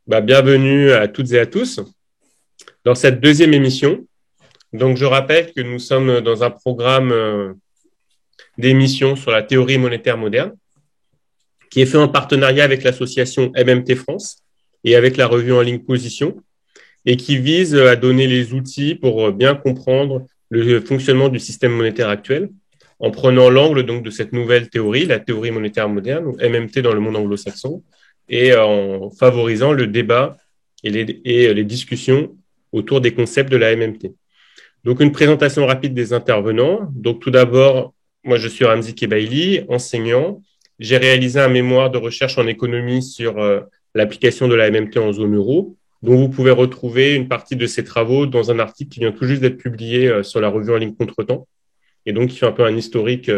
Bienvenue à toutes et à tous dans cette deuxième émission. Donc, je rappelle que nous sommes dans un programme d'émission sur la théorie monétaire moderne qui est fait en partenariat avec l'association MMT France et avec la revue en ligne Position et qui vise à donner les outils pour bien comprendre le fonctionnement du système monétaire actuel en prenant l'angle donc de cette nouvelle théorie, la théorie monétaire moderne, ou MMT dans le monde anglo-saxon, et en favorisant le débat et les discussions autour des concepts de la MMT. Donc, une présentation rapide des intervenants. Donc, tout d'abord, moi, je suis Ramzi Kebaili, enseignant. J'ai réalisé un mémoire de recherche en économie sur l'application de la MMT en zone euro, dont vous pouvez retrouver une partie de ces travaux dans un article qui vient tout juste d'être publié sur la revue en ligne Contretemps, et donc qui fait un peu un historique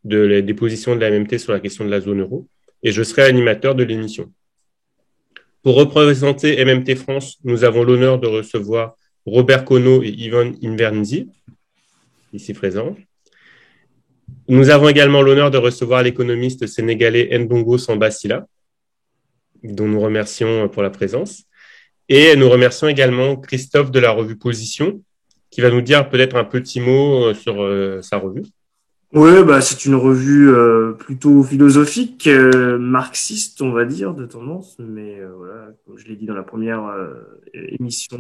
des positions de la MMT sur la question de la zone euro. Et je serai animateur de l'émission. Pour représenter MMT France, nous avons l'honneur de recevoir Robert Conot et Yvonne Invernizzi, ici présents. Nous avons également l'honneur de recevoir l'économiste sénégalais Ndongo Samba Sylla, dont nous remercions pour la présence. Et nous remercions également Christophe de la revue Position, qui va nous dire peut-être un petit mot sur sa revue. Oui, c'est une revue plutôt philosophique, marxiste, on va dire, de tendance. Mais voilà, comme je l'ai dit dans la première émission,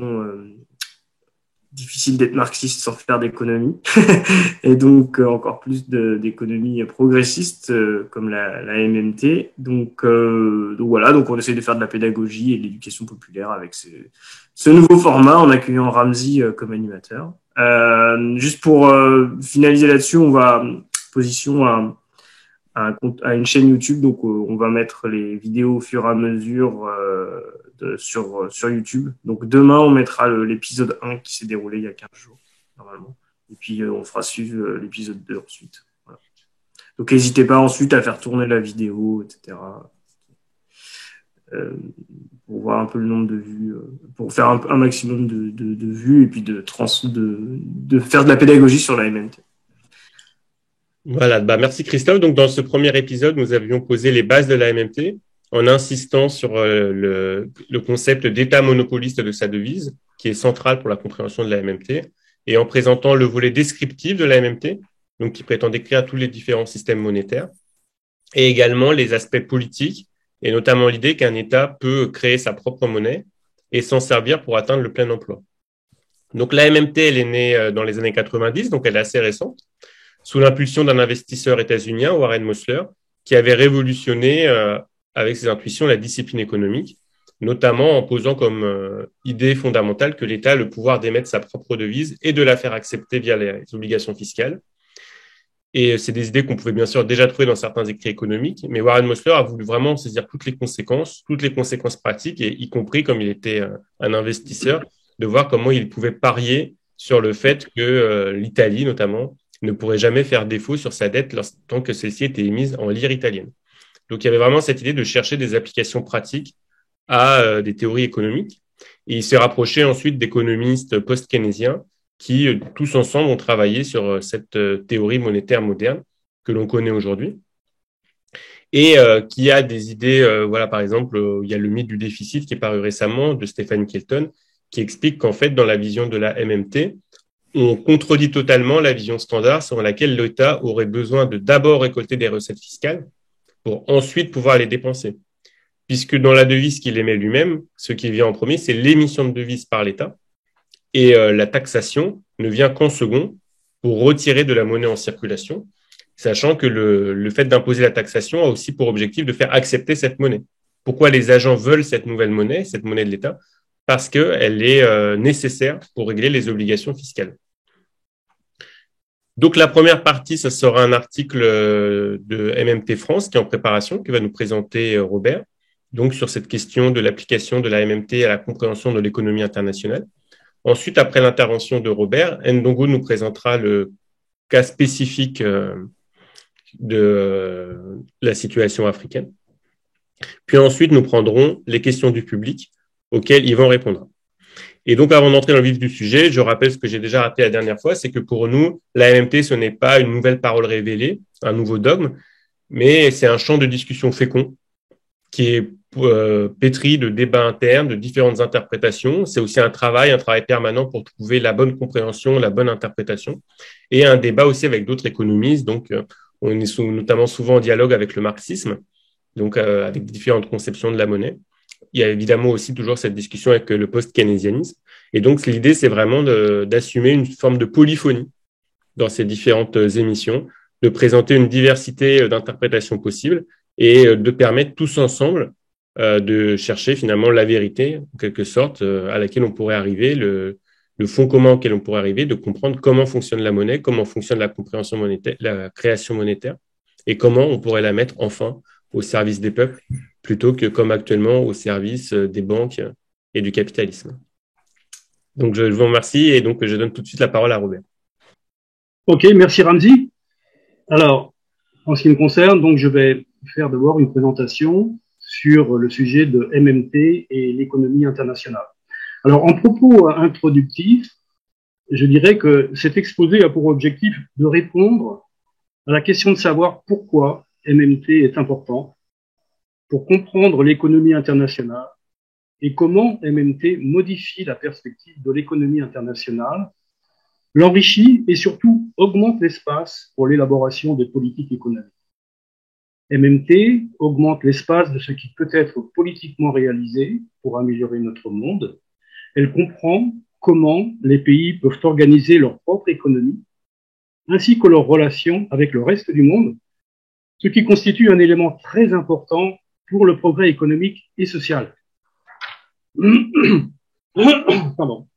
difficile d'être marxiste sans faire d'économie. Et donc, encore plus d'économie progressiste, comme la MMT. Donc voilà, donc on essaie de faire de la pédagogie et de l'éducation populaire avec ce nouveau format en accueillant Ramzi comme animateur. Juste pour finaliser là-dessus, on va position à une chaîne YouTube, donc on va mettre les vidéos au fur et à mesure sur YouTube. Donc demain, on mettra l'épisode 1 qui s'est déroulé il y a 15 jours, normalement. Et puis on fera suivre l'épisode 2 ensuite. Voilà. Donc n'hésitez pas ensuite à faire tourner la vidéo, etc. Pour voir un peu le nombre de vues, pour faire un maximum de vues et puis de faire de la pédagogie sur la MMT. Voilà, merci Christophe. Donc, dans ce premier épisode, nous avions posé les bases de la MMT en insistant sur le concept d'État monopoliste de sa devise, qui est central pour la compréhension de la MMT, et en présentant le volet descriptif de la MMT, donc qui prétend décrire tous les différents systèmes monétaires, et également les aspects politiques, et notamment l'idée qu'un État peut créer sa propre monnaie et s'en servir pour atteindre le plein emploi. Donc, la MMT, elle est née dans les années 90, donc elle est assez récente, sous l'impulsion d'un investisseur états-unien, Warren Mosler, qui avait révolutionné avec ses intuitions la discipline économique, notamment en posant comme idée fondamentale que l'État a le pouvoir d'émettre sa propre devise et de la faire accepter via les obligations fiscales. Et c'est des idées qu'on pouvait bien sûr déjà trouver dans certains écrits économiques, mais Warren Mosler a voulu vraiment saisir toutes les conséquences pratiques, et y compris, comme il était un investisseur, de voir comment il pouvait parier sur le fait que l'Italie, notamment, ne pourrait jamais faire défaut sur sa dette tant que celle-ci était émise en lire italienne. Donc, il y avait vraiment cette idée de chercher des applications pratiques à des théories économiques. Et il s'est rapproché ensuite d'économistes post-keynésiens qui, tous ensemble, ont travaillé sur cette théorie monétaire moderne que l'on connaît aujourd'hui et qui a des idées, voilà, par exemple, il y a le mythe du déficit qui est paru récemment de Stephen Kelton, qui explique qu'en fait, dans la vision de la MMT, on contredit totalement la vision standard selon laquelle l'État aurait besoin de d'abord récolter des recettes fiscales pour ensuite pouvoir les dépenser. Puisque dans la devise qu'il émet lui-même, ce qui vient en premier, c'est l'émission de devises par l'État. Et la taxation ne vient qu'en second pour retirer de la monnaie en circulation, sachant que le fait d'imposer la taxation a aussi pour objectif de faire accepter cette monnaie. Pourquoi les agents veulent cette nouvelle monnaie, cette monnaie de l'État? Parce qu'elle est nécessaire pour régler les obligations fiscales. Donc, la première partie, ça sera un article de MMT France qui est en préparation, que va nous présenter Robert, donc sur cette question de l'application de la MMT à la compréhension de l'économie internationale. Ensuite, après l'intervention de Robert, Ndongo nous présentera le cas spécifique de la situation africaine. Puis ensuite, nous prendrons les questions du public auxquelles Yvan répondra. Et donc, avant d'entrer dans le vif du sujet, je rappelle ce que j'ai déjà rappelé la dernière fois, c'est que pour nous, la MMT, ce n'est pas une nouvelle parole révélée, un nouveau dogme, mais c'est un champ de discussion fécond qui est pétri de débats internes, de différentes interprétations. C'est aussi un travail permanent pour trouver la bonne compréhension, la bonne interprétation, et un débat aussi avec d'autres économistes. Donc, on est notamment souvent en dialogue avec le marxisme, donc avec différentes conceptions de la monnaie. Il y a évidemment aussi toujours cette discussion avec le post-keynésianisme. Et donc, l'idée, c'est vraiment d'assumer une forme de polyphonie dans ces différentes émissions, de présenter une diversité d'interprétations possibles et de permettre tous ensemble de chercher finalement la vérité, en quelque sorte, à laquelle on pourrait arriver, le fond commun auquel on pourrait arriver, de comprendre comment fonctionne la monnaie, comment fonctionne la compréhension monétaire, la création monétaire, et comment on pourrait la mettre enfin au service des peuples, plutôt que comme actuellement au service des banques et du capitalisme. Donc je vous remercie et donc je donne tout de suite la parole à Robert. Ok, merci Ramzi. Alors, en ce qui me concerne, donc je vais faire d'abord une présentation sur le sujet de MMT et l'économie internationale. Alors, en propos introductif, je dirais que cet exposé a pour objectif de répondre à la question de savoir pourquoi MMT est important pour comprendre l'économie internationale et comment MMT modifie la perspective de l'économie internationale, l'enrichit et surtout augmente l'espace pour l'élaboration des politiques économiques. MMT augmente l'espace de ce qui peut être politiquement réalisé pour améliorer notre monde. Elle comprend comment les pays peuvent organiser leur propre économie, ainsi que leurs relations avec le reste du monde, ce qui constitue un élément très important pour le progrès économique et social. Pardon.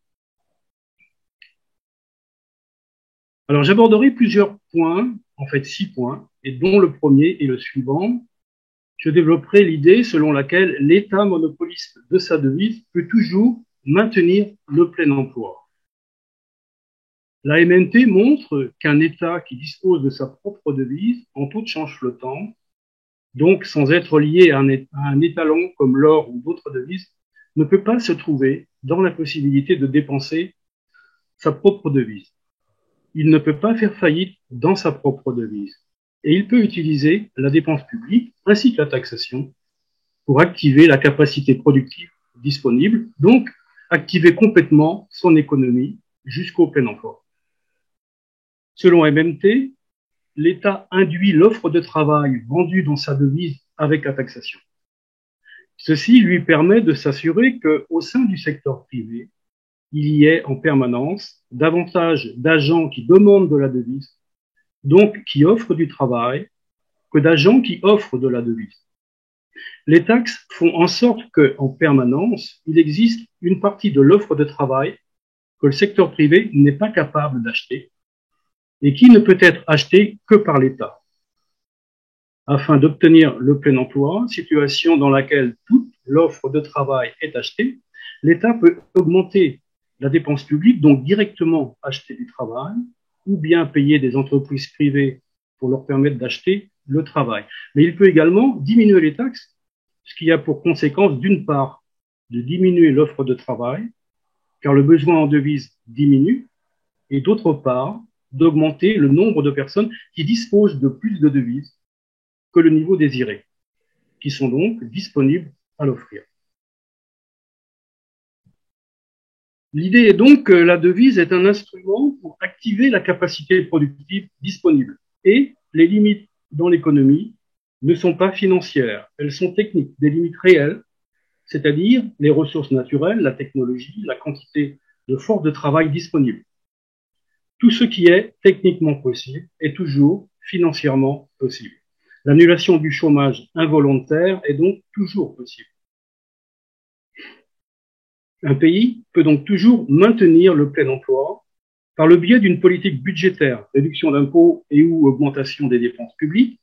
Alors, j'aborderai plusieurs points, en fait 6 points, et dont le premier est le suivant. Je développerai l'idée selon laquelle l'État monopoliste de sa devise peut toujours maintenir le plein emploi. La MNT montre qu'un État qui dispose de sa propre devise en taux de change flottant, donc sans être lié à un étalon comme l'or ou d'autres devises, ne peut pas se trouver dans la possibilité de dépenser sa propre devise. Il ne peut pas faire faillite dans sa propre devise. Et il peut utiliser la dépense publique ainsi que la taxation pour activer la capacité productive disponible, donc activer complètement son économie jusqu'au plein emploi. Selon MMT, l'État induit l'offre de travail vendue dans sa devise avec la taxation. Ceci lui permet de s'assurer qu'au sein du secteur privé, il y ait en permanence davantage d'agents qui demandent de la devise, donc qui offrent du travail, que d'agents qui offrent de la devise. Les taxes font en sorte qu'en permanence, il existe une partie de l'offre de travail que le secteur privé n'est pas capable d'acheter et qui ne peut être achetée que par l'État. Afin d'obtenir le plein emploi, situation dans laquelle toute l'offre de travail est achetée, l'État peut augmenter la dépense publique, donc directement acheter du travail, ou bien payer des entreprises privées pour leur permettre d'acheter le travail. Mais il peut également diminuer les taxes, ce qui a pour conséquence, d'une part, de diminuer l'offre de travail, car le besoin en devises diminue, et d'autre part, d'augmenter le nombre de personnes qui disposent de plus de devises que le niveau désiré, qui sont donc disponibles à l'offrir. L'idée est donc que la devise est un instrument pour activer la capacité productive disponible. Et les limites dans l'économie ne sont pas financières, elles sont techniques, des limites réelles, c'est-à-dire les ressources naturelles, la technologie, la quantité de force de travail disponible. Tout ce qui est techniquement possible est toujours financièrement possible. L'annulation du chômage involontaire est donc toujours possible. Un pays peut donc toujours maintenir le plein emploi par le biais d'une politique budgétaire, réduction d'impôts et ou augmentation des dépenses publiques.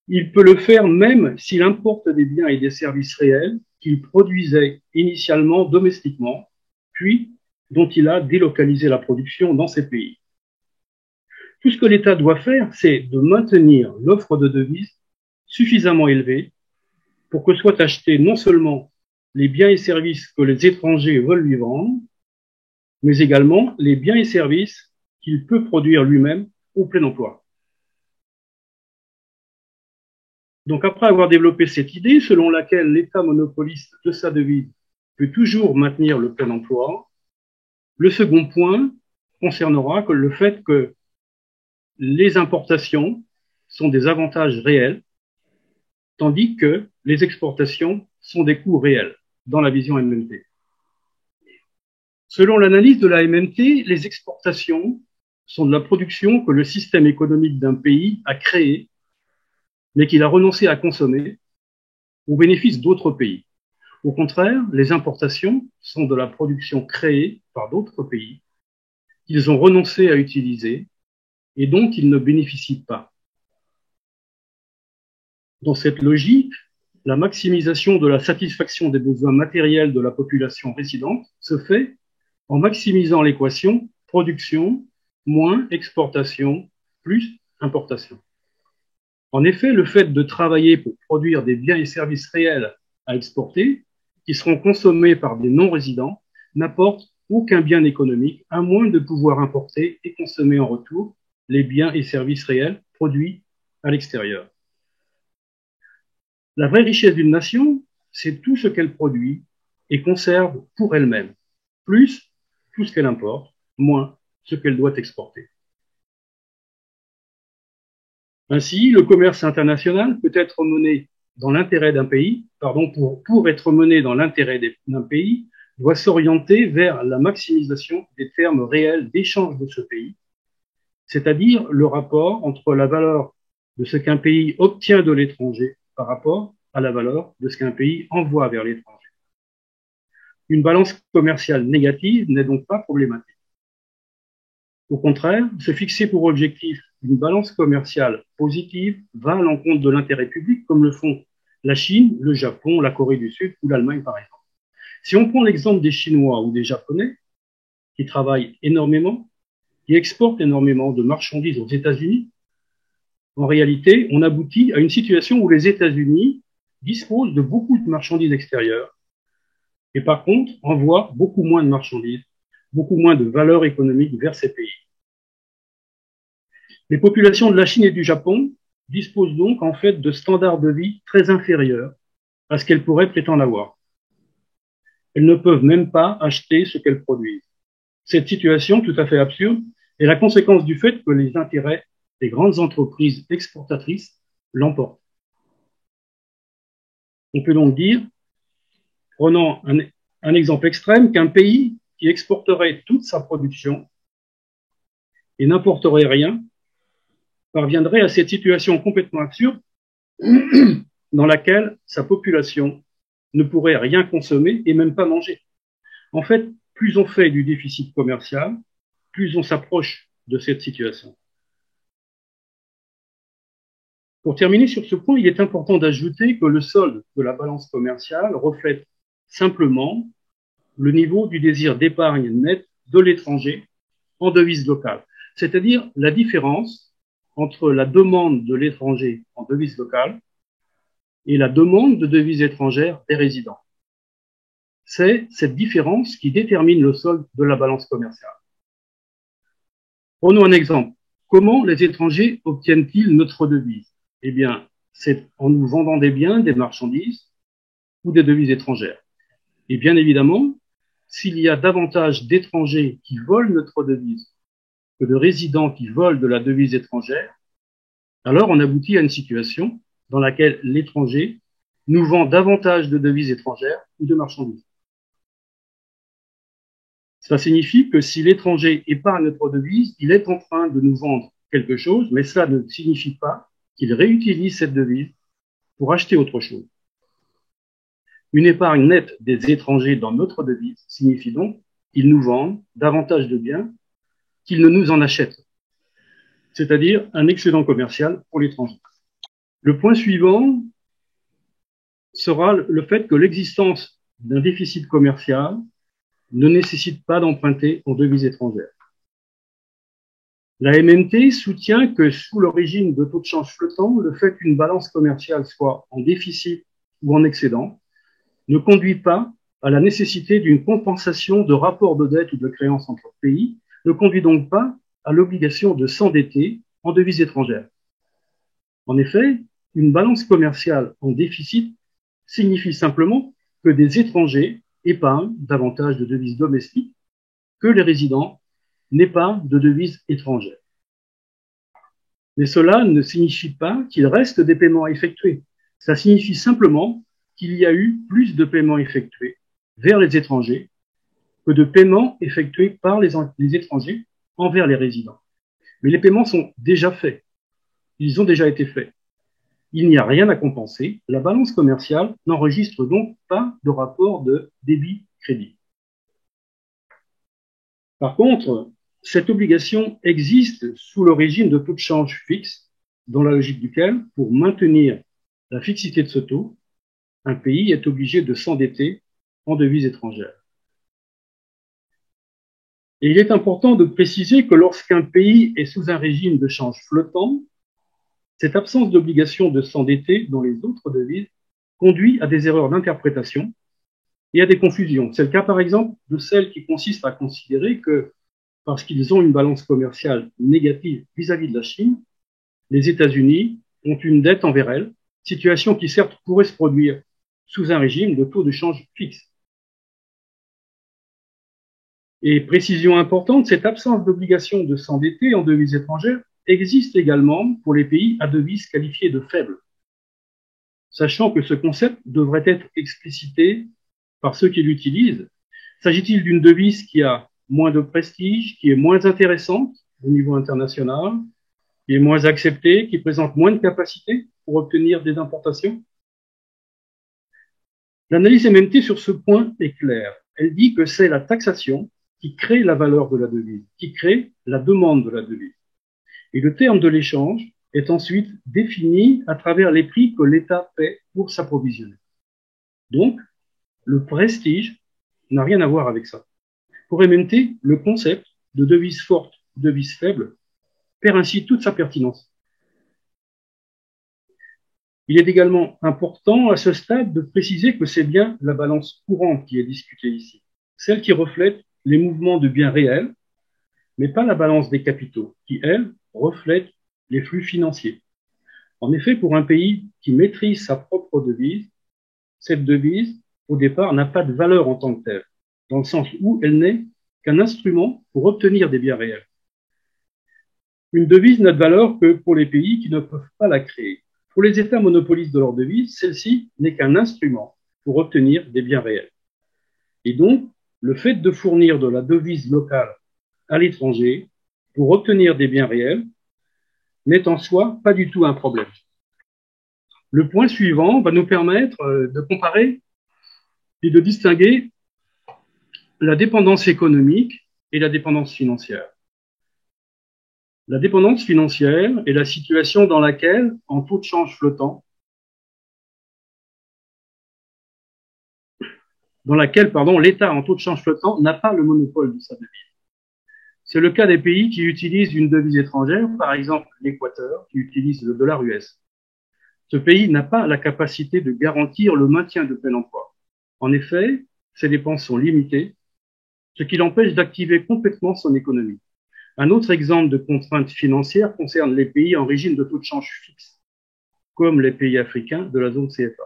Il peut le faire même s'il importe des biens et des services réels qu'il produisait initialement domestiquement, puis dont il a délocalisé la production dans ces pays. Tout ce que l'État doit faire, c'est de maintenir l'offre de devises suffisamment élevée pour que soient achetés non seulement les biens et services que les étrangers veulent lui vendre, mais également les biens et services qu'il peut produire lui-même au plein emploi. Donc, après avoir développé cette idée selon laquelle l'État monopoliste de sa devise peut toujours maintenir le plein emploi, le second point concernera le fait que les importations sont des avantages réels, tandis que les exportations sont des coûts réels dans la vision MMT. Selon l'analyse de la MMT, les exportations sont de la production que le système économique d'un pays a créée, mais qu'il a renoncé à consommer au bénéfice d'autres pays. Au contraire, les importations sont de la production créée par d'autres pays qu'ils ont renoncé à utiliser et dont ils ne bénéficient pas. Dans cette logique, la maximisation de la satisfaction des besoins matériels de la population résidente se fait en maximisant l'équation production moins exportation plus importation. En effet, le fait de travailler pour produire des biens et services réels à exporter, qui seront consommés par des non-résidents, n'apporte aucun bien économique, à moins de pouvoir importer et consommer en retour les biens et services réels produits à l'extérieur. La vraie richesse d'une nation, c'est tout ce qu'elle produit et conserve pour elle-même, plus tout ce qu'elle importe, moins ce qu'elle doit exporter. Ainsi, le commerce international peut être mené dans l'intérêt d'un pays, pour être mené dans l'intérêt d'un pays, doit s'orienter vers la maximisation des termes réels d'échange de ce pays, c'est-à-dire le rapport entre la valeur de ce qu'un pays obtient de l'étranger par rapport à la valeur de ce qu'un pays envoie vers l'étranger. Une balance commerciale négative n'est donc pas problématique. Au contraire, se fixer pour objectif une balance commerciale positive va à l'encontre de l'intérêt public, comme le font la Chine, le Japon, la Corée du Sud ou l'Allemagne, par exemple. Si on prend l'exemple des Chinois ou des Japonais, qui travaillent énormément, qui exportent énormément de marchandises aux États-Unis, en réalité, on aboutit à une situation où les États-Unis disposent de beaucoup de marchandises extérieures et par contre envoient beaucoup moins de marchandises, beaucoup moins de valeur économique vers ces pays. Les populations de la Chine et du Japon disposent donc en fait de standards de vie très inférieurs à ce qu'elles pourraient prétendre avoir. Elles ne peuvent même pas acheter ce qu'elles produisent. Cette situation tout à fait absurde est la conséquence du fait que les intérêts des grandes entreprises exportatrices l'emportent. On peut donc dire, prenant un exemple extrême, qu'un pays qui exporterait toute sa production et n'importerait rien parviendrait à cette situation complètement absurde dans laquelle sa population ne pourrait rien consommer et même pas manger. En fait, plus on fait du déficit commercial, plus on s'approche de cette situation. Pour terminer sur ce point, il est important d'ajouter que le solde de la balance commerciale reflète simplement le niveau du désir d'épargne net de l'étranger en devise locale, c'est-à-dire la différence entre la demande de l'étranger en devise locale et la demande de devises étrangères des résidents. C'est cette différence qui détermine le solde de la balance commerciale. Prenons un exemple. Comment les étrangers obtiennent-ils notre devise? Eh bien, c'est en nous vendant des biens, des marchandises ou des devises étrangères. Et bien évidemment, s'il y a davantage d'étrangers qui volent notre devise que de résidents qui volent de la devise étrangère, alors on aboutit à une situation dans laquelle l'étranger nous vend davantage de devises étrangères ou de marchandises. Ça signifie que si l'étranger épargne notre devise, il est en train de nous vendre quelque chose, mais cela ne signifie pas qu'il réutilise cette devise pour acheter autre chose. Une épargne nette des étrangers dans notre devise signifie donc qu'ils nous vendent davantage de biens qu'ils ne nous en achètent, c'est-à-dire un excédent commercial pour l'étranger. Le point suivant sera le fait que l'existence d'un déficit commercial ne nécessite pas d'emprunter en devises étrangères. La MMT soutient que sous le régime de taux de change flottant, le fait qu'une balance commerciale soit en déficit ou en excédent ne conduit pas à la nécessité d'une compensation de rapports de dette ou de créances entre pays, ne conduit donc pas à l'obligation de s'endetter en devises étrangères. En effet, une balance commerciale en déficit signifie simplement que des étrangers épargnent davantage de devises domestiques que les résidents n'épargnent de devises étrangères. Mais cela ne signifie pas qu'il reste des paiements à effectuer. Ça signifie simplement qu'il y a eu plus de paiements effectués vers les étrangers que de paiements effectués par les étrangers envers les résidents. Mais les paiements sont déjà faits. Ils ont déjà été faits. Il n'y a rien à compenser. La balance commerciale n'enregistre donc pas de rapport de débit-crédit. Par contre, cette obligation existe sous le régime de taux de change fixe, dans la logique duquel, pour maintenir la fixité de ce taux, un pays est obligé de s'endetter en devises étrangères. Et il est important de préciser que lorsqu'un pays est sous un régime de change flottant, cette absence d'obligation de s'endetter dans les autres devises conduit à des erreurs d'interprétation et à des confusions. C'est le cas, par exemple, de celles qui consistent à considérer que, parce qu'ils ont une balance commerciale négative vis-à-vis de la Chine, les États-Unis ont une dette envers elle, situation qui certes pourrait se produire sous un régime de taux de change fixe. Et précision importante, cette absence d'obligation de s'endetter en devises étrangères existe également pour les pays à devises qualifiées de faibles, sachant que ce concept devrait être explicité par ceux qui l'utilisent. S'agit-il d'une devise qui a moins de prestige, qui est moins intéressante au niveau international, qui est moins acceptée, qui présente moins de capacité pour obtenir des importations? L'analyse MMT sur ce point est claire. Elle dit que c'est la taxation qui crée la valeur de la devise, qui crée la demande de la devise. Et le terme de l'échange est ensuite défini à travers les prix que l'État paie pour s'approvisionner. Donc, le prestige n'a rien à voir avec ça. Pour MMT, le concept de devise forte, devise faible, perd ainsi toute sa pertinence. Il est également important à ce stade de préciser que c'est bien la balance courante qui est discutée ici, celle qui reflète les mouvements de biens réels, mais pas la balance des capitaux, qui, elle, reflète les flux financiers. En effet, pour un pays qui maîtrise sa propre devise, cette devise, au départ, n'a pas de valeur en tant que telle, dans le sens où elle n'est qu'un instrument pour obtenir des biens réels. Une devise n'a de valeur que pour les pays qui ne peuvent pas la créer. Pour les États monopolistes de leur devise, celle-ci n'est qu'un instrument pour obtenir des biens réels. Et donc, le fait de fournir de la devise locale à l'étranger pour obtenir des biens réels n'est en soi pas du tout un problème. Le point suivant va nous permettre de comparer et de distinguer la dépendance économique et la dépendance financière. La dépendance financière est la situation dans laquelle, en taux de change flottant, l'État en taux de change flottant n'a pas le monopole de sa devise. C'est le cas des pays qui utilisent une devise étrangère, par exemple l'Équateur, qui utilise le dollar US. Ce pays n'a pas la capacité de garantir le maintien de plein emploi. En effet, ses dépenses sont limitées, ce qui l'empêche d'activer complètement son économie. Un autre exemple de contrainte financière concerne les pays en régime de taux de change fixe, comme les pays africains de la zone CFA.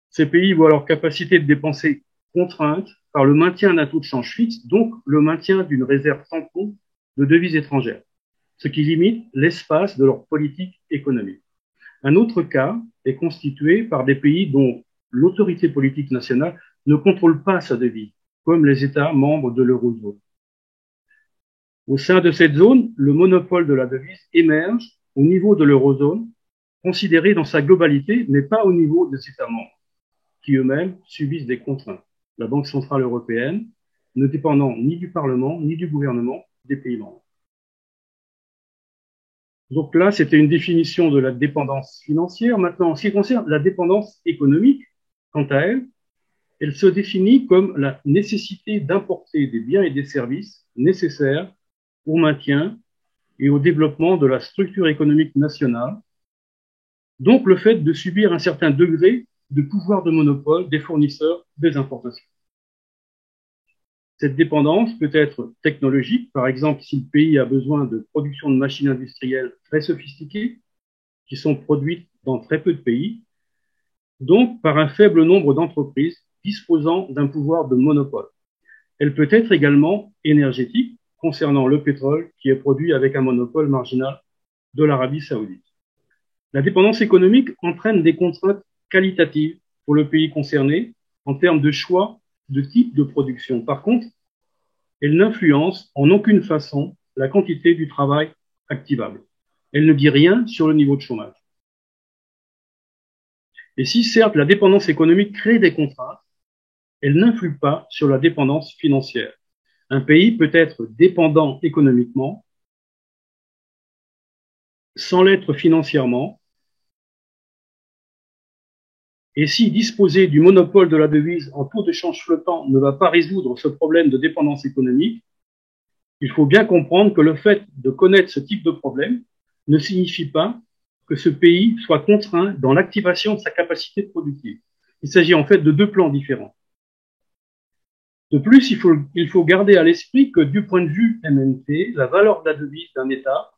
Ces pays voient leur capacité de dépenser contrainte par le maintien d'un taux de change fixe, donc le maintien d'une réserve tampon de devises étrangères, ce qui limite l'espace de leur politique économique. Un autre cas est constitué par des pays dont l'autorité politique nationale ne contrôle pas sa devise, comme les États membres de l'eurozone. Au sein de cette zone, le monopole de la devise émerge au niveau de l'eurozone, considéré dans sa globalité, mais pas au niveau des États membres, qui eux-mêmes subissent des contraintes. La Banque centrale européenne ne dépendant ni du Parlement, ni du gouvernement des pays membres. Donc là, c'était une définition de la dépendance financière. Maintenant, en ce qui concerne la dépendance économique, quant à elle, elle se définit comme la nécessité d'importer des biens et des services nécessaires au maintien et au développement de la structure économique nationale, donc le fait de subir un certain degré de pouvoir de monopole des fournisseurs des importations. Cette dépendance peut être technologique, par exemple si le pays a besoin de production de machines industrielles très sophistiquées, qui sont produites dans très peu de pays, donc par un faible nombre d'entreprises disposant d'un pouvoir de monopole. Elle peut être également énergétique, concernant le pétrole qui est produit avec un monopole marginal de l'Arabie saoudite. La dépendance économique entraîne des contraintes qualitatives pour le pays concerné en termes de choix de type de production. Par contre, elle n'influence en aucune façon la quantité du travail activable. Elle ne dit rien sur le niveau de chômage. Et si certes la dépendance économique crée des contraintes, elle n'influe pas sur la dépendance financière. Un pays peut être dépendant économiquement sans l'être financièrement. Et si disposer du monopole de la devise en taux de change flottant ne va pas résoudre ce problème de dépendance économique, il faut bien comprendre que le fait de connaître ce type de problème ne signifie pas que ce pays soit contraint dans l'activation de sa capacité productive. Il s'agit en fait de deux plans différents. De plus, il faut garder à l'esprit que du point de vue MNT, la valeur de la devise d'un État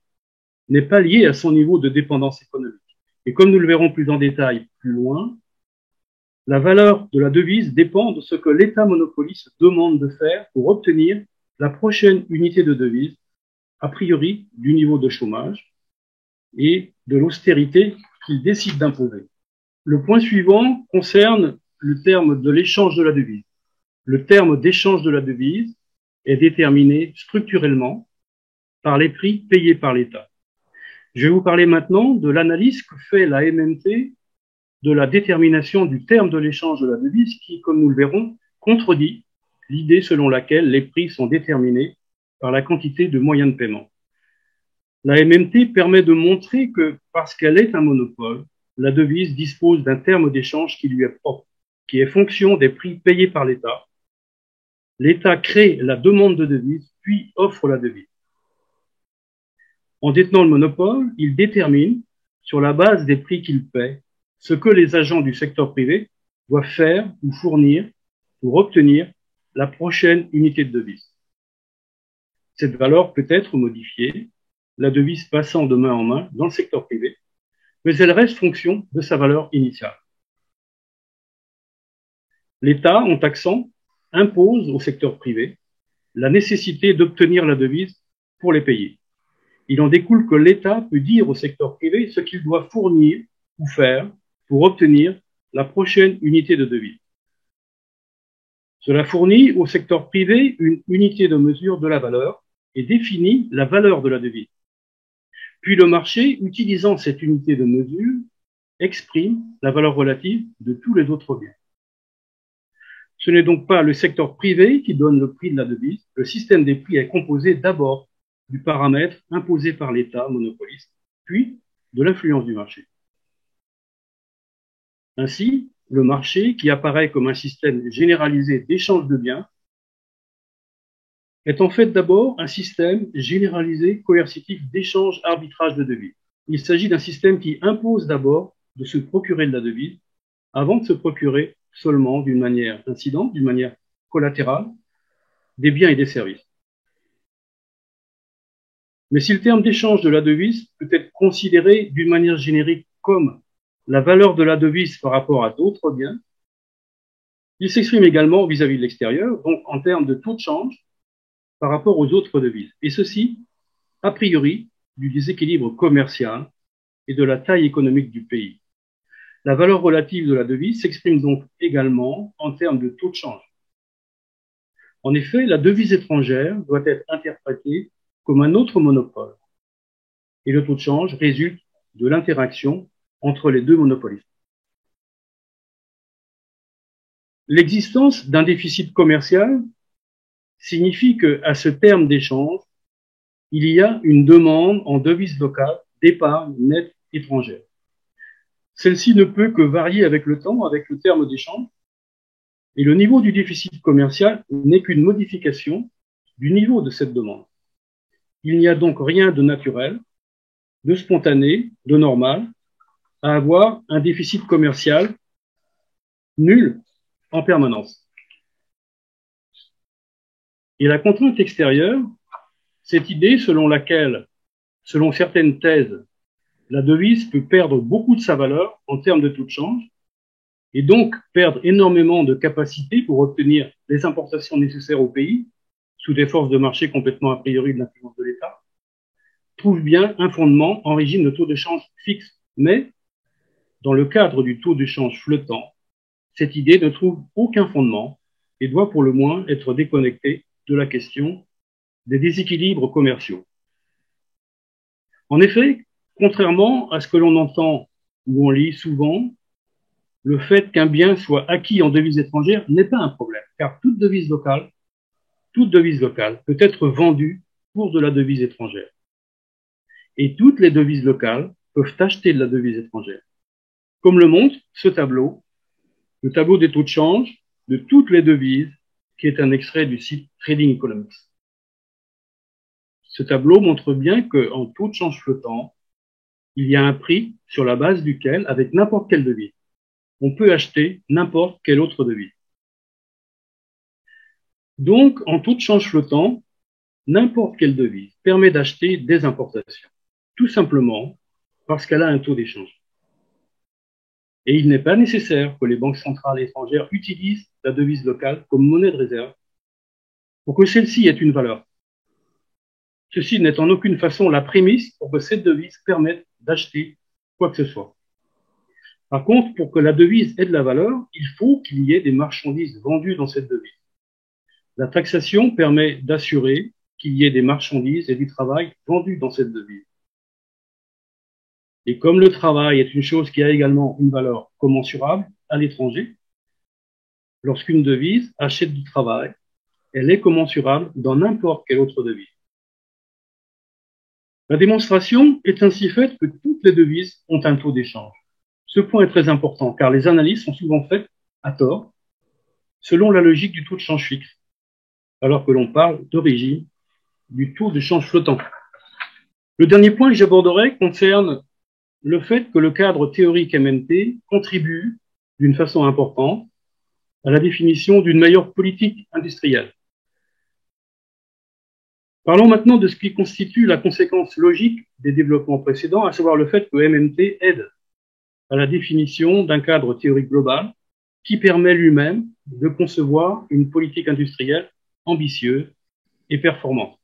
n'est pas liée à son niveau de dépendance économique. Et comme nous le verrons plus en détail plus loin, la valeur de la devise dépend de ce que l'État monopoliste demande de faire pour obtenir la prochaine unité de devise, a priori du niveau de chômage et de l'austérité qu'il décide d'imposer. Le point suivant concerne le terme de l'échange de la devise. Le terme d'échange de la devise est déterminé structurellement par les prix payés par l'État. Je vais vous parler maintenant de l'analyse que fait la MNT de la détermination du terme de l'échange de la devise qui, comme nous le verrons, contredit l'idée selon laquelle les prix sont déterminés par la quantité de moyens de paiement. La MNT permet de montrer que, parce qu'elle est un monopole, la devise dispose d'un terme d'échange qui lui est propre, qui est fonction des prix payés par l'État. L'État crée la demande de devise, puis offre la devise. En détenant le monopole, il détermine, sur la base des prix qu'il paie, ce que les agents du secteur privé doivent faire ou fournir pour obtenir la prochaine unité de devise. Cette valeur peut être modifiée, la devise passant de main en main dans le secteur privé, mais elle reste fonction de sa valeur initiale. L'État, en taxant, impose au secteur privé la nécessité d'obtenir la devise pour les payer. Il en découle que l'État peut dire au secteur privé ce qu'il doit fournir ou faire pour obtenir la prochaine unité de devise. Cela fournit au secteur privé une unité de mesure de la valeur et définit la valeur de la devise. Puis le marché, utilisant cette unité de mesure, exprime la valeur relative de tous les autres biens. Ce n'est donc pas le secteur privé qui donne le prix de la devise. Le système des prix est composé d'abord du paramètre imposé par l'État monopoliste, puis de l'influence du marché. Ainsi, le marché, qui apparaît comme un système généralisé d'échange de biens, est en fait d'abord un système généralisé coercitif d'échange arbitrage de devises. Il s'agit d'un système qui impose d'abord de se procurer de la devise avant de se procurer seulement d'une manière incidente, d'une manière collatérale, des biens et des services. Mais si le terme d'échange de la devise peut être considéré d'une manière générique comme la valeur de la devise par rapport à d'autres biens, il s'exprime également vis-à-vis de l'extérieur, donc en termes de taux de change par rapport aux autres devises. Et ceci, a priori, du déséquilibre commercial et de la taille économique du pays. La valeur relative de la devise s'exprime donc également en termes de taux de change. En effet, la devise étrangère doit être interprétée comme un autre monopole. Et le taux de change résulte de l'interaction entre les deux monopolistes. L'existence d'un déficit commercial signifie qu'à ce terme d'échange, il y a une demande en devise locale d'épargne nette étrangère. Celle-ci ne peut que varier avec le temps, avec le terme d'échange, et le niveau du déficit commercial n'est qu'une modification du niveau de cette demande. Il n'y a donc rien de naturel, de spontané, de normal, à avoir un déficit commercial nul en permanence. Et la contrainte extérieure, cette idée selon laquelle, selon certaines thèses, la devise peut perdre beaucoup de sa valeur en termes de taux de change et donc perdre énormément de capacité pour obtenir les importations nécessaires au pays, sous des forces de marché complètement a priori de l'influence de l'État, trouve bien un fondement en régime de taux de change fixe. Mais, dans le cadre du taux de change flottant, cette idée ne trouve aucun fondement et doit pour le moins être déconnectée de la question des déséquilibres commerciaux. En effet, contrairement à ce que l'on entend ou on lit souvent, le fait qu'un bien soit acquis en devise étrangère n'est pas un problème, car toute devise locale peut être vendue pour de la devise étrangère. Et toutes les devises locales peuvent acheter de la devise étrangère. Comme le montre ce tableau, le tableau des taux de change de toutes les devises, qui est un extrait du site Trading Economics. Ce tableau montre bien qu'en taux de change flottant, il y a un prix sur la base duquel, avec n'importe quelle devise, on peut acheter n'importe quelle autre devise. Donc, en taux de change flottant, n'importe quelle devise permet d'acheter des importations, tout simplement parce qu'elle a un taux d'échange. Et il n'est pas nécessaire que les banques centrales étrangères utilisent la devise locale comme monnaie de réserve pour que celle-ci ait une valeur. Ceci n'est en aucune façon la prémisse pour que cette devise permette d'acheter quoi que ce soit. Par contre, pour que la devise ait de la valeur, il faut qu'il y ait des marchandises vendues dans cette devise. La taxation permet d'assurer qu'il y ait des marchandises et du travail vendus dans cette devise. Et comme le travail est une chose qui a également une valeur commensurable à l'étranger, lorsqu'une devise achète du travail, elle est commensurable dans n'importe quelle autre devise. La démonstration est ainsi faite que toutes les devises ont un taux d'échange. Ce point est très important car les analyses sont souvent faites à tort, selon la logique du taux de change fixe, alors que l'on parle d'origine du taux de change flottant. Le dernier point que j'aborderai concerne le fait que le cadre théorique MNT contribue d'une façon importante à la définition d'une meilleure politique industrielle. Parlons maintenant de ce qui constitue la conséquence logique des développements précédents, à savoir le fait que MNT aide à la définition d'un cadre théorique global qui permet lui-même de concevoir une politique industrielle ambitieuse et performante.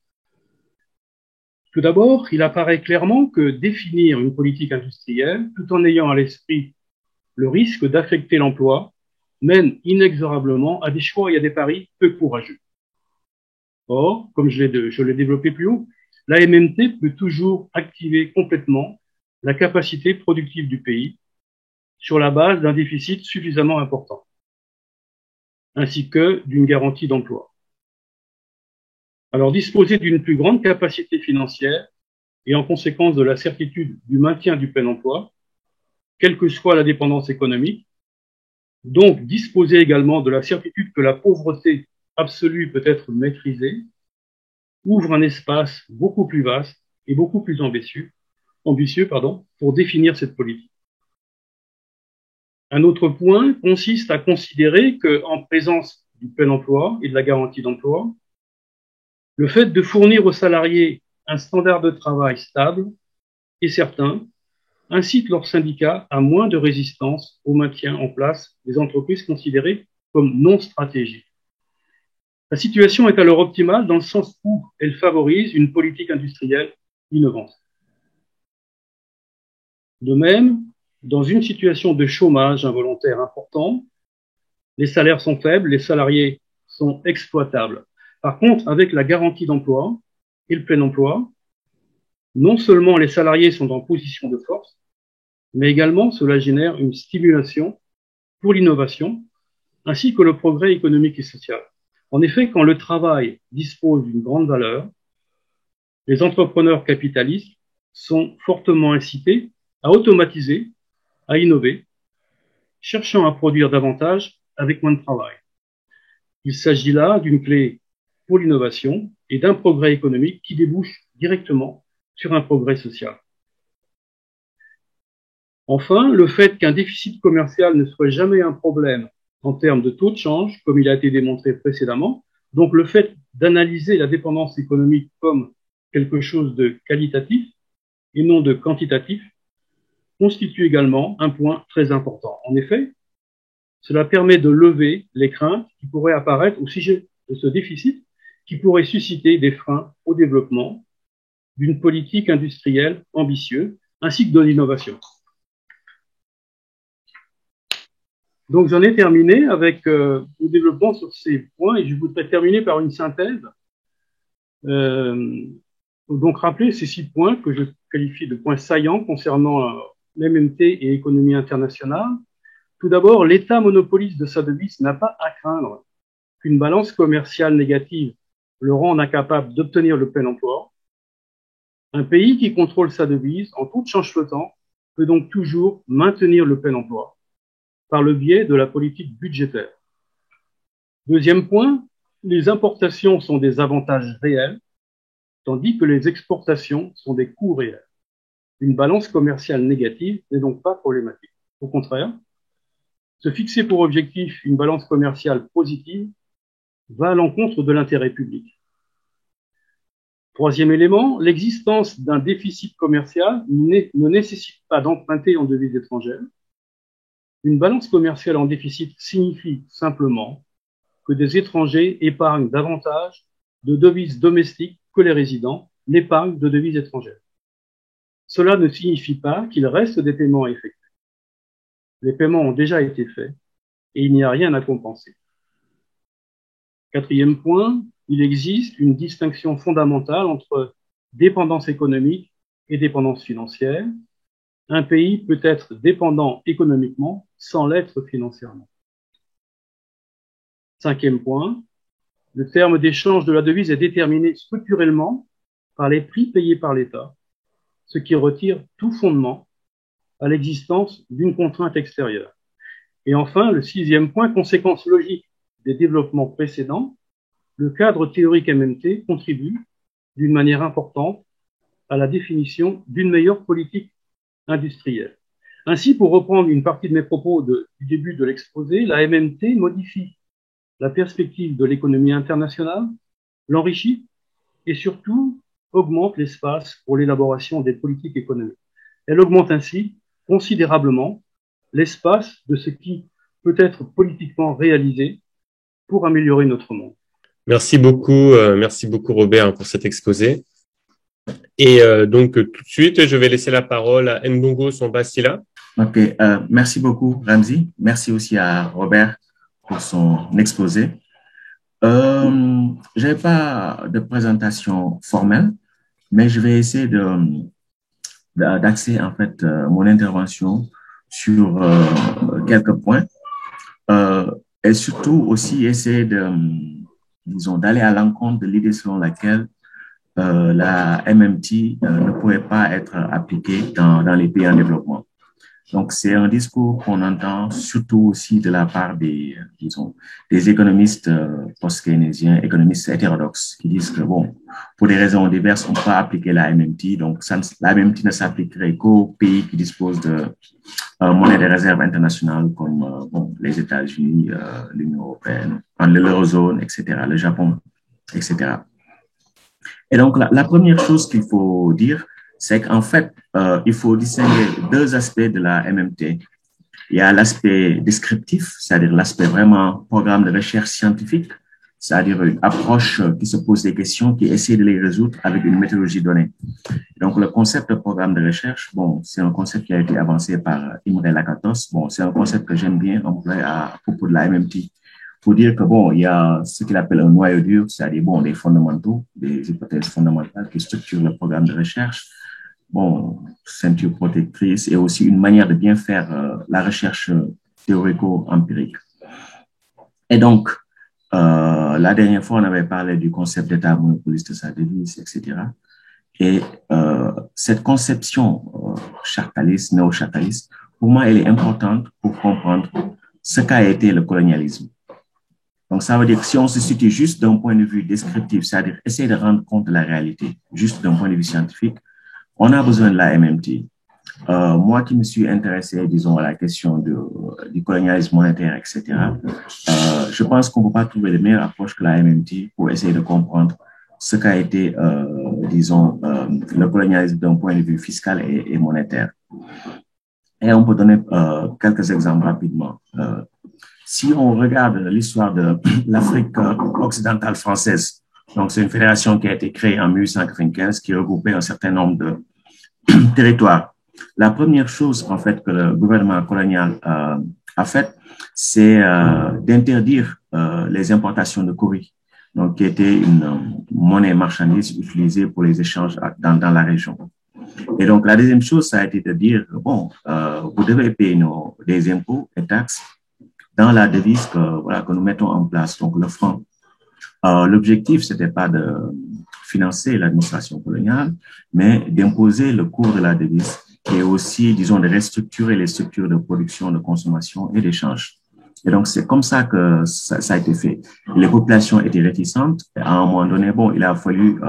Tout d'abord, il apparaît clairement que définir une politique industrielle, tout en ayant à l'esprit le risque d'affecter l'emploi, mène inexorablement à des choix et à des paris peu courageux. Or, comme je l'ai développé plus haut, la MNT peut toujours activer complètement la capacité productive du pays sur la base d'un déficit suffisamment important, ainsi que d'une garantie d'emploi. Alors, disposer d'une plus grande capacité financière et en conséquence de la certitude du maintien du plein emploi, quelle que soit la dépendance économique, donc disposer également de la certitude que la pauvreté absolue peut être maîtrisée, ouvre un espace beaucoup plus vaste et beaucoup plus ambitieux pour définir cette politique. Un autre point consiste à considérer qu'en présence du plein emploi et de la garantie d'emploi, le fait de fournir aux salariés un standard de travail stable et certain incite leurs syndicats à moins de résistance au maintien en place des entreprises considérées comme non stratégiques. La situation est alors optimale dans le sens où elle favorise une politique industrielle innovante. De même, dans une situation de chômage involontaire important, les salaires sont faibles, les salariés sont exploitables. Par contre, avec la garantie d'emploi et le plein emploi, non seulement les salariés sont en position de force, mais également cela génère une stimulation pour l'innovation ainsi que le progrès économique et social. En effet, quand le travail dispose d'une grande valeur, les entrepreneurs capitalistes sont fortement incités à automatiser, à innover, cherchant à produire davantage avec moins de travail. Il s'agit là d'une clé pour l'innovation et d'un progrès économique qui débouche directement sur un progrès social. Enfin, le fait qu'un déficit commercial ne soit jamais un problème en termes de taux de change, comme il a été démontré précédemment, donc le fait d'analyser la dépendance économique comme quelque chose de qualitatif et non de quantitatif, constitue également un point très important. En effet, cela permet de lever les craintes qui pourraient apparaître au sujet de ce déficit, qui pourrait susciter des freins au développement d'une politique industrielle ambitieuse, ainsi que de l'innovation. Donc, j'en ai terminé avec le développement sur ces points et je voudrais terminer par une synthèse. Donc, rappeler ces 6 points que je qualifie de points saillants concernant l'MMT et l'économie internationale. Tout d'abord, l'État monopoliste de sa devise n'a pas à craindre qu'une balance commerciale négative le rende incapable d'obtenir le plein emploi. Un pays qui contrôle sa devise en tout change flottant peut donc toujours maintenir le plein emploi par le biais de la politique budgétaire. Deuxième point, les importations sont des avantages réels, tandis que les exportations sont des coûts réels. Une balance commerciale négative n'est donc pas problématique. Au contraire, se fixer pour objectif une balance commerciale positive va à l'encontre de l'intérêt public. Troisième élément, l'existence d'un déficit commercial ne nécessite pas d'emprunter en devises étrangères. Une balance commerciale en déficit signifie simplement que des étrangers épargnent davantage de devises domestiques que les résidents n'épargnent de devises étrangères. Cela ne signifie pas qu'il reste des paiements à effectuer. Les paiements ont déjà été faits et il n'y a rien à compenser. Quatrième point, il existe une distinction fondamentale entre dépendance économique et dépendance financière. Un pays peut être dépendant économiquement sans l'être financièrement. Cinquième point, le terme d'échange de la devise est déterminé structurellement par les prix payés par l'État, ce qui retire tout fondement à l'existence d'une contrainte extérieure. Et enfin, le sixième point, conséquence logique des développements précédents, le cadre théorique MMT contribue d'une manière importante à la définition d'une meilleure politique industrielle. Ainsi, pour reprendre une partie de mes propos du début de l'exposé, la MMT modifie la perspective de l'économie internationale, l'enrichit et surtout augmente l'espace pour l'élaboration des politiques économiques. Elle augmente ainsi considérablement l'espace de ce qui peut être politiquement réalisé pour améliorer notre monde. Merci beaucoup Robert pour cet exposé. Et donc tout de suite, je vais laisser la parole à Ndongo Sambasila. Ok, merci beaucoup Ramzi. Merci aussi à Robert pour son exposé. Je n'ai pas de présentation formelle, mais je vais essayer d'axer en fait mon intervention sur quelques points et surtout aussi essayer d'aller à l'encontre de l'idée selon laquelle la MMT ne pourrait pas être appliquée dans les pays en développement. Donc, c'est un discours qu'on entend surtout aussi de la part des économistes post-keynésiens, économistes hétérodoxes, qui disent que, bon, pour des raisons diverses, on peut appliquer la MMT. Donc, la MMT ne s'appliquerait qu'aux pays qui disposent de monnaie de réserve internationale comme les États-Unis, l'Union européenne, l'eurozone, etc., le Japon, etc. Et donc, la première chose qu'il faut dire, c'est qu'en fait, il faut distinguer deux aspects de la MMT. Il y a l'aspect descriptif, c'est-à-dire l'aspect vraiment programme de recherche scientifique, c'est-à-dire une approche qui se pose des questions, qui essaie de les résoudre avec une méthodologie donnée. Donc, le concept de programme de recherche, bon, c'est un concept qui a été avancé par Imre Lakatos. Bon, c'est un concept que j'aime bien employer à propos de la MMT. Pour dire que, bon, il y a ce qu'il appelle un noyau dur, c'est-à-dire, bon, des fondamentaux, des hypothèses fondamentales qui structurent le programme de recherche. Bon, ceinture protectrice et aussi une manière de bien faire la recherche théorico-empirique. Et donc, la dernière fois, on avait parlé du concept d'État monopoliste de sa devise, etc. Et cette conception chartaliste, néo-chartaliste, pour moi, elle est importante pour comprendre ce qu'a été le colonialisme. Donc, ça veut dire que si on se situe juste d'un point de vue descriptif, c'est-à-dire essayer de rendre compte de la réalité, juste d'un point de vue scientifique, on a besoin de la MMT. Moi qui me suis intéressé, disons, à la question du colonialisme monétaire, etc., je pense qu'on ne peut pas trouver de meilleure approche que la MMT pour essayer de comprendre ce qu'a été, disons, le colonialisme d'un point de vue fiscal et monétaire. Et on peut donner quelques exemples rapidement. Si on regarde l'histoire de l'Afrique occidentale française, donc c'est une fédération qui a été créée en 1895 qui regroupait un certain nombre de territoires. La première chose en fait que le gouvernement colonial a fait, c'est d'interdire les importations de courrier, donc qui était une monnaie marchandise utilisée pour les échanges dans la région. Et donc la deuxième chose, ça a été de dire bon, vous devez payer des impôts et taxes dans la devise que nous mettons en place, donc le franc. L'objectif, c'était pas de financer l'administration coloniale, mais d'imposer le cours de la devise et aussi, disons, de restructurer les structures de production, de consommation et d'échange. Et donc, c'est comme ça que ça a été fait. Les populations étaient réticentes. À un moment donné, bon, il a fallu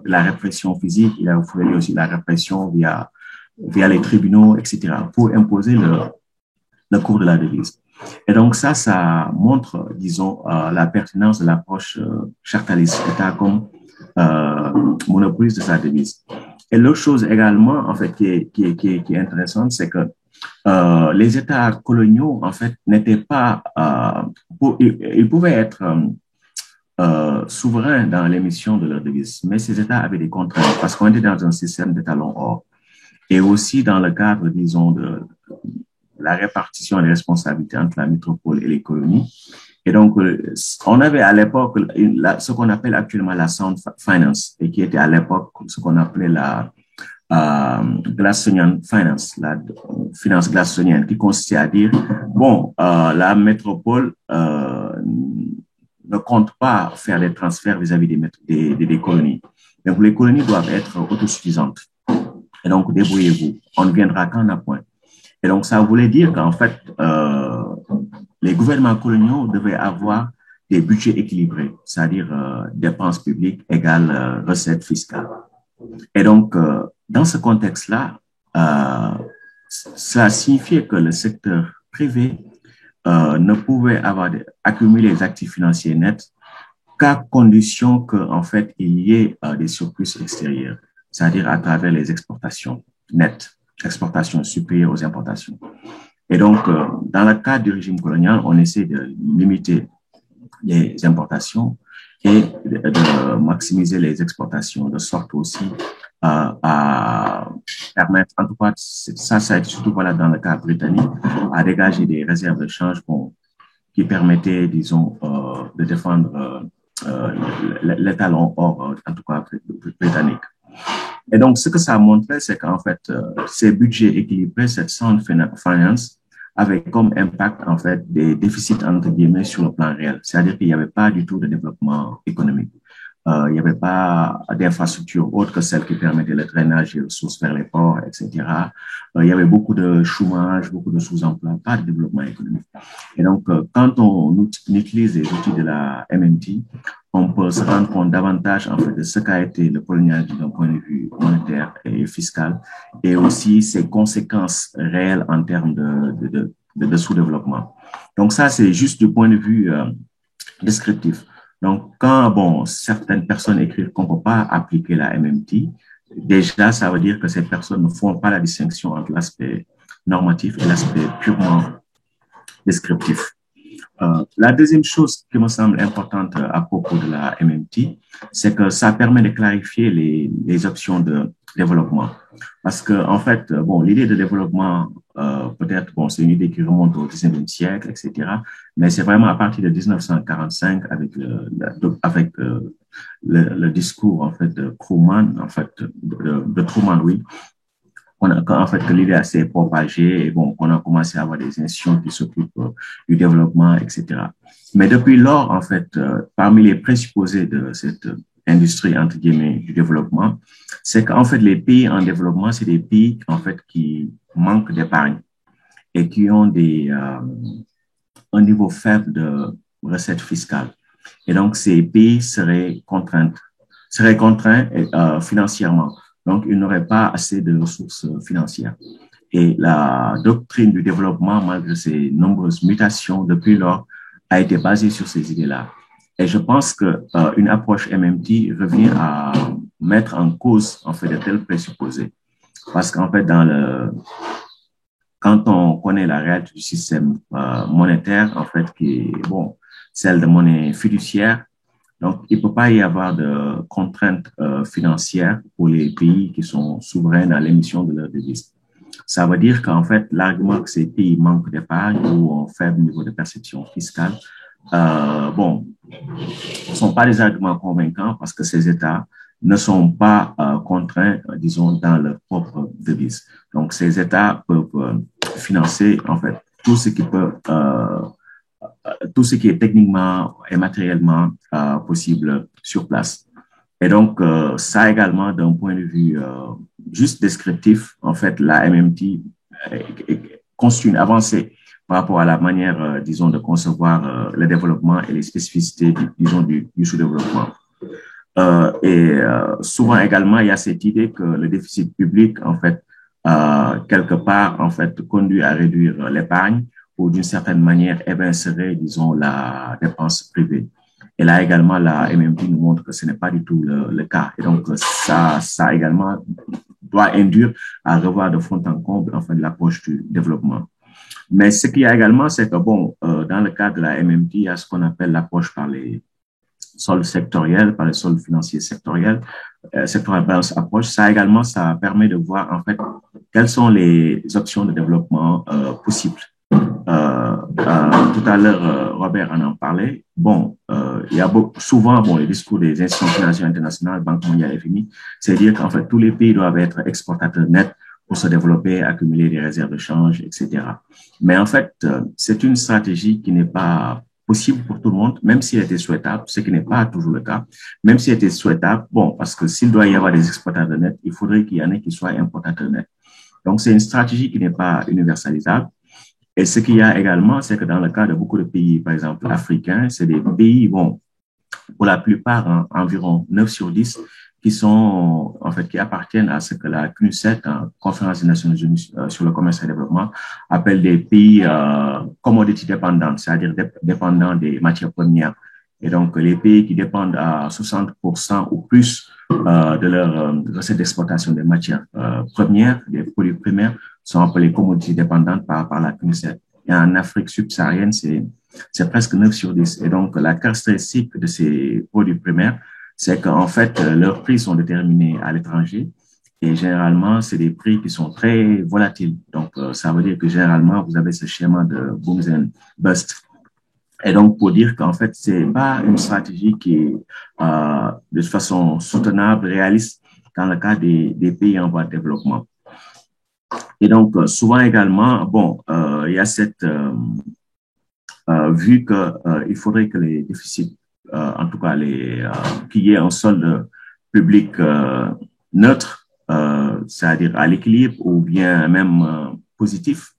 la répression physique, il a fallu aussi la répression via les tribunaux, etc., pour imposer le cours de la devise. Et donc ça montre, disons, la pertinence de l'approche chartaliste, État comme monopoliste de sa devise. Et l'autre chose également, en fait, qui est intéressante, c'est que les États coloniaux, en fait, n'étaient pas, ils pouvaient être souverains dans l'émission de leur devise, mais ces États avaient des contraintes parce qu'on était dans un système d'étalons or. Et aussi dans le cadre, disons, de la répartition des responsabilités entre la métropole et les colonies. Et donc, on avait à l'époque ce qu'on appelle actuellement la sound finance, et qui était à l'époque ce qu'on appelait la Glassonian finance, la finance glassonienne, qui consistait à dire, bon, la métropole ne compte pas faire des transferts vis-à-vis des colonies. Donc, les colonies doivent être autosuffisantes. Et donc, débrouillez-vous. On ne viendra qu'en appoint. Et donc, ça voulait dire qu'en fait, les gouvernements coloniaux devaient avoir des budgets équilibrés, c'est-à-dire dépenses publiques égales recettes fiscales. Et donc, dans ce contexte-là, ça signifiait que le secteur privé ne pouvait accumuler des actifs financiers nets qu'à condition qu'en fait, il y ait des surplus extérieurs, c'est-à-dire à travers les exportations nettes, exportations supérieures aux importations. Et donc, dans le cadre du régime colonial, on essaie de limiter les importations et de maximiser les exportations, de sorte aussi à permettre, en tout cas, ça a été surtout voilà, dans le cas britannique, à dégager des réserves de change qui permettaient, disons, de défendre l'étalon or, en tout cas britannique. Et donc, ce que ça a montré, c'est qu'en fait, ces budgets équilibrés, cette sound finance, avait comme impact, en fait, des déficits, entre guillemets, sur le plan réel. C'est-à-dire qu'il n'y avait pas du tout de développement économique. Il n'y avait pas d'infrastructures autres que celles qui permettaient le drainage des ressources vers les ports, etc. Il y avait beaucoup de chômage, beaucoup de sous-emploi, pas de développement économique. Et donc, quand on utilise les outils de la MMT, on peut se rendre compte davantage, en fait, de ce qu'a été le colonialisme d'un point de vue monétaire et fiscal, et aussi ses conséquences réelles en termes de sous-développement. Donc ça, c'est juste du point de vue descriptif. Donc, quand, bon, certaines personnes écrivent qu'on ne peut pas appliquer la MMT, déjà, ça veut dire que ces personnes ne font pas la distinction entre l'aspect normatif et l'aspect purement descriptif. La deuxième chose qui me semble importante à propos de la MMT, c'est que ça permet de clarifier les options de développement. Parce que, en fait, bon, l'idée de développement, peut-être, bon, c'est une idée qui remonte au 19e siècle, etc. Mais c'est vraiment à partir de 1945 avec le discours, en fait, de Truman, en fait, de Truman, oui. En fait, que l'idée s'est propagée et bon, on a commencé à avoir des institutions qui s'occupent du développement, etc. Mais depuis lors, en fait, parmi les présupposés de cette industrie, entre guillemets, du développement, c'est qu'en fait, les pays en développement, c'est des pays, en fait, qui manquent d'épargne et qui ont un niveau faible de recettes fiscales. Et donc, ces pays seraient contraints financièrement. Donc, ils n'auraient pas assez de ressources financières. Et la doctrine du développement, malgré ses nombreuses mutations depuis lors, a été basée sur ces idées-là. Et je pense que une approche MMT revient à mettre en cause, en fait, de tels présupposés. Parce qu'en fait, quand on connaît la réalité du système monétaire, en fait, qui est, bon, celle de monnaie fiduciaire, donc il ne peut pas y avoir de contraintes financières pour les pays qui sont souverains dans l'émission de leurs devises. Ça veut dire qu'en fait, l'argument que ces pays manquent d'épargne ou ont faible niveau de perception fiscale, bon, ne sont pas des arguments convaincants parce que ces États ne sont pas contraints, disons, dans leur propre devise. Donc, ces États peuvent financer, en fait, tout ce qui peut, tout ce qui est techniquement et matériellement possible sur place. Et donc, ça également, d'un point de vue juste descriptif, en fait, la MMT constitue une avancée par rapport à la manière, disons, de concevoir le développement et les spécificités, disons, du sous-développement. Souvent également, il y a cette idée que le déficit public, en fait, quelque part, en fait, conduit à réduire l'épargne ou d'une certaine manière évincerait, disons, la dépense privée. Et là également, la MMT nous montre que ce n'est pas du tout le cas. Et donc, ça également doit induire à revoir de fond en comble, en fait, l'approche du développement. Mais ce qu'il y a également, c'est que, bon, dans le cadre de la MMT, il y a ce qu'on appelle l'approche par les soldes sectoriels, par les soldes financiers sectoriels, sectorial balance approach. Ça également, ça permet de voir, en fait, quelles sont les options de développement possibles. Tout à l'heure, Robert en parlait. Bon, il y a souvent, bon, les discours des institutions financières internationales, Banque mondiale, FMI, c'est dire qu'en fait, tous les pays doivent être exportateurs nets pour se développer, accumuler des réserves de change, etc. Mais en fait, c'est une stratégie qui n'est pas possible pour tout le monde, même si elle était souhaitable, ce qui n'est pas toujours le cas. Même si elle était souhaitable, bon, parce que s'il doit y avoir des exportateurs nets, il faudrait qu'il y en ait qui soient importateurs nets. Donc, c'est une stratégie qui n'est pas universalisable. Et ce qu'il y a également, c'est que dans le cas de beaucoup de pays, par exemple africains, c'est des pays, bon, pour la plupart, hein, environ 9 sur 10, qui sont, en fait, qui appartiennent à ce que la CNUSET, Conférence des Nations Unies sur le commerce et le développement, appelle des pays commodity dépendants, c'est-à-dire dépendants des matières premières. Et donc, les pays qui dépendent à 60% ou plus de leur recette d'exportation des matières premières, des produits primaires, sont appelés commodities dépendantes par la CNUSET. Et en Afrique subsaharienne, c'est presque 9 sur 10. Et donc, la caractéristique de ces produits primaires, c'est qu'en fait, leurs prix sont déterminés à l'étranger et généralement, c'est des prix qui sont très volatiles. Donc, ça veut dire que généralement, vous avez ce schéma de booms and bust. Et donc, pour dire qu'en fait, c'est pas une stratégie qui est de façon soutenable, réaliste dans le cas des pays en voie de développement. Et donc, souvent également, bon, il y a cette vue que il faudrait que les déficits, en tout cas qu'il y ait un solde public neutre, c'est-à-dire à l'équilibre ou bien même positif.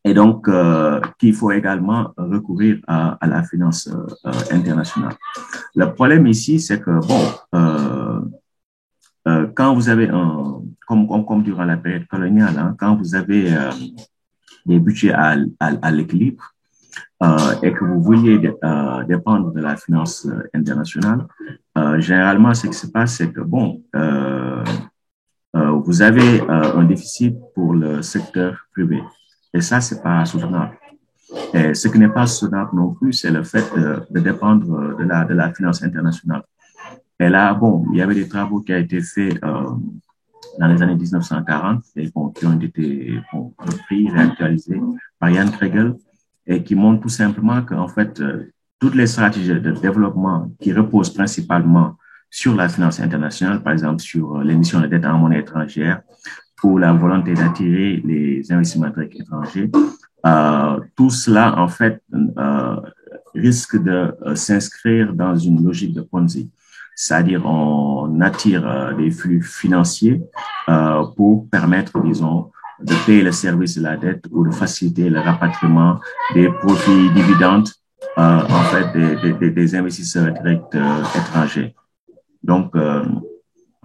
Et donc, qu'il faut également recourir à la finance internationale. Le problème ici, c'est que, bon, quand vous avez comme durant la période coloniale, hein, quand vous avez des budgets à l'équilibre et que vous vouliez dépendre de la finance internationale, généralement, ce qui se passe, c'est que, bon, vous avez un déficit pour le secteur privé. Et ça, c'est pas soutenable. Et ce qui n'est pas soutenable non plus, c'est le fait de dépendre de la finance internationale. Et là, bon, il y avait des travaux qui ont été faits dans les années 1940 et bon, qui ont été repris, réactualisés par Jan Kregel et qui montrent tout simplement qu'en fait, toutes les stratégies de développement qui reposent principalement sur la finance internationale, par exemple sur l'émission de dette en monnaie étrangère, pour la volonté d'attirer les investissements étrangers, tout cela, en fait, risque de s'inscrire dans une logique de Ponzi. C'est-à-dire, on attire des flux financiers pour permettre, disons, de payer le service de la dette ou de faciliter le rapatriement des profits dividendes, en fait, des investisseurs directs étrangers. Donc,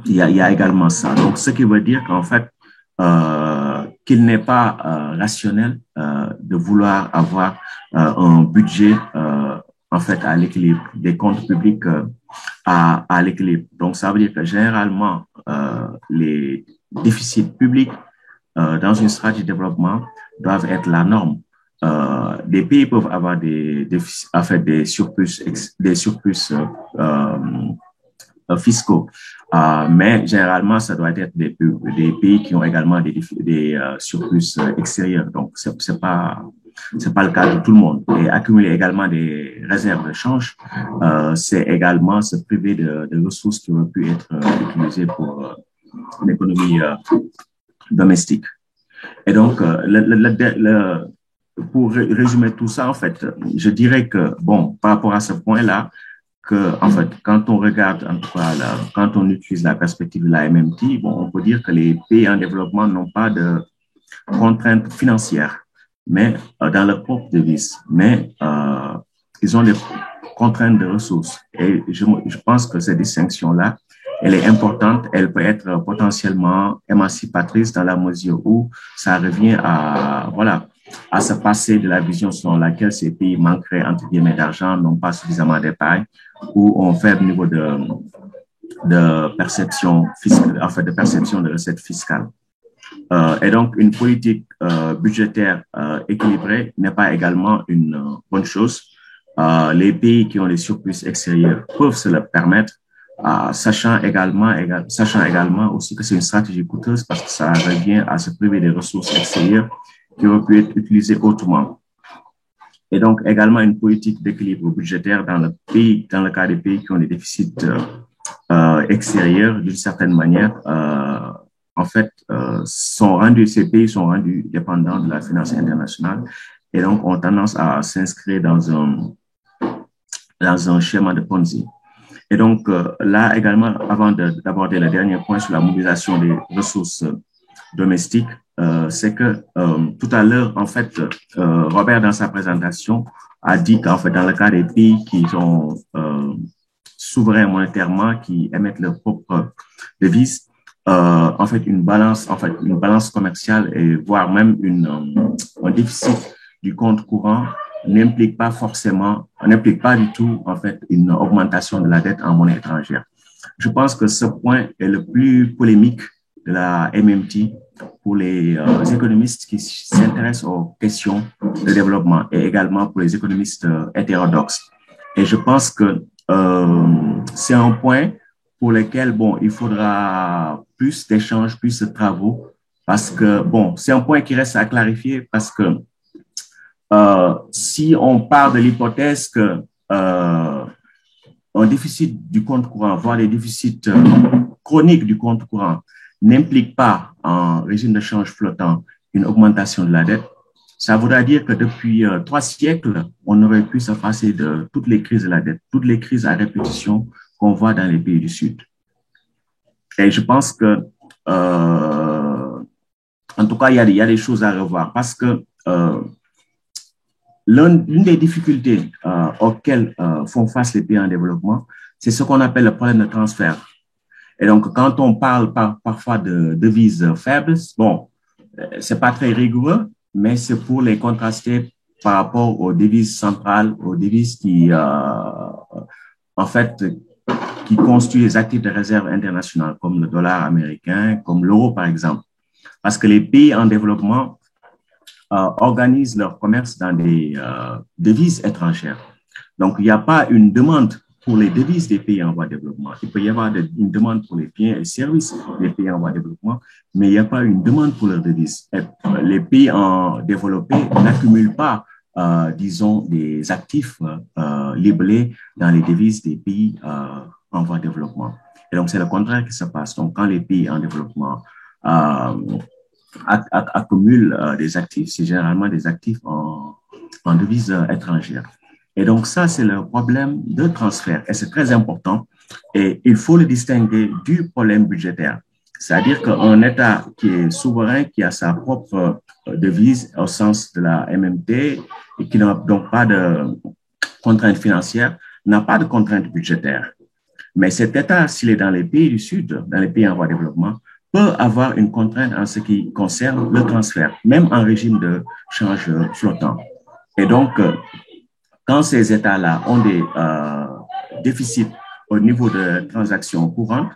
il y a également ça. Donc, ce qui veut dire qu'en fait, qu'il n'est pas rationnel de vouloir avoir un budget en fait à l'équilibre, des comptes publics à l'équilibre. Donc ça veut dire que généralement les déficits publics dans une stratégie de développement doivent être la norme. Des pays peuvent avoir des surplus fiscaux, mais généralement, ça doit être des pays qui ont également des surplus extérieurs. Donc, c'est pas le cas de tout le monde. Et accumuler également des réserves de change, c'est également se priver de ressources qui auraient pu être utilisées pour l'économie domestique. Et donc, pour résumer tout ça, en fait, je dirais que, bon, par rapport à ce point-là, que, en fait, quand on regarde, en tout cas, quand on utilise la perspective de la MMT, bon, on peut dire que les pays en développement n'ont pas de contraintes financières, mais dans leur propre devise, mais ils ont des contraintes de ressources. Et je pense que cette distinction-là, elle est importante, elle peut être potentiellement émancipatrice dans la mesure où ça revient à, voilà, à se passer de la vision selon laquelle ces pays manqueraient, entre guillemets, d'argent, n'ont pas suffisamment d'épargne, ou ont un faible niveau de perception fiscale, en fait, de perception de recettes fiscales. Et donc, une politique budgétaire équilibrée n'est pas également une bonne chose. Les pays qui ont des surplus extérieurs peuvent se le permettre, sachant également aussi que c'est une stratégie coûteuse parce que ça revient à se priver des ressources extérieures qui auraient pu être utilisées autrement. Et donc, également une politique d'équilibre budgétaire dans le cas des pays qui ont des déficits extérieurs, d'une certaine manière, en fait, ces pays sont rendus dépendants de la finance internationale et donc ont tendance à s'inscrire dans un schéma de Ponzi. Et donc, là également, avant d'aborder le dernier point sur la mobilisation des ressources domestiques, c'est que tout à l'heure, en fait, Robert, dans sa présentation, a dit qu'en fait, dans le cas des pays qui sont souverains monétairement, qui émettent leur propre devise, en fait, une balance commerciale et voire même un déficit du compte courant n'implique pas du tout, en fait, une augmentation de la dette en monnaie étrangère. Je pense que ce point est le plus polémique de la MMT pour les économistes qui s'intéressent aux questions de développement et également pour les économistes hétérodoxes. Et je pense que c'est un point pour lequel, bon, il faudra plus d'échanges, plus de travaux, parce que, bon, c'est un point qui reste à clarifier parce que si on part de l'hypothèse que un déficit du compte courant, voire des déficits chroniques du compte courant, n'implique pas en régime de change flottant une augmentation de la dette, ça voudra dire que depuis 3 siècles, on aurait pu se passer de toutes les crises de la dette, toutes les crises à répétition qu'on voit dans les pays du Sud. Et je pense que, en tout cas, il y a des choses à revoir parce que l'une des difficultés auxquelles font face les pays en développement, c'est ce qu'on appelle le problème de transfert. Et donc, quand on parle parfois de devises faibles, bon, c'est pas très rigoureux, mais c'est pour les contraster par rapport aux devises centrales, aux devises qui, en fait, qui constituent les actifs de réserve internationales, comme le dollar américain, comme l'euro, par exemple. Parce que les pays en développement organisent leur commerce dans des devises étrangères. Donc, il n'y a pas une demande pour les devises des pays en voie de développement. Il peut y avoir une demande pour les biens et services des pays en voie de développement, mais il n'y a pas une demande pour leurs devises. Les pays en développé n'accumulent pas, disons, des actifs libellés dans les devises des pays en voie de développement. Et donc, c'est le contraire qui se passe. Donc, quand les pays en développement accumulent des actifs, c'est généralement des actifs en devises étrangères. Et donc, ça, c'est le problème de transfert. Et c'est très important. Et il faut le distinguer du problème budgétaire. C'est-à-dire qu'un État qui est souverain, qui a sa propre devise au sens de la MMT et qui n'a donc pas de contraintes financières, n'a pas de contraintes budgétaires. Mais cet État, s'il est dans les pays du Sud, dans les pays en voie de développement, peut avoir une contrainte en ce qui concerne le transfert, même en régime de change flottant. Et donc, quand ces États-là ont des déficits au niveau de transactions courantes,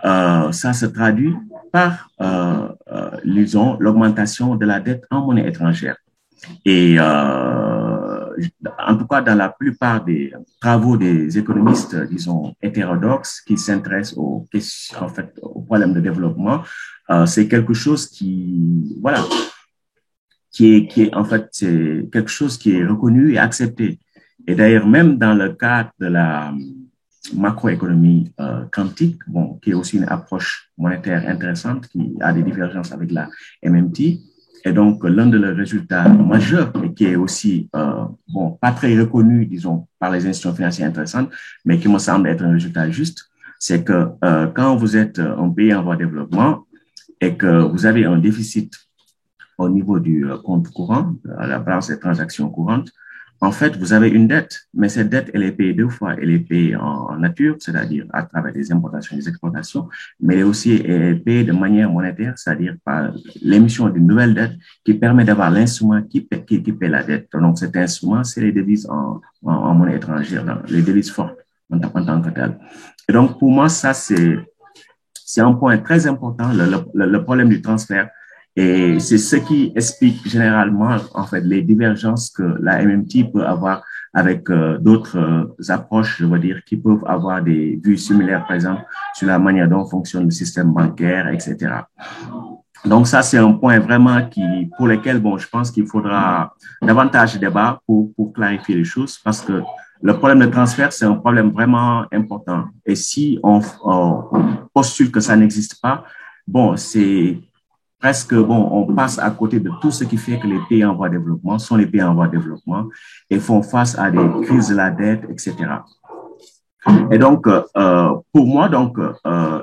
ça se traduit par, disons, l'augmentation de la dette en monnaie étrangère. Et en tout cas, dans la plupart des travaux des économistes, disons, hétérodoxes, qui s'intéressent en fait, aux problèmes de développement, c'est quelque chose qui, voilà, qui est, en fait, c'est quelque chose qui est reconnu et accepté. Et d'ailleurs, même dans le cadre de la macroéconomie quantique, bon, qui est aussi une approche monétaire intéressante, qui a des divergences avec la MMT. Et donc, l'un de leurs résultats majeurs, et qui est aussi, bon, pas très reconnu, disons, par les institutions financières intéressantes, mais qui me semble être un résultat juste, c'est que quand vous êtes un pays en voie de développement et que vous avez un déficit au niveau du compte courant, à la balance des transactions courantes, en fait, vous avez une dette, mais cette dette, elle est payée deux fois. Elle est payée en nature, c'est-à-dire à travers des importations et des exportations, mais elle est aussi payée de manière monétaire, c'est-à-dire par l'émission d'une nouvelle dette qui permet d'avoir l'instrument qui paie la dette. Donc, cet instrument, c'est les devises en monnaie étrangère, les devises fortes en tant que telles. Et donc, pour moi, ça, c'est un point très important, le problème du transfert. Et c'est ce qui explique généralement, en fait, les divergences que la MMT peut avoir avec d'autres approches, je veux dire, qui peuvent avoir des vues similaires, par exemple, sur la manière dont fonctionne le système bancaire, etc. Donc ça, c'est un point vraiment pour lequel, bon, je pense qu'il faudra davantage de débat pour clarifier les choses, parce que le problème de transfert, c'est un problème vraiment important. Et si on postule que ça n'existe pas, bon, c'est presque, bon, on passe à côté de tout ce qui fait que les pays en voie de développement sont les pays en voie de développement et font face à des crises de la dette, etc. Et donc, pour moi, donc,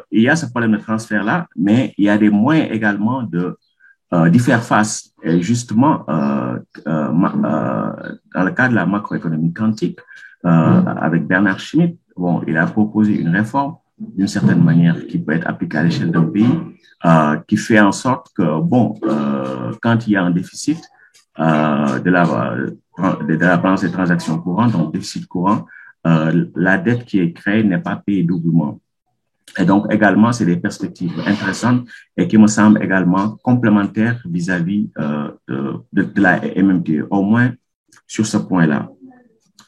il y a ce problème de transfert-là, mais il y a des moyens également d'y faire face. Et justement, dans le cadre de la macroéconomie quantique, avec Bernard Schmitt, bon, il a proposé une réforme d'une certaine manière qui peut être appliquée à l'échelle d'un pays, qui fait en sorte que, bon, quand il y a un déficit de la balance des transactions courantes, donc déficit courant, la dette qui est créée n'est pas payée doublement. Et donc, également, c'est des perspectives intéressantes et qui me semblent également complémentaires vis-à-vis de la MMT, au moins sur ce point-là.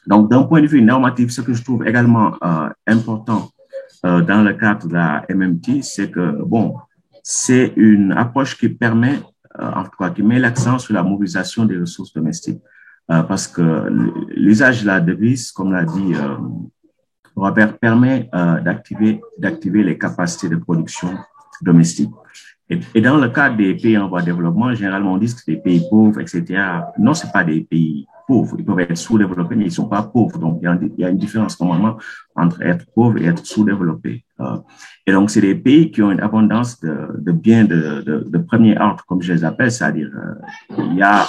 Donc, d'un point de vue normatif, ce que je trouve également important dans le cadre de la MMT, c'est que, bon, c'est une approche qui permet, en tout cas, qui met l'accent sur la mobilisation des ressources domestiques. Parce que l'usage de la devise, comme l'a dit Robert, permet d'activer les capacités de production domestique. Et dans le cadre des pays en voie de développement, généralement, on dit que c'est des pays pauvres, etc. Non, c'est pas des pays pauvres. Ils peuvent être sous-développés, mais ils sont pas pauvres. Donc, il y a une différence normalement entre être pauvre et être sous-développé. Et donc, c'est des pays qui ont une abondance de biens de premier ordre, comme je les appelle, c'est-à-dire il y a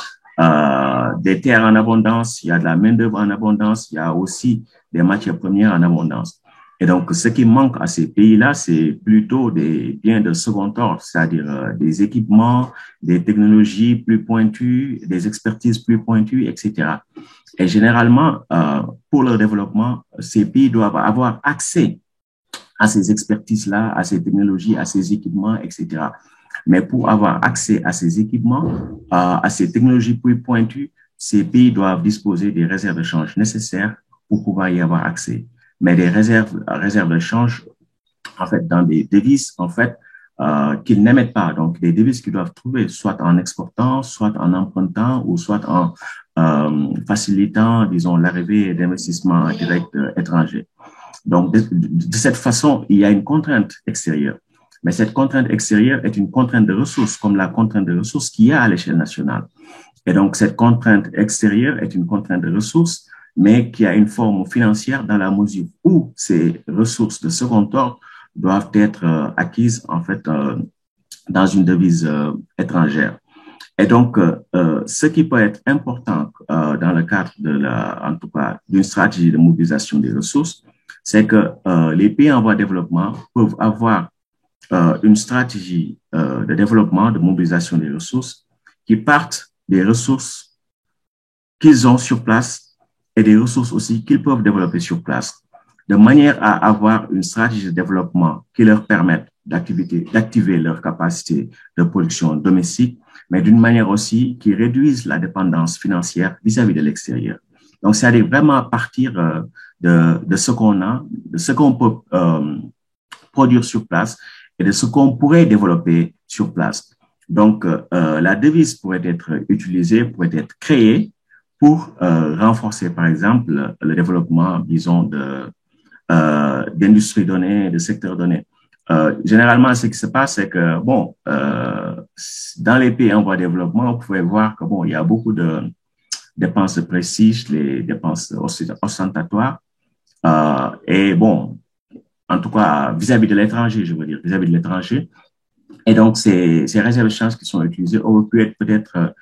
des terres en abondance, il y a de la main-d'œuvre en abondance, il y a aussi des matières premières en abondance. Et donc, ce qui manque à ces pays-là, c'est plutôt des biens de second ordre, c'est-à-dire des équipements, des technologies plus pointues, des expertises plus pointues, etc. Et généralement, pour leur développement, ces pays doivent avoir accès à ces expertises-là, à ces technologies, à ces équipements, etc. Mais pour avoir accès à ces équipements, à ces technologies plus pointues, ces pays doivent disposer des réserves de change nécessaires pour pouvoir y avoir accès. Mais des réserves de change, en fait, dans des devises, en fait, qu'ils n'émettent pas. Donc, des devises qu'ils doivent trouver, soit en exportant, soit en empruntant, ou soit en facilitant, disons, l'arrivée d'investissements directs étrangers. Donc, de cette façon, il y a une contrainte extérieure. Mais cette contrainte extérieure est une contrainte de ressources, comme la contrainte de ressources qu'il y a à l'échelle nationale. Et donc, cette contrainte extérieure est une contrainte de ressources, mais qui a une forme financière dans la mesure où ces ressources de second ordre doivent être acquises, en fait, dans une devise étrangère. Et donc, ce qui peut être important dans le cadre en tout cas, d'une stratégie de mobilisation des ressources, c'est que les pays en voie de développement peuvent avoir une stratégie de développement, de mobilisation des ressources qui partent des ressources qu'ils ont sur place et des ressources aussi qu'ils peuvent développer sur place. de manière à avoir une stratégie de développement qui leur permette d'activer leur capacité de production domestique, mais d'une manière aussi qui réduise la dépendance financière vis-à-vis de l'extérieur. Donc, c'est-à-dire vraiment partir de ce qu'on a, de ce qu'on peut produire sur place et de ce qu'on pourrait développer sur place. Donc, la devise pourrait être utilisée, pourrait être créée pour renforcer, par exemple, le développement, disons, d'industrie donnée, de secteur donné. Généralement, ce qui se passe, c'est que, bon, dans les pays en voie de développement, vous pouvez voir que, bon, il y a beaucoup de dépenses de prestige, les dépenses ostentatoires, et bon, en tout cas, vis-à-vis de l'étranger, je veux dire, vis-à-vis de l'étranger. Et donc, ces réserves de change qui sont utilisées auraient pu être peut-être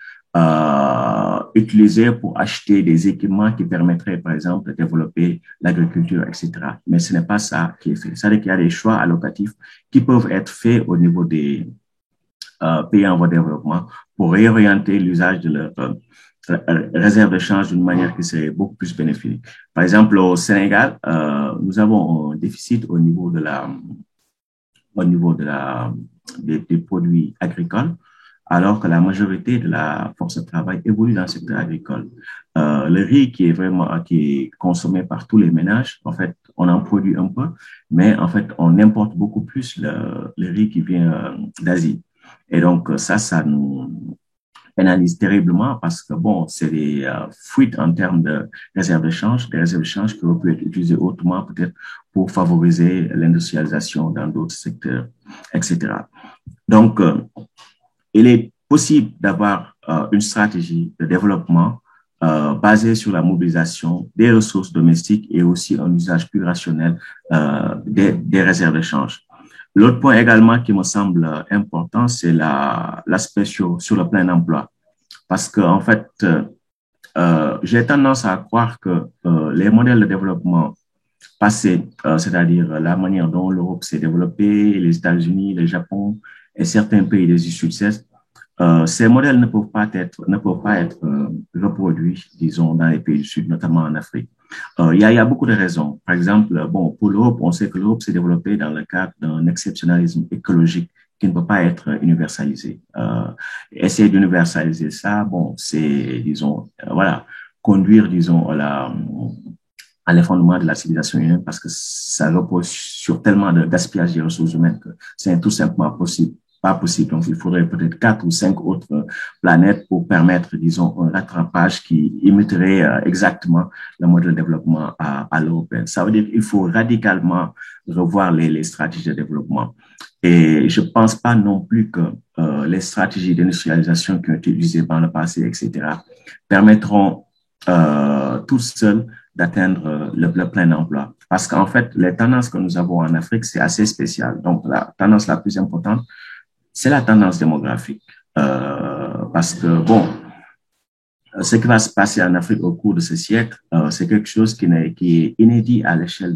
utilisées pour acheter des équipements qui permettraient, par exemple, de développer l'agriculture, etc. Mais ce n'est pas ça qui est fait. C'est-à-dire qu'il y a des choix allocatifs qui peuvent être faits au niveau des pays en voie de développement pour réorienter l'usage de leur réserve de change d'une manière qui serait beaucoup plus bénéfique. Par exemple, au Sénégal, nous avons un déficit au niveau des produits agricoles, alors que la majorité de la force de travail évolue dans le secteur agricole. Le riz qui est consommé par tous les ménages, en fait, on en produit un peu, mais en fait, on importe beaucoup plus le riz qui vient d'Asie. Et donc, ça nous pénalise terriblement parce que, bon, c'est des fuites en termes de réserves de change, des réserves de change qui auraient pu être utilisées autrement, peut-être pour favoriser l'industrialisation dans d'autres secteurs, etc. Donc, il est possible d'avoir une stratégie de développement basée sur la mobilisation des ressources domestiques et aussi un usage plus rationnel des réserves de change. L'autre point également qui me semble important, c'est l'aspect sur le plein emploi. Parce que, en fait, j'ai tendance à croire que les modèles de développement passés, c'est-à-dire la manière dont l'Europe s'est développée, les États-Unis, le Japon et certains pays des issues de cesse, ces modèles ne peuvent pas être reproduits, disons, dans les pays du Sud, notamment en Afrique. Il y a beaucoup de raisons. Par exemple, bon, pour l'Europe, on sait que l'Europe s'est développée dans le cadre d'un exceptionnalisme écologique qui ne peut pas être universalisé. Essayer d'universaliser ça, bon, c'est, disons, voilà, conduire, disons, à l'effondrement de la civilisation humaine parce que ça repose sur tellement de gaspillage des ressources humaines que c'est tout simplement pas possible. Donc, il faudrait peut-être 4 ou 5 autres planètes pour permettre, disons, un rattrapage qui imiterait exactement le modèle de développement à l'européen. Ça veut dire qu'il faut radicalement revoir les stratégies de développement. Et je pense pas non plus que les stratégies d'industrialisation qui ont été utilisées dans le passé, etc., permettront toutes seules d'atteindre le plein emploi. Parce qu'en fait, les tendances que nous avons en Afrique, c'est assez spécial. Donc, la tendance la plus importante, c'est la tendance démographique. Parce que, bon, ce qui va se passer en Afrique au cours de ce siècle, c'est quelque chose qui est inédit à l'échelle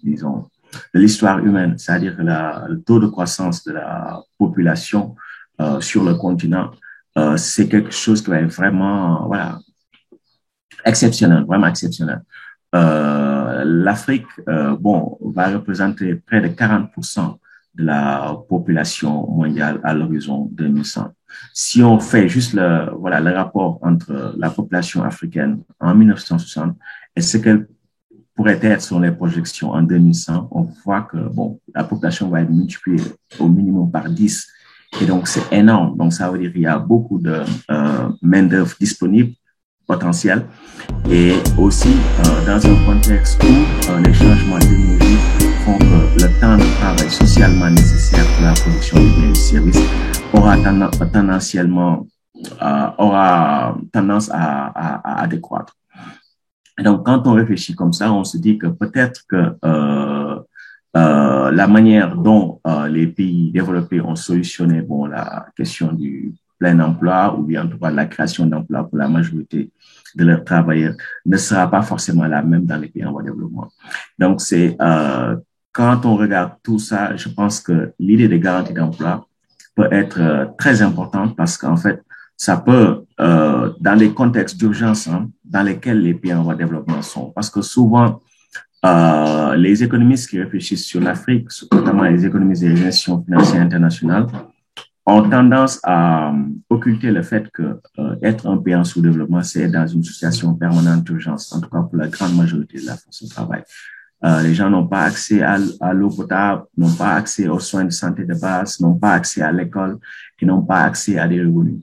disons, de l'histoire humaine. C'est-à-dire que le taux de croissance de la population sur le continent, c'est quelque chose qui va être vraiment, voilà, exceptionnel, vraiment exceptionnel. L'Afrique, bon, va représenter près de 40% de la population mondiale à l'horizon 2100. Si on fait juste le rapport entre la population africaine en 1960 et ce qu'elle pourrait être sur les projections en 2100, on voit que, bon, la population va être multipliée au minimum par 10. Et donc, c'est énorme. Donc, ça veut dire qu'il y a beaucoup de main-d'œuvre disponible, potentiel, et aussi dans un contexte où les changements technologiques font que le temps de travail socialement nécessaire pour la production des biens et services aura tendance à décroître. Et donc, quand on réfléchit comme ça, on se dit que peut-être que la manière dont les pays développés ont solutionné, bon, la question du plein emploi ou bien en tout cas la création d'emplois pour la majorité de leurs travailleurs ne sera pas forcément la même dans les pays en voie de développement. Donc, c'est quand on regarde tout ça, je pense que l'idée de garantie d'emploi peut être très importante parce qu'en fait, ça peut, dans les contextes d'urgence dans lesquels les pays en voie de développement sont, parce que souvent, les économistes qui réfléchissent sur l'Afrique, notamment les économistes des institutions financières internationales, ont tendance à occulter le fait que être un pays en sous-développement, c'est être dans une situation permanente d'urgence, en tout cas pour la grande majorité de la force de travail. Les gens n'ont pas accès à l'eau potable, n'ont pas accès aux soins de santé de base, n'ont pas accès à l'école et n'ont pas accès à des revenus.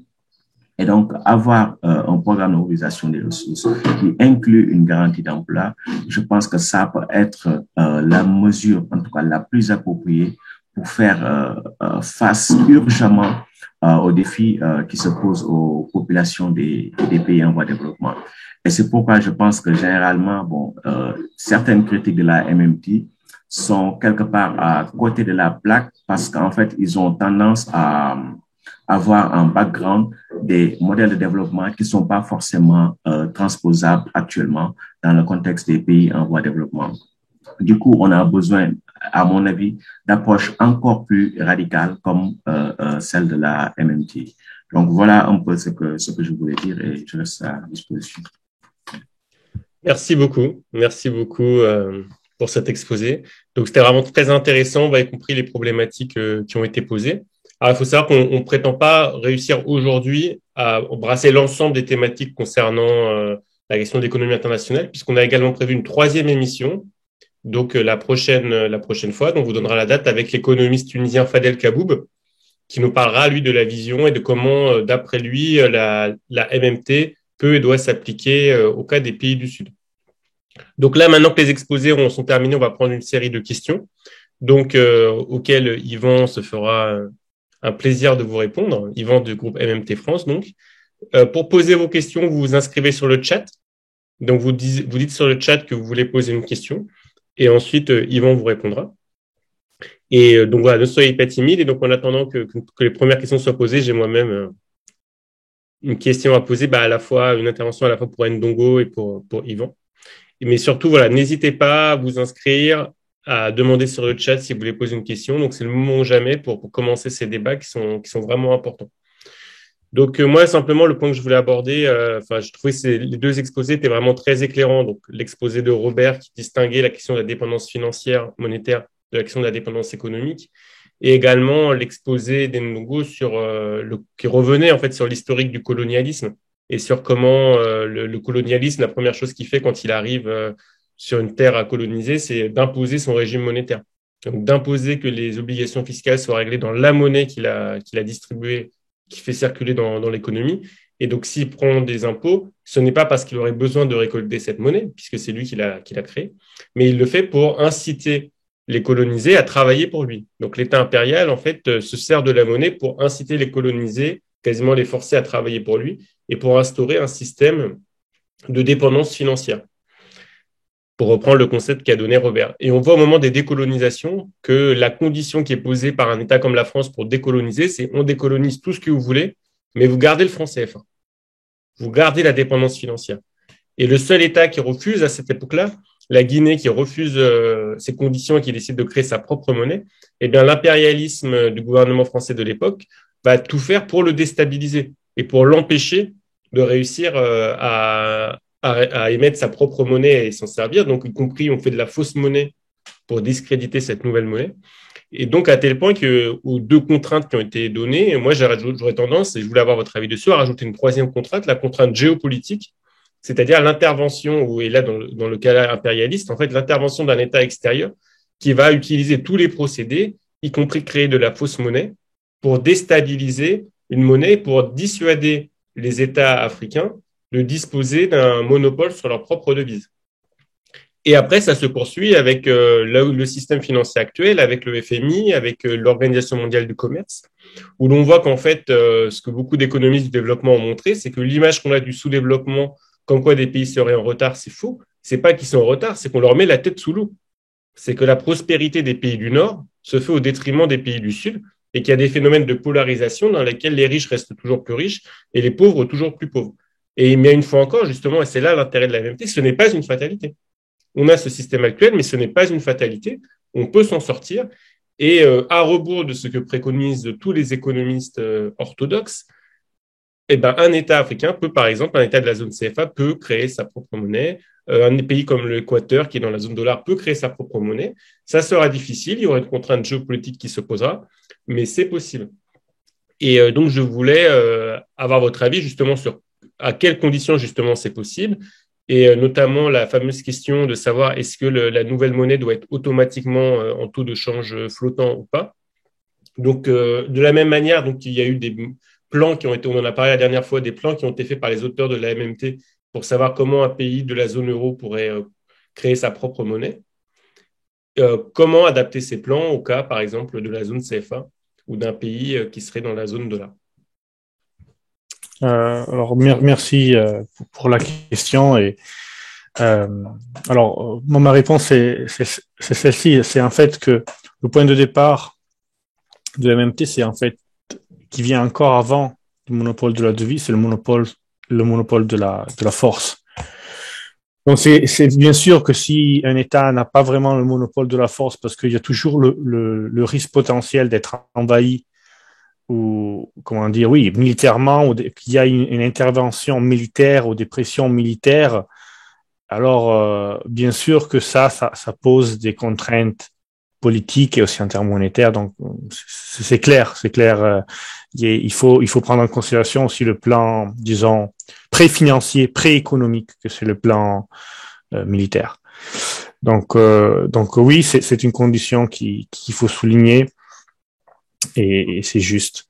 Et donc, avoir un programme de mobilisation des ressources qui inclut une garantie d'emploi, je pense que ça peut être la mesure, en tout cas la plus appropriée pour faire face urgemment aux défis qui se posent aux populations des pays en voie de développement. Et c'est pourquoi je pense que généralement, certaines critiques de la MMT sont quelque part à côté de la plaque parce qu'en fait, ils ont tendance à avoir un background des modèles de développement qui ne sont pas forcément transposables actuellement dans le contexte des pays en voie de développement. Du coup, on a besoin, à mon avis, d'approches encore plus radicales comme celle de la MMT. Donc, voilà un peu ce que je voulais dire et je reste à disposition. Merci beaucoup. Merci beaucoup pour cet exposé. Donc, c'était vraiment très intéressant. Vous avez compris les problématiques qui ont été posées. Alors, il faut savoir qu'on ne prétend pas réussir aujourd'hui à embrasser l'ensemble des thématiques concernant la question de l'économie internationale, puisqu'on a également prévu une 3e émission. Donc, la prochaine fois, on vous donnera la date avec l'économiste tunisien Fadel Kaboub, qui nous parlera, lui, de la vision et de comment, d'après lui, la MMT peut et doit s'appliquer au cas des pays du Sud. Donc là, maintenant que les exposés sont terminés, on va prendre une série de questions, donc auxquelles Yvan se fera un plaisir de vous répondre. Yvan du groupe MMT France, donc. Pour poser vos questions, vous vous inscrivez sur le chat. Donc, vous dites sur le chat que vous voulez poser une question. Et ensuite, Yvan vous répondra. Et donc, voilà, ne soyez pas timide. Et donc, en attendant que les premières questions soient posées, j'ai moi-même une question à poser, à la fois, une intervention à la fois pour Ndongo et pour Yvan. Mais surtout, voilà, n'hésitez pas à vous inscrire, à demander sur le chat si vous voulez poser une question. Donc, c'est le moment ou jamais pour commencer ces débats qui sont vraiment importants. Donc, moi, simplement, le point que je voulais aborder, je trouvais que les deux exposés étaient vraiment très éclairants. Donc, l'exposé de Robert qui distinguait la question de la dépendance financière, monétaire, de la question de la dépendance économique, et également l'exposé d'Ndongo qui revenait en fait sur l'historique du colonialisme et sur comment le colonialisme, la première chose qu'il fait quand il arrive sur une terre à coloniser, c'est d'imposer son régime monétaire. Donc, d'imposer que les obligations fiscales soient réglées dans la monnaie qu'il a distribuée, qui fait circuler dans l'économie. Et donc, s'il prend des impôts, ce n'est pas parce qu'il aurait besoin de récolter cette monnaie, puisque c'est lui qui l'a créée, mais il le fait pour inciter les colonisés à travailler pour lui. Donc, l'État impérial, en fait, se sert de la monnaie pour inciter les colonisés, quasiment les forcer à travailler pour lui, et pour instaurer un système de dépendance financière, pour reprendre le concept qu'a donné Robert. Et on voit au moment des décolonisations que la condition qui est posée par un État comme la France pour décoloniser, c'est on décolonise tout ce que vous voulez, mais vous gardez le franc CFA. Vous gardez la dépendance financière. Et le seul État qui refuse à cette époque-là, la Guinée qui refuse ces conditions et qui décide de créer sa propre monnaie, eh bien l'impérialisme du gouvernement français de l'époque va tout faire pour le déstabiliser et pour l'empêcher de réussir à émettre sa propre monnaie et s'en servir. Donc, y compris, on fait de la fausse monnaie pour discréditer cette nouvelle monnaie. Et donc, à tel point qu'aux deux contraintes qui ont été données, moi, j'aurais tendance, et je voulais avoir votre avis dessus, à rajouter une 3e contrainte, la contrainte géopolitique, c'est-à-dire l'intervention, et là, dans le cas impérialiste, en fait, l'intervention d'un État extérieur qui va utiliser tous les procédés, y compris créer de la fausse monnaie, pour déstabiliser une monnaie, pour dissuader les États africains de disposer d'un monopole sur leur propre devise. Et après, ça se poursuit avec le système financier actuel, avec le FMI, avec l'Organisation mondiale du commerce, où l'on voit qu'en fait, ce que beaucoup d'économistes du développement ont montré, c'est que l'image qu'on a du sous-développement, comme quoi des pays seraient en retard, c'est faux. C'est pas qu'ils sont en retard, c'est qu'on leur met la tête sous l'eau. C'est que la prospérité des pays du Nord se fait au détriment des pays du Sud et qu'il y a des phénomènes de polarisation dans lesquels les riches restent toujours plus riches et les pauvres toujours plus pauvres. Et mais une fois encore, justement, et c'est là l'intérêt de la MMT, ce n'est pas une fatalité. On a ce système actuel, mais ce n'est pas une fatalité. On peut s'en sortir. Et à rebours de ce que préconisent tous les économistes orthodoxes, un État africain peut, par exemple, un État de la zone CFA peut créer sa propre monnaie, Un pays comme l'Équateur, qui est dans la zone dollar, peut créer sa propre monnaie. Ça sera difficile, il y aura une contrainte géopolitique qui se posera, mais c'est possible. Et donc, je voulais avoir votre avis justement sur à quelles conditions justement c'est possible, et notamment la fameuse question de savoir est-ce que la nouvelle monnaie doit être automatiquement en taux de change flottant ou pas. Donc, de la même manière, donc, il y a eu des plans qui ont été, on en a parlé la dernière fois, des plans qui ont été faits par les auteurs de la MMT pour savoir comment un pays de la zone euro pourrait créer sa propre monnaie. Comment adapter ces plans au cas, par exemple, de la zone CFA ou d'un pays qui serait dans la zone dollar. Alors, merci pour la question. Et alors, ma réponse c'est celle-ci. C'est en fait que le point de départ de la MMT, c'est en fait qui vient encore avant le monopole de la devise, c'est le monopole de la force. Donc c'est bien sûr que si un État n'a pas vraiment le monopole de la force, parce qu'il y a toujours le risque potentiel d'être envahi ou comment dire, oui, militairement, ou qu'il y a une intervention militaire ou des pressions militaires, alors bien sûr que ça pose des contraintes politiques et aussi en termes monétaires. Donc c'est clair. Il faut prendre en considération aussi le plan, disons, pré-financier, pré-économique, que c'est le plan militaire. Donc oui, c'est une condition qu'il faut souligner et c'est juste.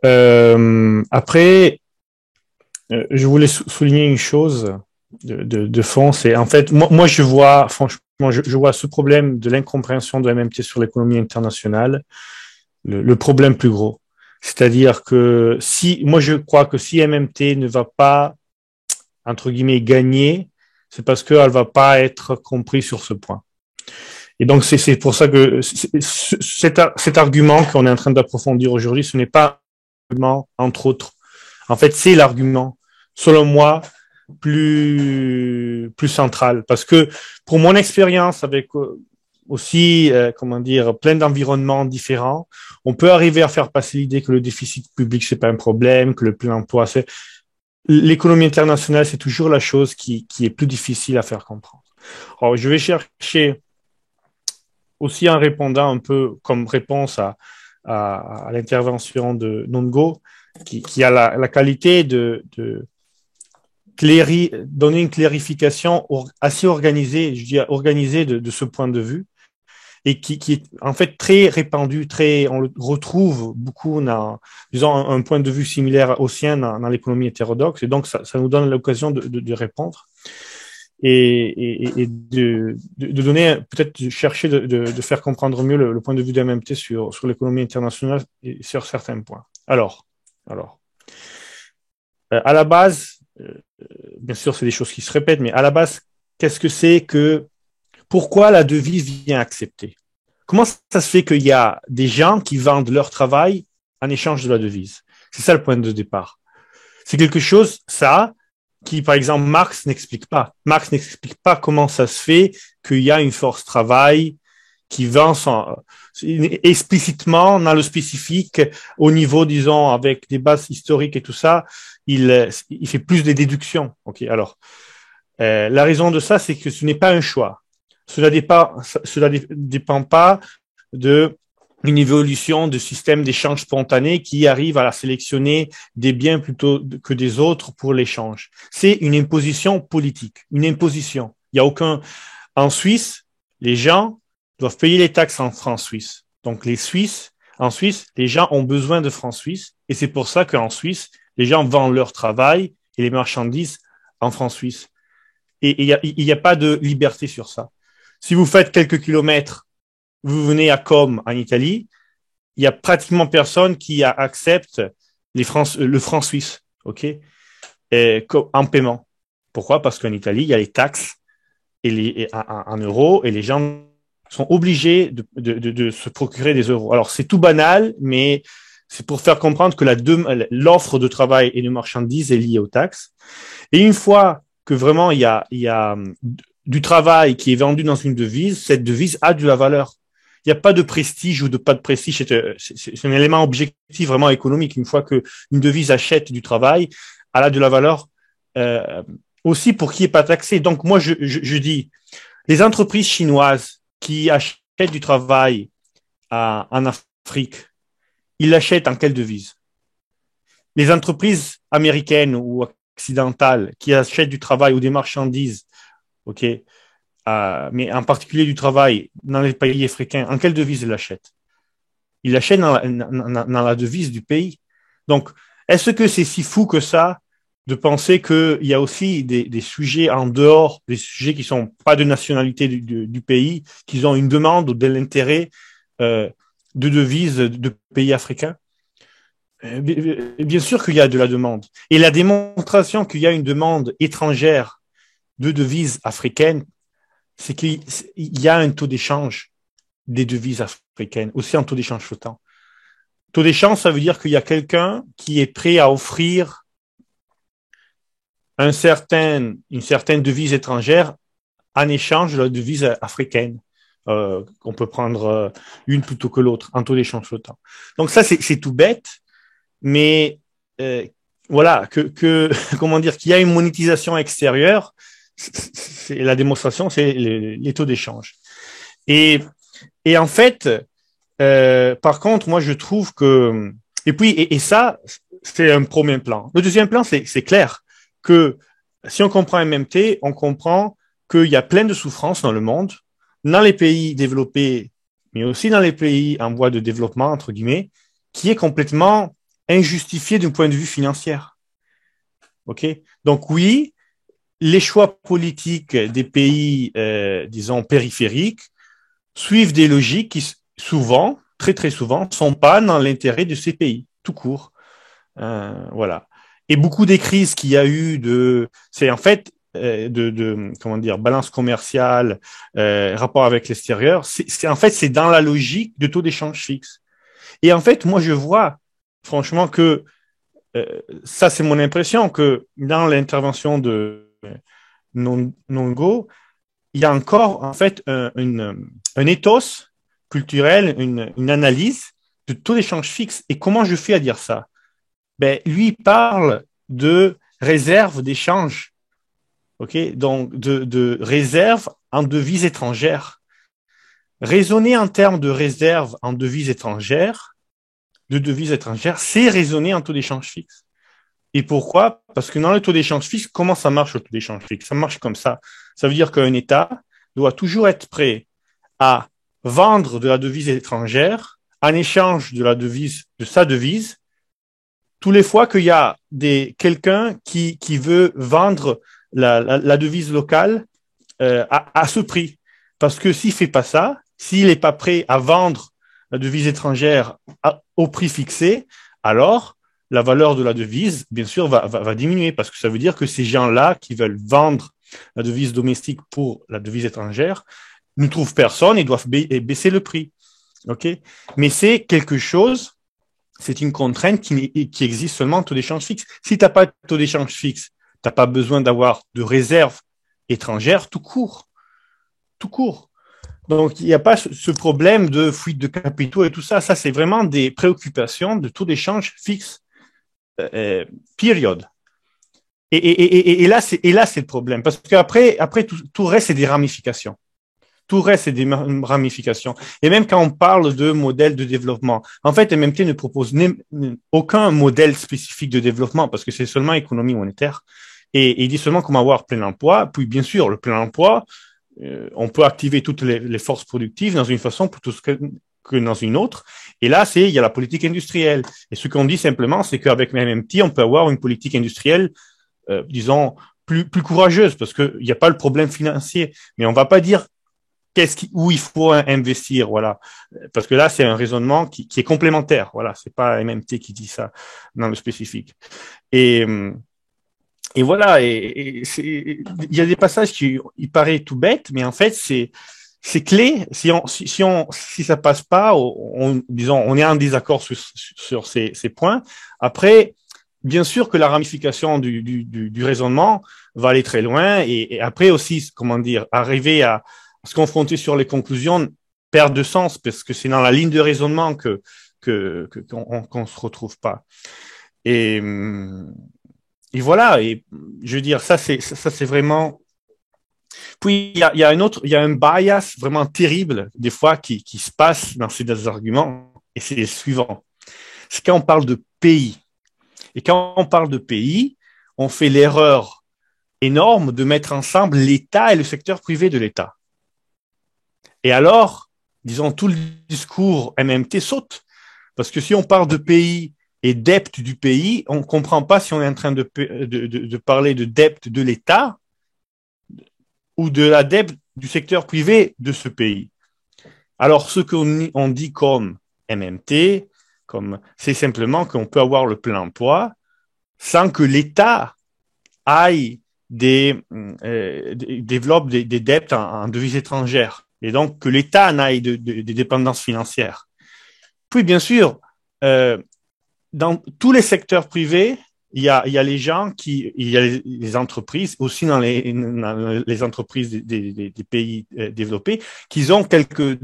Après, je voulais souligner une chose de fond, c'est en fait, moi je vois, franchement, je vois ce problème de l'incompréhension de la MMT sur l'économie internationale, le problème plus gros. C'est-à-dire que moi je crois que si MMT ne va pas, entre guillemets, gagner, c'est parce qu'elle va pas être comprise sur ce point. Et donc c'est pour ça que cet argument qu'on est en train d'approfondir aujourd'hui, ce n'est pas un argument entre autres. En fait, c'est l'argument, selon moi, plus central, parce que pour mon expérience avec aussi, comment dire, plein d'environnements différents, on peut arriver à faire passer l'idée que le déficit public, c'est pas un problème, que le plein emploi, c'est... L'économie internationale, c'est toujours la chose qui est plus difficile à faire comprendre. Alors, je vais chercher aussi en répondant un peu comme réponse à l'intervention de Nongo, qui a la qualité de donner une clarification assez organisée, je dis organisée de ce point de vue, et qui est en fait très répandu, on le retrouve beaucoup dans, disons, un point de vue similaire au sien dans l'économie hétérodoxe, et donc ça nous donne l'occasion de répondre et de donner, peut-être de chercher de faire comprendre mieux le point de vue de MMT sur l'économie internationale et sur certains points. Alors, à la base, bien sûr, c'est des choses qui se répètent, mais à la base, qu'est-ce que c'est que, pourquoi la devise vient accepter? Comment ça se fait qu'il y a des gens qui vendent leur travail en échange de la devise? C'est ça le point de départ. C'est quelque chose, ça, qui, par exemple, Marx n'explique pas. Marx n'explique pas comment ça se fait qu'il y a une force travail qui vend explicitement dans le spécifique au niveau, disons, avec des bases historiques et tout ça, il fait plus de déductions. Ok, alors, la raison de ça, c'est que ce n'est pas un choix. Cela dépend pas d'une évolution de système d'échange spontané qui arrive à sélectionner des biens plutôt que des autres pour l'échange. C'est une imposition politique, une imposition. Il y a aucun. En Suisse, les gens doivent payer les taxes en francs suisses. Donc en Suisse, les gens ont besoin de francs suisses, et c'est pour ça qu'en Suisse, les gens vendent leur travail et les marchandises en francs suisses. Et il y a pas de liberté sur ça. Si vous faites quelques kilomètres, vous venez à Com en Italie, il y a pratiquement personne qui accepte le franc suisse, ok, en paiement. Pourquoi? Parce qu'en Italie, il y a les taxes en euros et les gens sont obligés de se procurer des euros. Alors c'est tout banal, mais c'est pour faire comprendre que l'offre de travail et de marchandises est liée aux taxes. Et une fois que vraiment il y a du travail qui est vendu dans une devise, cette devise a de la valeur. Il n'y a pas de prestige ou pas de prestige. C'est un élément objectif vraiment économique. Une fois qu'une devise achète du travail, elle a de la valeur aussi pour qui n'est pas taxé. Donc, moi, je dis, les entreprises chinoises qui achètent du travail en Afrique, ils l'achètent en quelle devise? Les entreprises américaines ou occidentales qui achètent du travail ou des marchandises, ok, mais en particulier du travail dans les pays africains, en quelle devise ils l'achètent? Ils l'achètent dans la devise du pays. Donc, est-ce que c'est si fou que ça de penser qu'il y a aussi des sujets en dehors, des sujets qui sont pas de nationalité du pays, qui ont une demande ou de l'intérêt de devises de pays africains? Bien sûr qu'il y a de la demande. Et la démonstration qu'il y a une demande étrangère de devises africaines, c'est qu'il y a un taux d'échange des devises africaines, aussi un taux d'échange flottant. Taux d'échange, ça veut dire qu'il y a quelqu'un qui est prêt à offrir une certaine devise étrangère en échange de la devise africaine. On peut prendre une plutôt que l'autre, en taux d'échange flottant. Donc ça, c'est tout bête, mais voilà, comment dire, qu'il y a une monétisation extérieure, c'est la démonstration, c'est les taux d'échange. Et en fait, par contre, moi, je trouve que, et puis, et ça, c'est un premier plan. Le deuxième plan, c'est clair que si on comprend MMT, on comprend qu'il y a plein de souffrances dans le monde, dans les pays développés, mais aussi dans les pays en voie de développement, entre guillemets, qui est complètement injustifié d'un point de vue financier. OK? Donc oui, les choix politiques des pays, disons, périphériques suivent des logiques qui souvent, très très souvent, sont pas dans l'intérêt de ces pays, tout court. Voilà. Et beaucoup des crises qu'il y a eu c'est en fait comment dire, balance commerciale, rapport avec l'extérieur, c'est dans la logique de taux d'échange fixe. Et en fait, moi je vois franchement que ça c'est mon impression que dans l'intervention de Nongo, il y a encore en fait un ethos culturel, une analyse de taux d'échange fixe. Et comment je fais à dire ça? Ben, lui parle de réserve d'échange, ok? Donc de réserve en devises étrangères. Raisonner en termes de réserve en devises étrangères, c'est raisonner en taux d'échange fixe. Et pourquoi? Parce que dans le taux d'échange fixe, comment ça marche le taux d'échange fixe? Ça marche comme ça. Ça veut dire qu'un État doit toujours être prêt à vendre de la devise étrangère en échange de sa devise, tous les fois qu'il y a quelqu'un qui veut vendre la devise locale à ce prix. Parce que s'il fait pas ça, s'il n'est pas prêt à vendre la devise étrangère au prix fixé, alors la valeur de la devise, bien sûr, va diminuer, parce que ça veut dire que ces gens-là qui veulent vendre la devise domestique pour la devise étrangère ne trouvent personne et doivent baisser le prix. Okay? Mais c'est quelque chose, c'est une contrainte qui existe seulement en taux d'échange fixe. Si tu n'as pas de taux d'échange fixe, tu n'as pas besoin d'avoir de réserve étrangère tout court. Tout court. Donc, il n'y a pas ce problème de fuite de capitaux et tout ça. Ça, c'est vraiment des préoccupations de taux d'échange fixe. Période. Et là, c'est le problème. Parce qu'après, tout reste, c'est des ramifications. Tout reste, c'est des ramifications. Et même quand on parle de modèle de développement, en fait, MMT ne propose aucun modèle spécifique de développement parce que c'est seulement économie monétaire. Et il dit seulement comment avoir plein emploi. Puis, bien sûr, le plein emploi, on peut activer toutes les forces productives dans une façon plutôt que dans une autre. Et là, il y a la politique industrielle. Et ce qu'on dit simplement, c'est qu'avec MMT, on peut avoir une politique industrielle, disons, plus courageuse parce qu'il n'y a pas le problème financier. Mais on ne va pas dire où il faut investir, voilà. Parce que là, c'est un raisonnement qui est complémentaire, voilà. C'est pas MMT qui dit ça dans le spécifique. Et voilà, il y a des passages il paraît tout bête, mais en fait, c'est clé. Si ça passe pas, disons, on est en désaccord sur ces points. Après, bien sûr que la ramification du raisonnement va aller très loin et après aussi, comment dire, arriver à se confronter sur les conclusions perd de sens parce que c'est dans la ligne de raisonnement qu'on se retrouve pas. Et voilà. Et je veux dire, ça c'est vraiment. Puis il y a un bias vraiment terrible des fois qui se passe dans ces arguments, et c'est le suivant. C'est quand on parle de pays. Et quand on parle de pays, on fait l'erreur énorme de mettre ensemble l'État et le secteur privé de l'État. Et alors, disons, tout le discours MMT saute. Parce que si on parle de pays et dette du pays, on ne comprend pas si on est en train de parler de dette de l'État ou de la dette du secteur privé de ce pays. Alors, ce qu'on dit comme MMT, c'est simplement qu'on peut avoir le plein emploi sans que l'État aille développe des dettes en devises étrangères, et donc que l'État en aille des dépendances financières. Puis, bien sûr, dans tous les secteurs privés, il y a les gens il y a les entreprises, aussi dans les entreprises des pays développés, qui ont quelques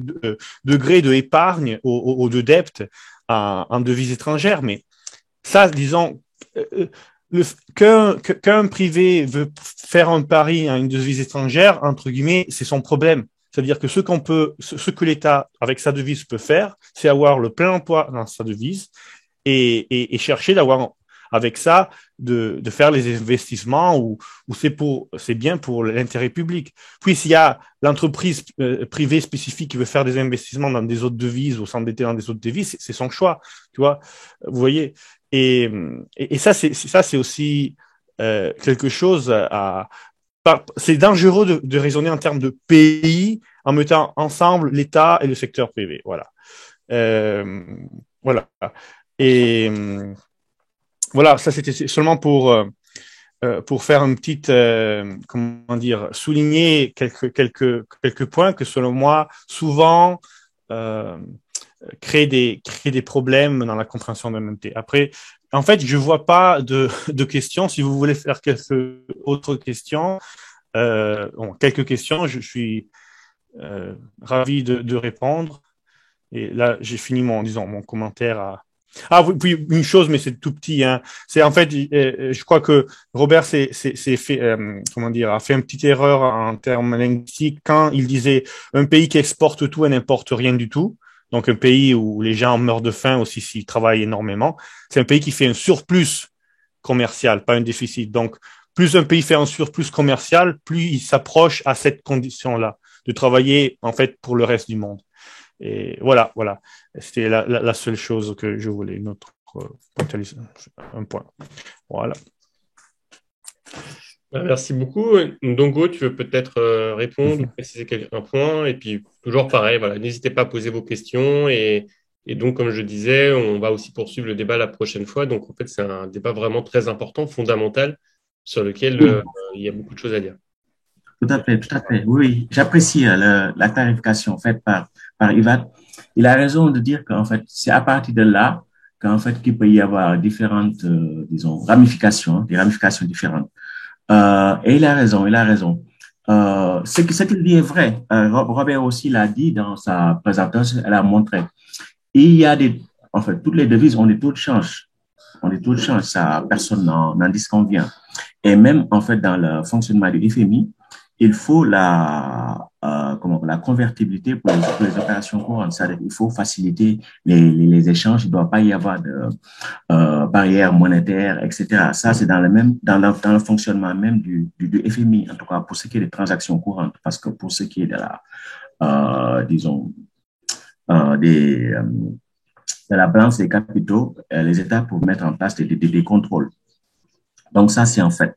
degrés d'épargne ou de dette en devises étrangères. Mais ça, disons, qu'un privé veut faire un pari en une devise étrangère, entre guillemets, c'est son problème. C'est-à-dire que ce que l'État, avec sa devise, peut faire, c'est avoir le plein emploi dans sa devise et chercher d'avoir, avec ça, de faire les investissements où c'est bien pour l'intérêt public. Puis, s'il y a l'entreprise privée spécifique qui veut faire des investissements dans des autres devises ou s'endetter dans des autres devises, c'est son choix. Tu vois, vous voyez. Et ça, c'est aussi quelque chose c'est dangereux de raisonner en termes de pays en mettant ensemble l'État et le secteur privé. Voilà. Voilà. Et voilà, ça c'était seulement pour faire une petite, comment dire, souligner quelques points que selon moi, souvent, créer des problèmes dans la compréhension de MMT. Après, en fait, je vois pas de questions. Si vous voulez faire quelques autres questions, quelques questions, je suis ravi de répondre. Et là, j'ai fini mon commentaire oui, une chose, mais c'est tout petit, hein. C'est en fait, je crois que Robert a fait une petite erreur en termes linguistiques quand il disait un pays qui exporte tout et n'importe rien du tout. Donc, un pays où les gens meurent de faim aussi s'ils travaillent énormément. C'est un pays qui fait un surplus commercial, pas un déficit. Donc, plus un pays fait un surplus commercial, plus il s'approche à cette condition-là, de travailler, en fait, pour le reste du monde. Et voilà. C'était la seule chose que je voulais, un point. Voilà. Merci beaucoup. Ndongo, tu veux peut-être répondre ou préciser un point? Et puis, toujours pareil, voilà, n'hésitez pas à poser vos questions. Et donc, comme je disais, on va aussi poursuivre le débat la prochaine fois. Donc, en fait, c'est un débat vraiment très important, fondamental, sur lequel il y a beaucoup de choses à dire. Tout à fait. Oui, j'apprécie la clarification faite par Ivan. Il a raison de dire qu'en fait, c'est à partir de là qu'en fait, qu'il peut y avoir différentes, ramifications, des ramifications différentes. Et il a raison. Ce qu'il dit est vrai. Robert aussi l'a dit dans sa présentation, elle a montré. Et il y a en fait, toutes les devises ont des taux de change. Ça, personne n'en disconvient. Et même, en fait, dans le fonctionnement du FMI, il faut la convertibilité pour les opérations courantes. C'est-à-dire qu'il faut faciliter les échanges. Il ne doit pas y avoir de barrières monétaires, etc. Ça, c'est dans le fonctionnement même du FMI, en tout cas pour ce qui est des transactions courantes, parce que pour ce qui est de la balance des capitaux, les États peuvent mettre en place des contrôles. Donc ça, c'est en fait.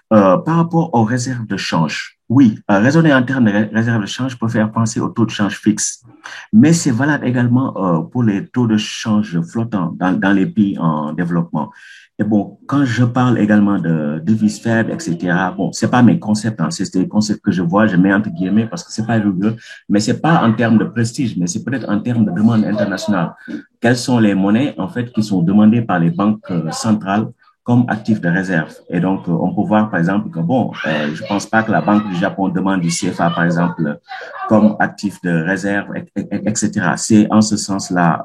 Par rapport aux réserves de change, oui, raisonner en termes de réserves de change peut faire penser au taux de change fixe, mais c'est valable également pour les taux de change flottants dans les pays en développement. Et bon, quand je parle également de devises faibles, etc., bon, c'est pas mes concepts, hein, c'est des concepts que je vois, je mets entre guillemets parce que c'est pas rigoureux, mais c'est pas en termes de prestige, mais c'est peut-être en termes de demande internationale. Quelles sont les monnaies, en fait, qui sont demandées par les banques centrales comme actif de réserve. Et donc, on peut voir, par exemple, que je pense pas que la Banque du Japon demande du CFA, par exemple, comme actif de réserve, etc. C'est en ce sens-là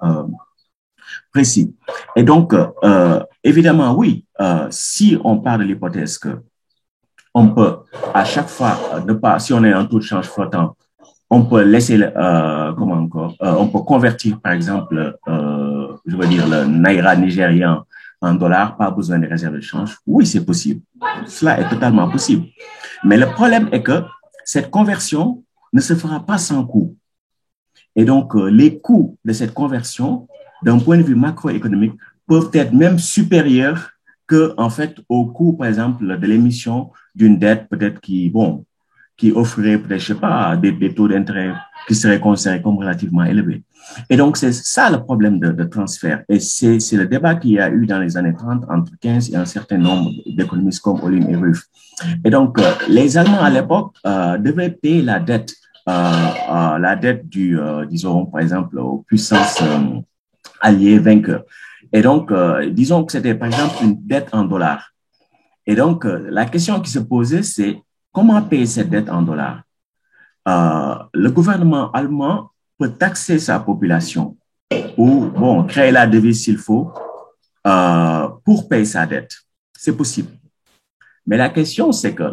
précis. Et donc, évidemment, oui, si on part de l'hypothèse que on peut à chaque fois ne pas, si on est en taux de change flottant, on peut laisser, comment encore, on peut convertir, par exemple, je veux dire, le naira nigérian en dollars, pas besoin de réserve de change. Oui, c'est possible. Cela est totalement possible. Mais le problème est que cette conversion ne se fera pas sans coût. Et donc, les coûts de cette conversion, d'un point de vue macroéconomique, peuvent être même supérieurs que, en fait, au coût, par exemple, de l'émission d'une dette, peut-être qui offrirait, peut-être, je sais pas, des taux d'intérêt qui seraient considérés comme relativement élevés. Et donc, c'est ça le problème de transfert. Et c'est le débat qu'il y a eu dans les années 30 entre 15 et un certain nombre d'économistes comme Olin et Ruff. Et donc, les Allemands à l'époque devaient payer la dette disons, par exemple, aux puissances alliées vainqueurs. Et donc, disons que c'était, par exemple, une dette en dollars. Et donc, la question qui se posait, c'est comment payer cette dette en dollars? Le gouvernement allemand peut taxer sa population ou, bon, créer la devise s'il faut pour payer sa dette. C'est possible. Mais la question, c'est que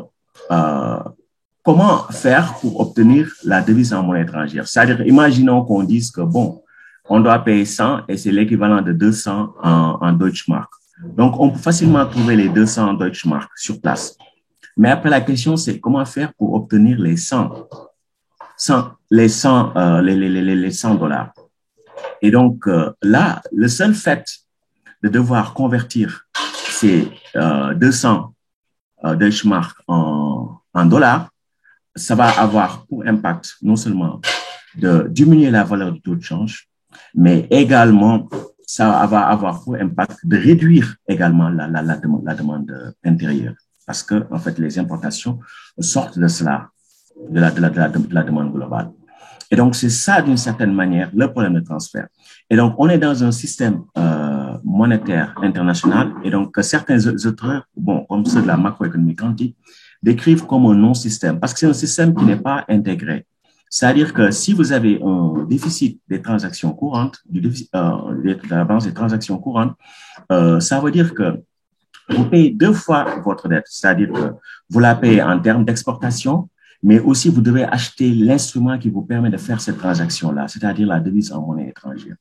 comment faire pour obtenir la devise en monnaie étrangère? C'est-à-dire, imaginons qu'on dise que, bon, on doit payer 100 et c'est l'équivalent de 200 en Deutschmark. Donc, on peut facilement trouver les 200 en Deutschmark sur place. Mais après, la question, c'est comment faire pour obtenir les 100 dollars. Et donc, là, le seul fait de devoir convertir ces 200 Deutschmark en dollars, ça va avoir pour impact non seulement de diminuer la valeur du taux de change, mais également, ça va avoir pour impact de réduire également la demande intérieure. Parce que, en fait, les importations sortent de cela, de la demande globale. Et donc, c'est ça, d'une certaine manière, le problème de transfert. Et donc, on est dans un système monétaire international. Et donc, certains auteurs, bon, comme ceux de la macroéconomie quantique, décrivent comme un non-système, parce que c'est un système qui n'est pas intégré. C'est-à-dire que si vous avez un déficit des transactions courantes, de la balance des transactions courantes, ça veut dire que vous payez 2 fois votre dette, c'est-à-dire que vous la payez en termes d'exportation, mais aussi vous devez acheter l'instrument qui vous permet de faire cette transaction-là, c'est-à-dire la devise en monnaie étrangère.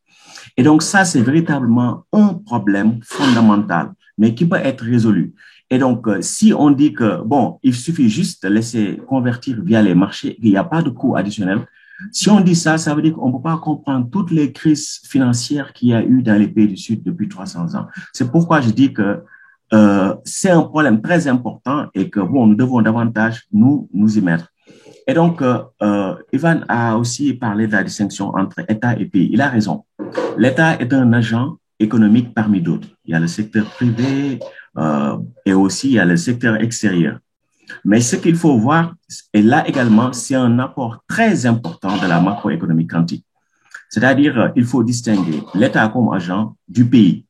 Et donc ça, c'est véritablement un problème fondamental, mais qui peut être résolu. Et donc, si on dit que, bon, il suffit juste de laisser convertir via les marchés, qu'il n'y a pas de coût additionnel, si on dit ça, ça veut dire qu'on ne peut pas comprendre toutes les crises financières qu'il y a eu dans les pays du Sud depuis 300 ans. C'est pourquoi je dis que c'est un problème très important et que, bon, nous devons davantage nous y mettre. Et donc, Ivan a aussi parlé de la distinction entre État et pays. Il a raison. L'État est un agent économique parmi d'autres. Il y a le secteur privé et aussi il y a le secteur extérieur. Mais ce qu'il faut voir, et là également, c'est un apport très important de la macroéconomie quantique. C'est-à-dire, il faut distinguer l'État comme agent du pays.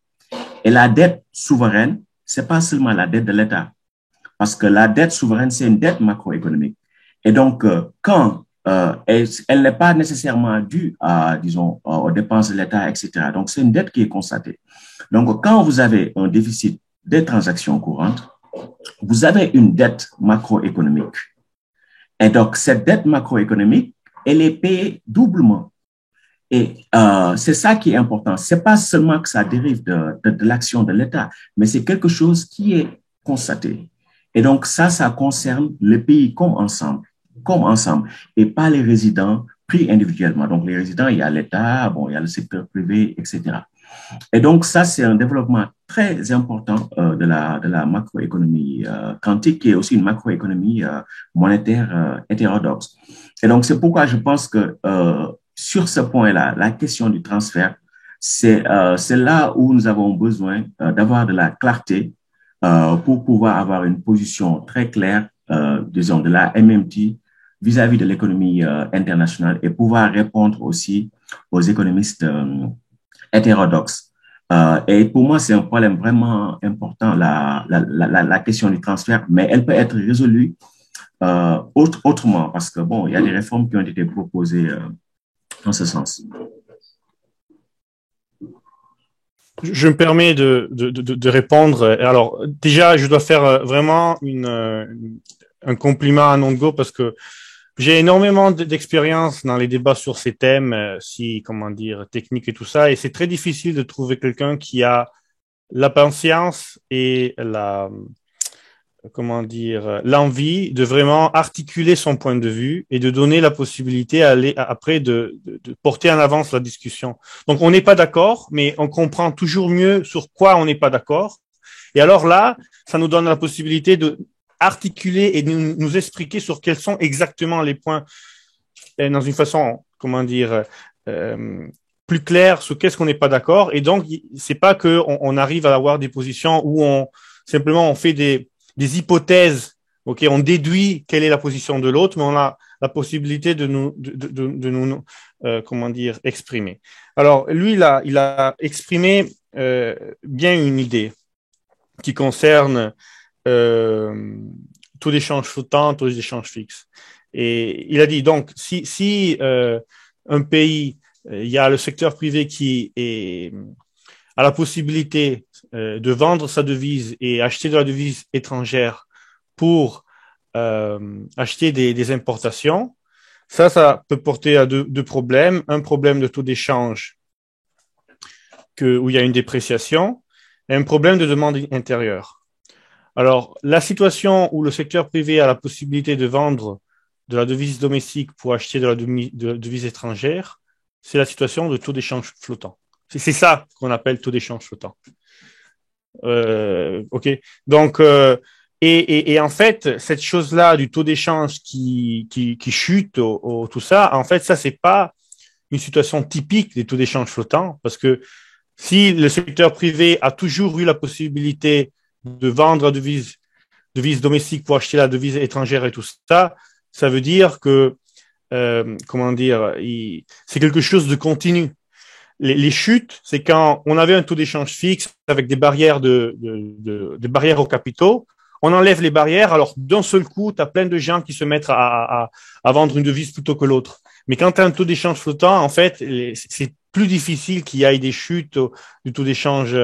Et la dette souveraine, c'est pas seulement la dette de l'État. Parce que la dette souveraine, c'est une dette macroéconomique. Et donc, quand elle n'est pas nécessairement due à, disons, aux dépenses de l'État, etc. Donc, c'est une dette qui est constatée. Donc, quand vous avez un déficit des transactions courantes, vous avez une dette macroéconomique. Et donc, cette dette macroéconomique, elle est payée doublement. Et c'est ça qui est important. C'est pas seulement que ça dérive de l'action de l'État, mais c'est quelque chose qui est constaté. Et donc, ça concerne le pays comme ensemble, et pas les résidents pris individuellement. Donc, les résidents, il y a l'État, bon, il y a le secteur privé, etc. Et donc, ça, c'est un développement très important de la macroéconomie quantique, qui est aussi une macroéconomie monétaire hétérodoxe. Et donc, c'est pourquoi je pense que sur ce point-là, la question du transfert, c'est là où nous avons besoin d'avoir de la clarté pour pouvoir avoir une position très claire, disons, de la MMT vis-à-vis de l'économie internationale et pouvoir répondre aussi aux économistes hétérodoxes. Et pour moi, c'est un problème vraiment important, la question du transfert, mais elle peut être résolue autrement parce que, bon, il y a des réformes qui ont été proposées en ce sens. Je me permets de répondre. Alors, déjà, je dois faire vraiment un compliment à Nongo parce que j'ai énormément d'expérience dans les débats sur ces thèmes, comment dire, techniques et tout ça, et c'est très difficile de trouver quelqu'un qui a la patience et l'envie de vraiment articuler son point de vue et de donner la possibilité après de porter en avance la discussion. Donc, on n'est pas d'accord, mais on comprend toujours mieux sur quoi on n'est pas d'accord. Et alors là, ça nous donne la possibilité de articuler et de nous expliquer sur quels sont exactement les points dans une façon, plus claire sur qu'est-ce qu'on n'est pas d'accord. Et donc, c'est pas on arrive à avoir des positions où on fait des hypothèses, ok, on déduit quelle est la position de l'autre, mais on a la possibilité de nous exprimer. Alors lui, il a exprimé bien une idée qui concerne taux d'échange flottant, taux d'échange fixe. Et il a dit donc si un pays, il y a le secteur privé qui a la possibilité de vendre sa devise et acheter de la devise étrangère pour acheter des importations, ça peut porter à deux problèmes. Un problème de taux d'échange où il y a une dépréciation et un problème de demande intérieure. Alors, la situation où le secteur privé a la possibilité de vendre de la devise domestique pour acheter de la devise étrangère, c'est la situation de taux d'échange flottant. C'est ça qu'on appelle taux d'échange flottant. OK. Donc, et en fait, cette chose-là du taux d'échange qui chute tout ça, en fait, ça, c'est pas une situation typique des taux d'échange flottants parce que si le secteur privé a toujours eu la possibilité de vendre la devise domestique pour acheter la devise étrangère et tout ça, ça veut dire que, c'est quelque chose de continu. Les chutes, c'est quand on avait un taux d'échange fixe avec des barrières des barrières aux capitaux, on enlève les barrières, alors d'un seul coup, tu as plein de gens qui se mettent à vendre une devise plutôt que l'autre. Mais quand tu as un taux d'échange flottant, en fait, c'est plus difficile qu'il y ait des chutes du taux d'échange.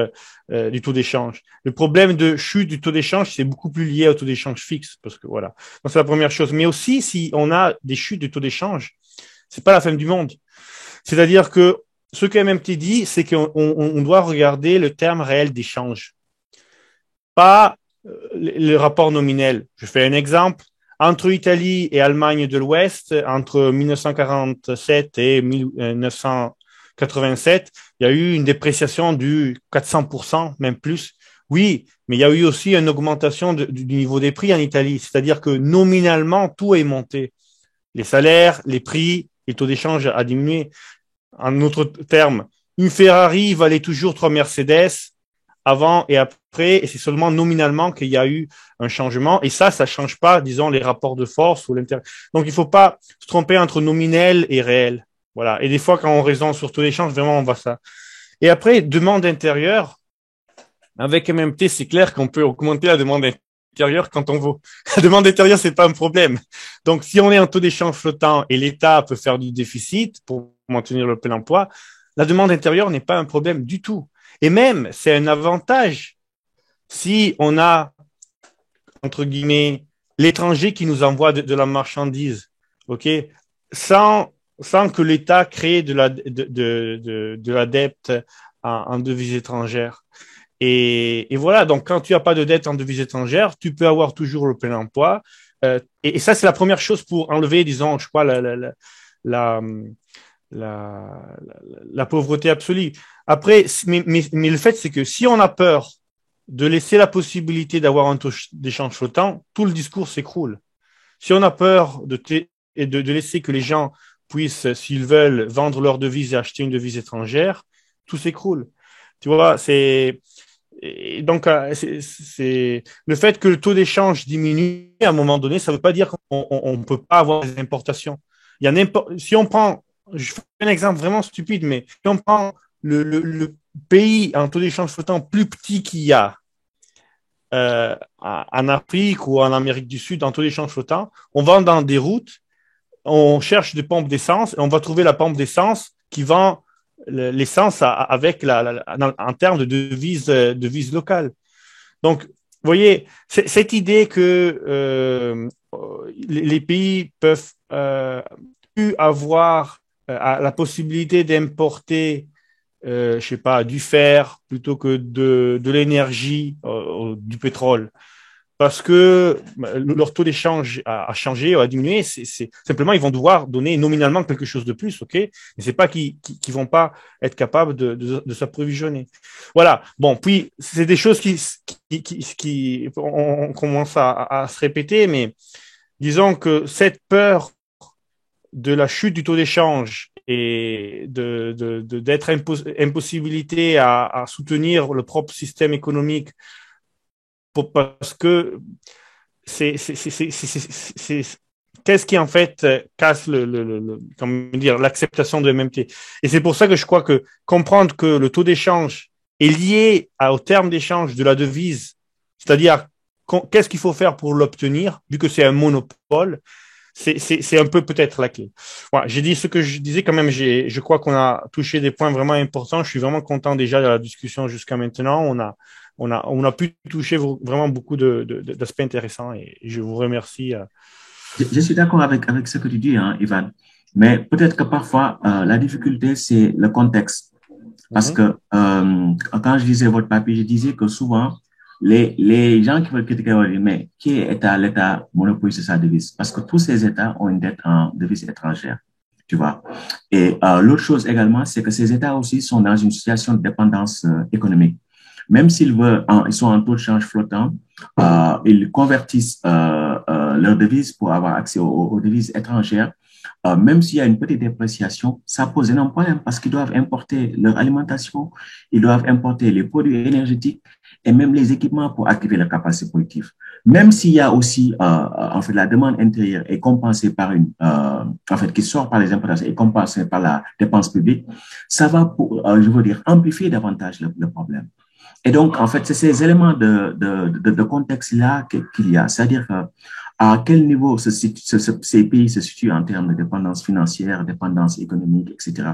Le problème de chute du taux d'échange, c'est beaucoup plus lié au taux d'échange fixe, parce que voilà. Donc, c'est la première chose. Mais aussi, si on a des chutes du taux d'échange, c'est pas la fin du monde. C'est-à-dire que ce que MMT dit, c'est qu'on doit regarder le terme réel d'échange, pas le rapport nominel. Je fais un exemple. Entre Italie et Allemagne de l'Ouest, entre 1947 et 1987, il y a eu une dépréciation du 400%, même plus. Oui, mais il y a eu aussi une augmentation du niveau des prix en Italie. C'est-à-dire que nominalement, tout est monté. Les salaires, les prix, les taux d'échange a diminué. En d'autres termes, une Ferrari valait toujours 3 Mercedes avant et après, et c'est seulement nominalement qu'il y a eu un changement. Et ça change pas, disons, les rapports de force ou l'intérêt. Donc, il faut pas se tromper entre nominel et réel. Voilà. Et des fois, quand on raisonne sur taux d'échange, vraiment, on voit ça. Et après, demande intérieure. Avec MMT, c'est clair qu'on peut augmenter la demande intérieure quand on veut. La demande intérieure, c'est pas un problème. Donc, si on est en taux d'échange flottant et l'État peut faire du déficit pour maintenir le plein emploi, la demande intérieure n'est pas un problème du tout. Et même, c'est un avantage si on a, entre guillemets, l'étranger qui nous envoie de la marchandise, ok, sans que l'État crée de la dette en devise étrangère. Et voilà, donc quand tu n'as pas de dette en devise étrangère, tu peux avoir toujours le plein emploi. Et ça, c'est la première chose pour enlever, disons, je crois, la pauvreté absolue. Après, mais le fait, c'est que si on a peur de laisser la possibilité d'avoir un taux d'échange flottant, tout le discours s'écroule. Si on a peur de laisser que les gens puissent, s'ils veulent, vendre leur devise et acheter une devise étrangère, tout s'écroule. Tu vois, donc, c'est le fait que le taux d'échange diminue à un moment donné, ça ne veut pas dire qu'on ne peut pas avoir des importations. Si on prend, je fais un exemple vraiment stupide, mais si on prend le pays en taux d'échange flottant plus petit qu'il y a en Afrique ou en Amérique du Sud, en taux d'échange flottant, on va dans des routes, on cherche des pompes d'essence et on va trouver la pompe d'essence qui vend l'essence avec en termes de devise locale. Donc, vous voyez, cette idée que les pays peuvent plus avoir la possibilité d'importer, je sais pas, du fer plutôt que de l'énergie, du pétrole, parce que leur taux d'échange a changé, a diminué. C'est simplement ils vont devoir donner nominalement quelque chose de plus, ok? Mais c'est pas qu'ils vont pas être capables de s'approvisionner. Voilà. Bon, puis c'est des choses qui on commence à se répéter, mais disons que cette peur de la chute du taux d'échange et d'être impossibilité à soutenir le propre système économique parce que qu'est-ce qui en fait casse comment dire, l'acceptation de MMT. Et c'est pour ça que je crois que comprendre que le taux d'échange est lié au terme d'échange de la devise, c'est-à-dire qu'est-ce qu'il faut faire pour l'obtenir, vu que c'est un monopole, c'est un peu peut-être la clé. Voilà, j'ai dit ce que je disais quand même. Je crois qu'on a touché des points vraiment importants. Je suis vraiment content déjà de la discussion jusqu'à maintenant. On a pu toucher vraiment beaucoup d'aspects intéressants et je vous remercie. Je suis d'accord avec ce que tu dis, hein, Ivan. Mais peut-être que parfois, la difficulté, c'est le contexte. Parce que quand je lisais votre papier, je disais que souvent, les gens qui veulent critiquer, vont dire, mais qui est l'État monopolise sa devise? Parce que tous ces États ont une dette en devise étrangère, tu vois. Et l'autre chose également, c'est que ces États aussi sont dans une situation de dépendance économique. Même s'ils ils sont en taux de change flottant, ils convertissent leurs devises pour avoir accès aux devises étrangères. Même s'il y a une petite dépréciation, ça pose énorme problème parce qu'ils doivent importer leur alimentation, ils doivent importer les produits énergétiques et même les équipements pour activer leur capacité productive. Même s'il y a aussi, en fait, la demande intérieure est compensée par en fait, qui sort par les importations et compensée par la dépense publique, ça va, je veux dire, amplifier davantage le problème. Et donc, en fait, c'est ces éléments de contexte-là qu'il y a. C'est-à-dire à quel niveau ces pays se situent en termes de dépendance financière, dépendance économique, etc.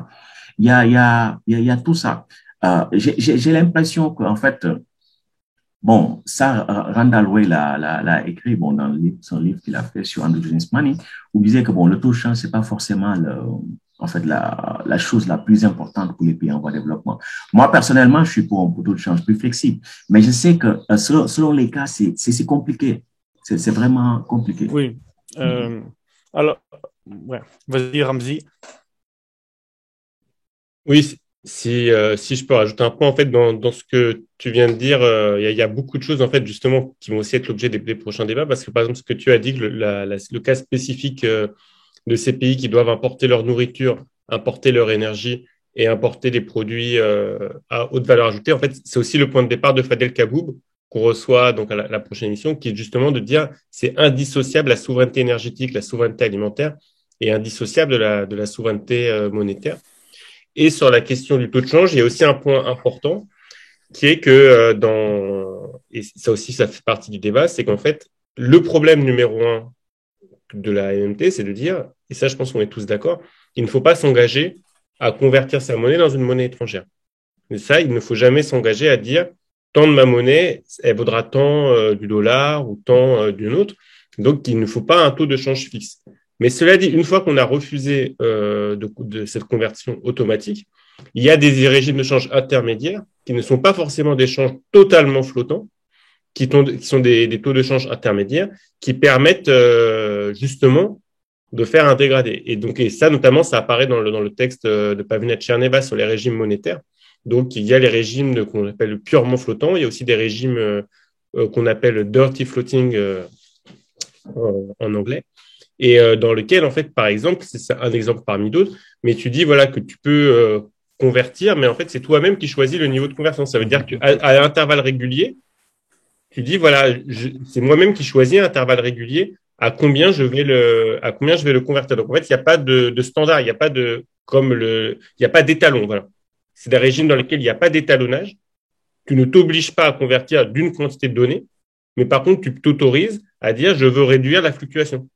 Il y a tout ça. J'ai l'impression qu'en fait, bon, ça, Randall Way l'a écrit dans son livre qu'il a fait sur Endogenous Money, où il disait que bon, le taux de change, c'est pas forcément en fait, la chose la plus importante pour les pays en voie de développement. Moi, personnellement, je suis pour un taux de change plus flexible, mais je sais que selon les cas, c'est compliqué. C'est vraiment compliqué. Oui. Alors, ouais. Vas-y, Ramzi. Oui, si je peux rajouter un point, en fait, dans ce que tu viens de dire, il y a beaucoup de choses, en fait, justement, qui vont aussi être l'objet des prochains débats, parce que, par exemple, ce que tu as dit, le cas spécifique de ces pays qui doivent importer leur nourriture, importer leur énergie et importer des produits à haute valeur ajoutée, en fait, c'est aussi le point de départ de Fadel Kaboub, qu'on reçoit donc à la prochaine émission, qui est justement de dire c'est indissociable la souveraineté énergétique, la souveraineté alimentaire, et indissociable de la souveraineté monétaire. Et sur la question du taux de change, il y a aussi un point important qui est que et ça aussi, ça fait partie du débat, c'est qu'en fait, le problème numéro un de la MMT, c'est de dire, et ça, je pense qu'on est tous d'accord, il ne faut pas s'engager à convertir sa monnaie dans une monnaie étrangère. Mais ça, il ne faut jamais s'engager à dire, tant de ma monnaie, elle vaudra tant du dollar ou tant d'une autre. Donc, il ne faut pas un taux de change fixe. Mais cela dit, une fois qu'on a refusé de cette conversion automatique, il y a des régimes de change intermédiaires qui ne sont pas forcément des changes totalement flottants, qui sont des taux de change intermédiaires qui permettent justement de faire un dégradé. Et donc, et ça, notamment, ça apparaît dans le texte de Pavlina Tcherneva sur les régimes monétaires. Donc, il y a les régimes qu'on appelle purement flottants. Il y a aussi des régimes qu'on appelle dirty floating en anglais. Et dans lequel, en fait, par exemple, c'est un exemple parmi d'autres, mais tu dis voilà que tu peux convertir, mais en fait, c'est toi-même qui choisis le niveau de conversion. Ça veut dire qu'à intervalles réguliers, tu dis voilà, c'est moi-même qui choisis un intervalle régulier à combien je vais le convertir. Donc en fait, il n'y a pas de standard, il n'y a pas il n'y a pas d'étalon. Voilà, c'est des régimes dans lesquels il n'y a pas d'étalonnage. Tu ne t'obliges pas à convertir d'une quantité de données, mais par contre, tu t'autorises à dire je veux réduire la fluctuation.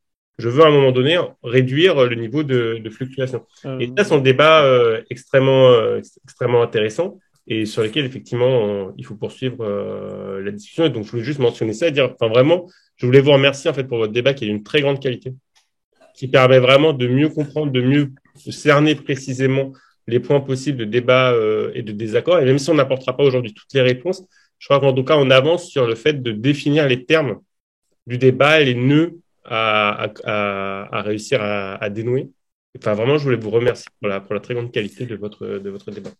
je veux à un moment donné réduire le niveau de fluctuation. Et ça, c'est un débat extrêmement intéressant et sur lequel, effectivement, il faut poursuivre la discussion. Et donc, je voulais juste mentionner ça et dire, enfin, vraiment, je voulais vous remercier en fait pour votre débat qui est d'une très grande qualité, qui permet vraiment de mieux comprendre, de mieux cerner précisément les points possibles de débat et de désaccord. Et même si on n'apportera pas aujourd'hui toutes les réponses, je crois qu'en tout cas, on avance sur le fait de définir les termes du débat et les nœuds à réussir à dénouer. Enfin, vraiment, je voulais vous remercier pour la très grande qualité de votre débat.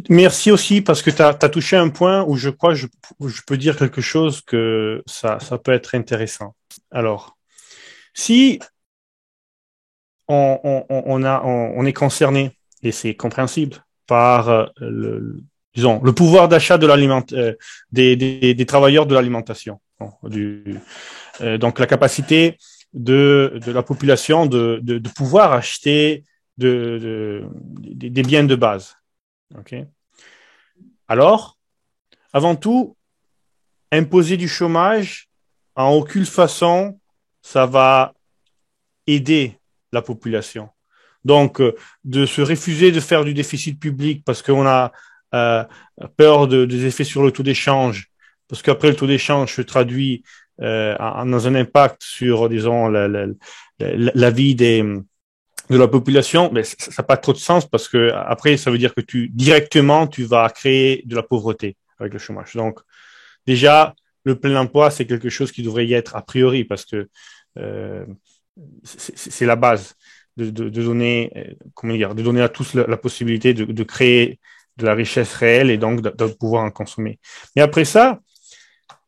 Merci aussi parce que tu as touché un point où je crois que je peux dire quelque chose que ça peut être intéressant. Alors, si on est concerné, et c'est compréhensible, par le pouvoir d'achat de des travailleurs de l'alimentation, donc la capacité de la population de pouvoir acheter des biens de base. Okay. Alors, avant tout, imposer du chômage, en aucune façon, ça va aider la population. Donc, de se refuser de faire du déficit public parce qu'on a peur des effets sur le taux d'échange, parce qu'après le taux d'échange se traduit dans un impact sur, disons, la vie de la population, mais ça n'a pas trop de sens parce que après, ça veut dire que directement, tu vas créer de la pauvreté avec le chômage. Donc, déjà, le plein emploi, c'est quelque chose qui devrait y être a priori parce que c'est la base de donner, de donner à tous la possibilité de créer de la richesse réelle et donc de pouvoir en consommer. Mais après ça,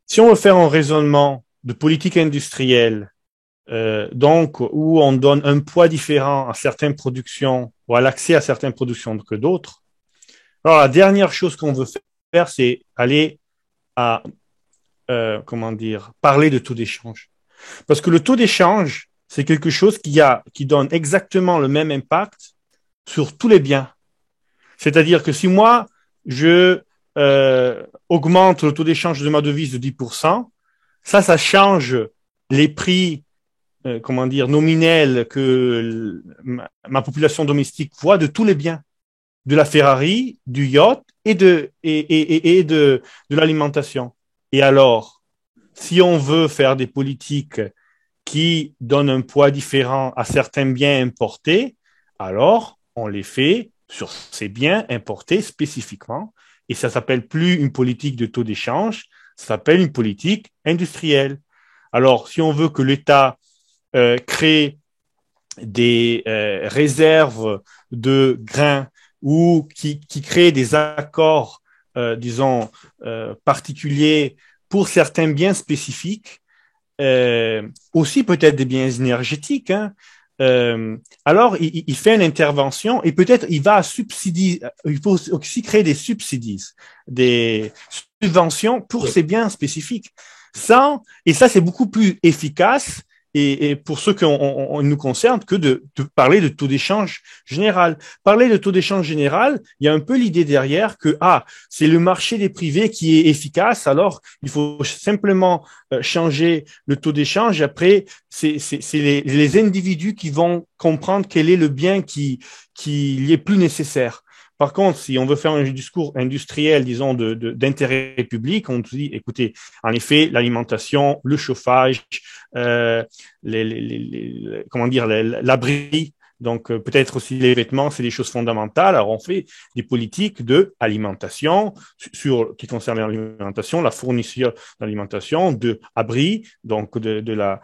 si on veut faire un raisonnement de politique industrielle, donc où on donne un poids différent à certaines productions ou à l'accès à certaines productions que d'autres, alors la dernière chose qu'on veut faire, c'est aller à parler de taux d'échange. Parce que le taux d'échange, c'est quelque chose qui donne exactement le même impact sur tous les biens. C'est-à-dire que si moi, je augmente le taux d'échange de ma devise de 10%, ça change les prix nominels que ma population domestique voit de tous les biens, de la Ferrari, du yacht et de l'alimentation. Et alors, si on veut faire des politiques qui donnent un poids différent à certains biens importés, alors on les fait sur ces biens importés spécifiquement. Et ça s'appelle plus une politique de taux d'échange, ça s'appelle une politique industrielle. Alors, si on veut que l'État crée des réserves de grains ou qui crée des accords, particuliers pour certains biens spécifiques, aussi peut-être des biens énergétiques, alors il fait une intervention et peut-être il va subsidier, il faut aussi créer des subsidies, des subventions pour ces biens spécifiques. Et ça c'est beaucoup plus efficace et pour ceux qui nous concernent que de parler de taux d'échange général. Parler de taux d'échange général, il y a un peu l'idée derrière que c'est le marché des privés qui est efficace, alors il faut simplement changer le taux d'échange. Après, c'est les individus qui vont comprendre quel est le bien qui est plus nécessaire. Par contre, si on veut faire un discours industriel, disons, d'intérêt public, on dit, écoutez, en effet, l'alimentation, le chauffage, l'abri, donc peut-être aussi les vêtements, c'est des choses fondamentales. Alors, on fait des politiques de alimentation qui concernent l'alimentation, la fourniture d'alimentation, de abri, donc de la,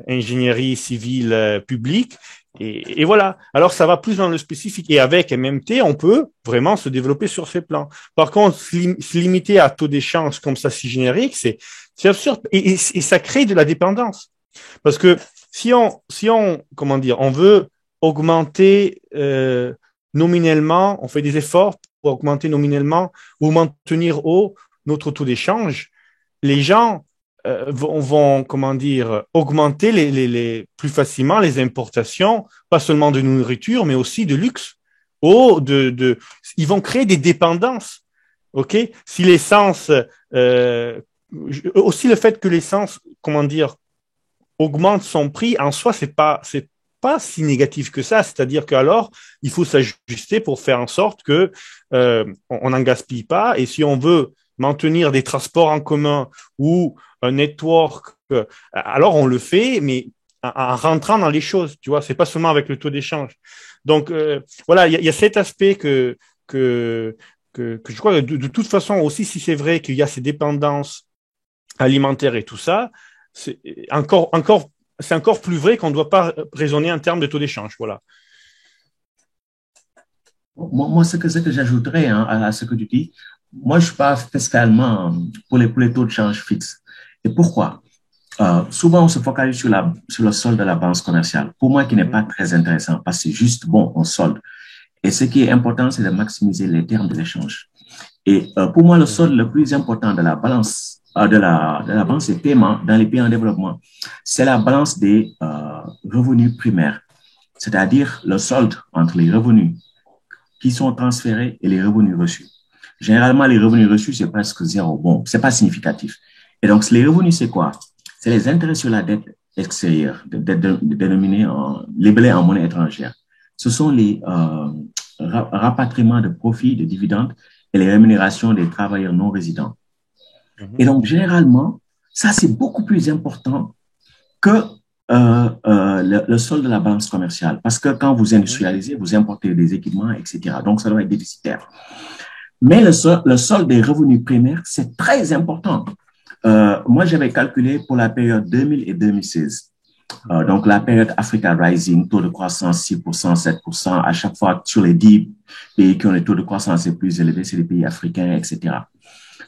ingénierie civile publique. Et voilà. Alors, ça va plus dans le spécifique. Et avec MMT, on peut vraiment se développer sur ces plans. Par contre, se limiter à taux d'échange comme ça, si générique, c'est absurde. Et ça crée de la dépendance. Parce que si on veut augmenter nominellement, on fait des efforts pour augmenter nominellement ou maintenir haut notre taux d'échange, les gens vont augmenter plus facilement les importations, pas seulement de nourriture, mais aussi de luxe. Ils vont créer des dépendances. Ok, si l'essence, aussi le fait que l'essence comment dire, augmente son prix, en soi, c'est pas si négatif que ça. C'est-à-dire qu'alors, il faut s'ajuster pour faire en sorte que on n'en gaspille pas. Et si on veut maintenir des transports en commun ou un network, alors on le fait, mais en rentrant dans les choses, tu vois, c'est pas seulement avec le taux d'échange. Donc voilà, il y a cet aspect que je crois que de toute façon aussi, si c'est vrai qu'il y a ces dépendances alimentaires et tout ça, c'est encore plus vrai qu'on ne doit pas raisonner en termes de taux d'échange. Voilà. Moi, ce que j'ajouterais à ce que tu dis, moi, je ne suis pas spécialement pour les taux de change fixes. Et pourquoi? Souvent, on se focalise sur le solde de la balance commerciale. Pour moi, qui n'est pas très intéressant parce que c'est juste, bon, on solde. Et ce qui est important, c'est de maximiser les termes de l'échange. Et pour moi, le solde le plus important de la balance de la balance des paiements dans les pays en développement, c'est la balance des revenus primaires, c'est-à-dire le solde entre les revenus qui sont transférés et les revenus reçus. Généralement, les revenus reçus, c'est presque zéro. Bon, c'est pas significatif. Et donc, les revenus, c'est quoi? C'est les intérêts sur la dette extérieure, dénominée labellée en monnaie étrangère. Ce sont les rapatriements de profits, de dividendes et les rémunérations des travailleurs non résidents. Et donc, généralement, ça, c'est beaucoup plus important que le solde de la balance commerciale. Parce que quand vous industrialisez, vous importez des équipements, etc. Donc, ça doit être déficitaire. Mais le solde des revenus primaires, c'est très important. Moi, j'avais calculé pour la période 2000 et 2016. Donc, la période Africa Rising, taux de croissance 6%, 7%, à chaque fois sur les 10 pays qui ont les taux de croissance les plus élevés, c'est les pays africains, etc.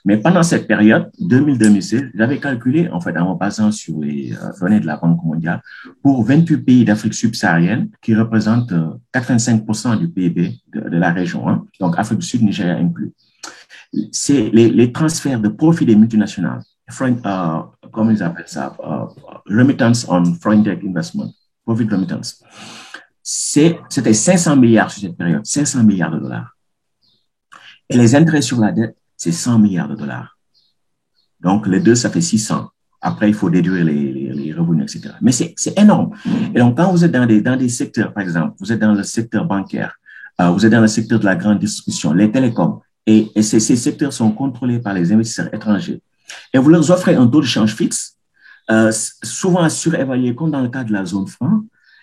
Mais pendant cette période, 2000-2016, j'avais calculé, en fait, en me basant sur les données de la Banque mondiale, pour 28 pays d'Afrique subsaharienne qui représentent 85% du PIB de la région, hein, donc Afrique du Sud, Nigeria inclus. C'est les transferts de profits des multinationales, comment ils appellent ça, remittance on foreign direct investment, profit remittance. C'était 500 milliards sur cette période, 500 milliards de dollars. Et les intérêts sur la dette, c'est 100 milliards de dollars. Donc, les deux, ça fait 600. Après, il faut déduire les revenus, etc. Mais c'est énorme. Et donc, quand vous êtes dans des secteurs, par exemple, vous êtes dans le secteur bancaire, vous êtes dans le secteur de la grande distribution, les télécoms, et ces secteurs sont contrôlés par les investisseurs étrangers. Et vous leur offrez un taux de change fixe, souvent surévalué, comme dans le cas de la zone franc,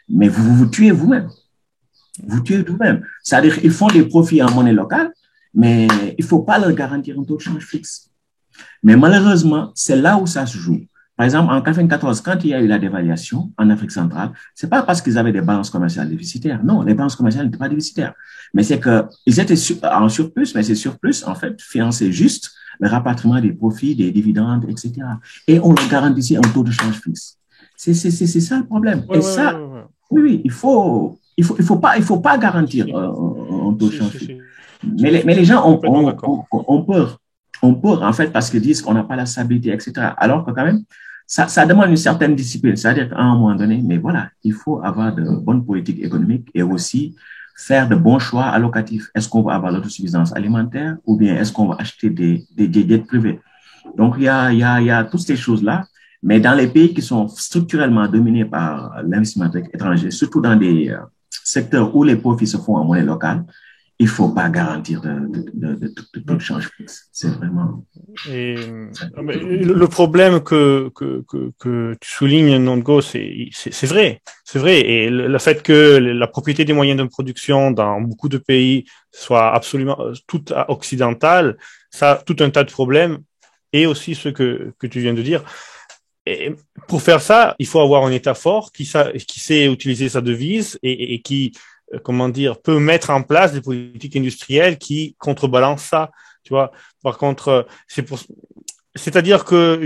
mais vous tuez vous-même. Vous tuez vous-même. C'est-à-dire qu'ils font des profits en monnaie locale, mais il ne faut pas leur garantir un taux de change fixe. Mais malheureusement, c'est là où ça se joue. Par exemple, en 1994, quand il y a eu la dévaluation en Afrique centrale, ce n'est pas parce qu'ils avaient des balances commerciales déficitaires. Non, les balances commerciales n'étaient pas déficitaires. Mais c'est qu'ils étaient en surplus, mais ces surplus, en fait, finançaient juste le rapatriement des profits, des dividendes, etc. Et on leur garantissait un taux de change fixe. C'est ça le problème. Et ça, oui, il faut pas garantir un taux de change fixe. Mais les gens ont peur. On peur, en fait, parce qu'ils disent qu'on n'a pas la stabilité, etc. Alors que quand même, ça demande une certaine discipline. C'est-à-dire qu'à un moment donné, mais voilà, il faut avoir de bonnes politiques économiques et aussi faire de bons choix allocatifs. Est-ce qu'on va avoir l'autosuffisance alimentaire ou bien est-ce qu'on va acheter des dettes privées? Donc, il y a toutes ces choses-là. Mais dans les pays qui sont structurellement dominés par l'investissement étranger, surtout dans des secteurs où les profits se font en monnaie locale, il ne faut pas garantir de change fixe. C'est vraiment... Et, le problème que tu soulignes, Nongo, c'est vrai. C'est vrai. Et le fait que la propriété des moyens de production dans beaucoup de pays soit absolument toute occidentale, ça a tout un tas de problèmes. Et aussi ce que tu viens de dire. Et pour faire ça, il faut avoir un État fort qui sait utiliser sa devise et qui, comment dire, peut mettre en place des politiques industrielles qui contrebalancent ça. Tu vois. Par contre, c'est-à-dire que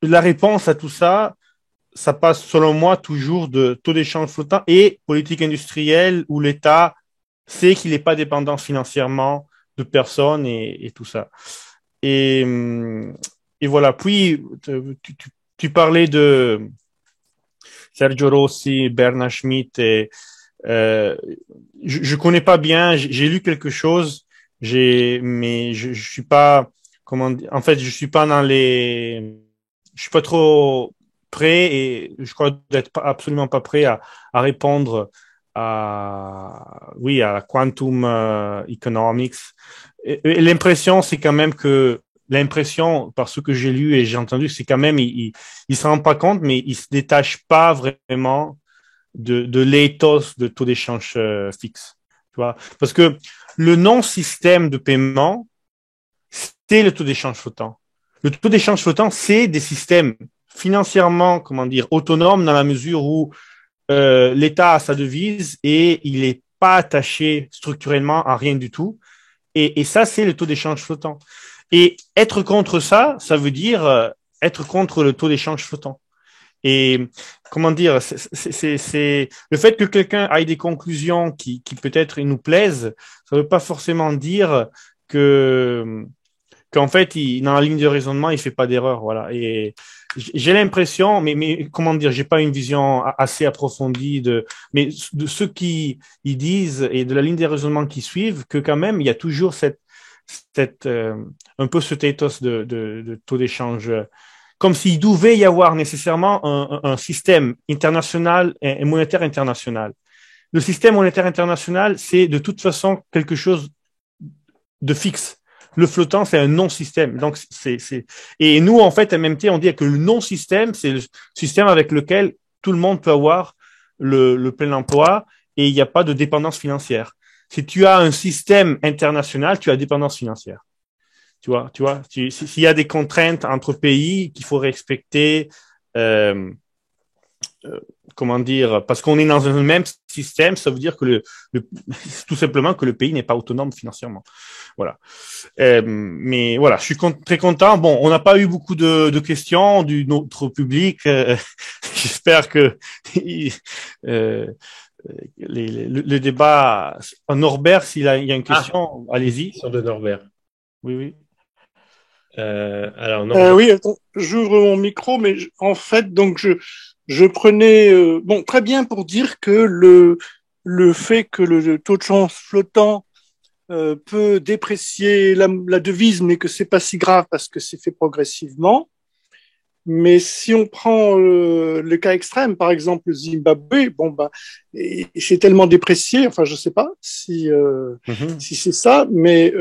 la réponse à tout ça, ça passe selon moi toujours de taux d'échange flottant et politique industrielle où l'État sait qu'il n'est pas dépendant financièrement de personnes et tout ça. Et voilà. Puis, tu parlais de Sergio Rossi, Bernard Schmitt. Et, je connais pas bien. J'ai lu quelque chose. Mais je suis pas. Comment dire, en fait, je suis pas dans les je suis pas trop prêt et je crois d'être absolument pas prêt à répondre à la quantum economics. Et l'impression, c'est quand même que l'impression, par ce que j'ai lu et j'ai entendu, c'est quand même il se rend pas compte, mais il se détache pas vraiment de l'éthos de taux d'échange fixe. Tu vois, parce que le non-système de paiement, c'est le taux d'échange flottant. Le taux d'échange flottant, c'est des systèmes financièrement, autonomes dans la mesure où l'État a sa devise et il n'est pas attaché structurellement à rien du tout. Et ça, c'est le taux d'échange flottant. Et être contre ça, ça veut dire être contre le taux d'échange flottant. Et c'est le fait que quelqu'un aille des conclusions qui peut-être nous plaisent, ça ne veut pas forcément dire qu'en fait, dans la ligne de raisonnement, il fait pas d'erreur, voilà. Et j'ai l'impression, mais j'ai pas une vision assez approfondie mais de ceux qui y disent et de la ligne des raisonnements qui suivent, que quand même, il y a toujours un peu cet ethos de taux d'échange, comme s'il devait y avoir nécessairement un système international et monétaire international. Le système monétaire international, c'est de toute façon quelque chose de fixe. Le flottant, c'est un non-système. Donc, et nous, en fait, à MMT, on dit que le non-système, c'est le système avec lequel tout le monde peut avoir le plein emploi et il n'y a pas de dépendance financière. Si tu as un système international, tu as dépendance financière. Tu vois, s'il y a des contraintes entre pays qu'il faut respecter, parce qu'on est dans un même système, ça veut dire que tout simplement que le pays n'est pas autonome financièrement. Voilà. Mais voilà, je suis très content. Bon, on n'a pas eu beaucoup de questions de notre public. J'espère que le débat. Norbert, il y a une question, allez-y. Question de Norbert. Oui. Alors Norbert. Oui, attends, j'ouvre mon micro, mais en fait, donc je prenais très bien pour dire que le fait que le taux de change flottant peut déprécier la devise, mais que c'est pas si grave parce que c'est fait progressivement. Mais si on prend le cas extrême, par exemple le Zimbabwe, c'est tellement déprécié, enfin je sais pas si c'est ça, mais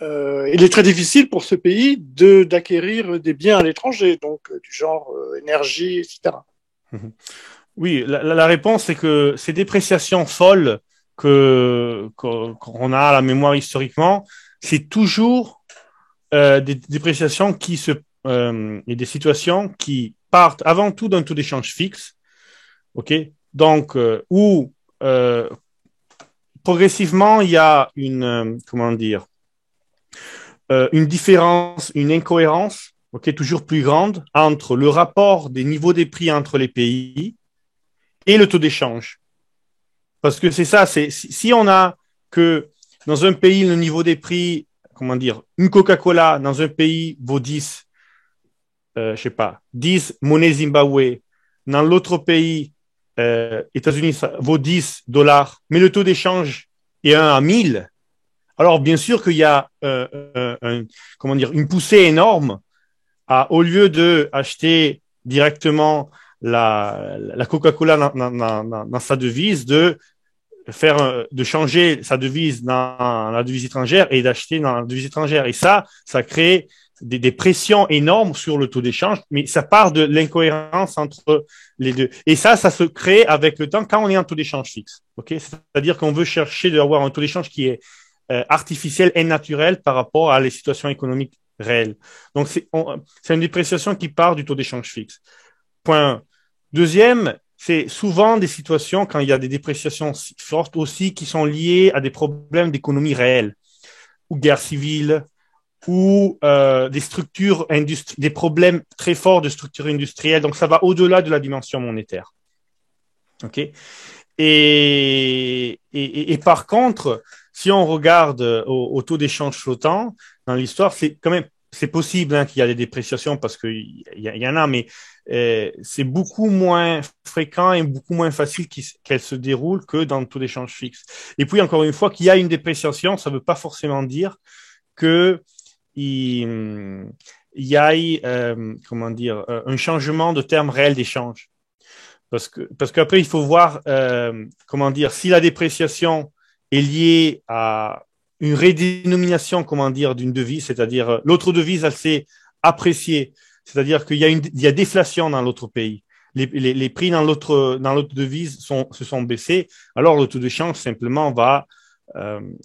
il est très difficile pour ce pays d'acquérir des biens à l'étranger, donc du genre énergie, etc. Oui, la réponse c'est que ces dépréciations folles qu'on a à la mémoire historiquement, c'est toujours des dépréciations et des situations qui partent avant tout d'un taux d'échange fixe, ok. Donc où progressivement il y a une différence, une incohérence, ok, toujours plus grande entre le rapport des niveaux des prix entre les pays et le taux d'échange. Parce que c'est ça, si on a que dans un pays, le niveau des prix, une Coca-Cola dans un pays vaut 10 monnaies Zimbabwe, dans l'autre pays, États-Unis, ça vaut $10, mais le taux d'échange est 1 à 1000. Alors, bien sûr qu'il y a une poussée énorme au lieu de acheter directement la Coca-Cola dans sa devise, de changer sa devise dans la devise étrangère et d'acheter dans la devise étrangère. Et ça crée des pressions énormes sur le taux d'échange, mais ça part de l'incohérence entre les deux. Et ça se crée avec le temps quand on est en taux d'échange fixe. Ok, c'est-à-dire qu'on veut chercher d'avoir un taux d'échange qui est artificiel et naturel par rapport à les situations économiques réelles. Donc, c'est une dépréciation qui part du taux d'échange fixe. Point. Deuxième, c'est souvent des situations quand il y a des dépréciations fortes aussi qui sont liées à des problèmes d'économie réelle ou guerre civile ou des structures des problèmes très forts de structure industrielle. Donc, ça va au-delà de la dimension monétaire. OK? Et par contre, si on regarde au taux d'échange flottant dans l'histoire, c'est possible qu'il y a des dépréciations parce qu'il y en a, mais c'est beaucoup moins fréquent et beaucoup moins facile qu'elle se déroule que dans le taux d'échange fixe. Et puis, encore une fois, qu'il y a une dépréciation, ça ne veut pas forcément dire que il y ait, un changement de terme réel d'échange. Parce qu'après, il faut voir, si la dépréciation est liée à une redénomination, d'une devise, c'est-à-dire l'autre devise, elle s'est appréciée, c'est-à-dire qu'il y a déflation dans l'autre pays. Les prix dans l'autre devise se sont baissés, alors le taux de change simplement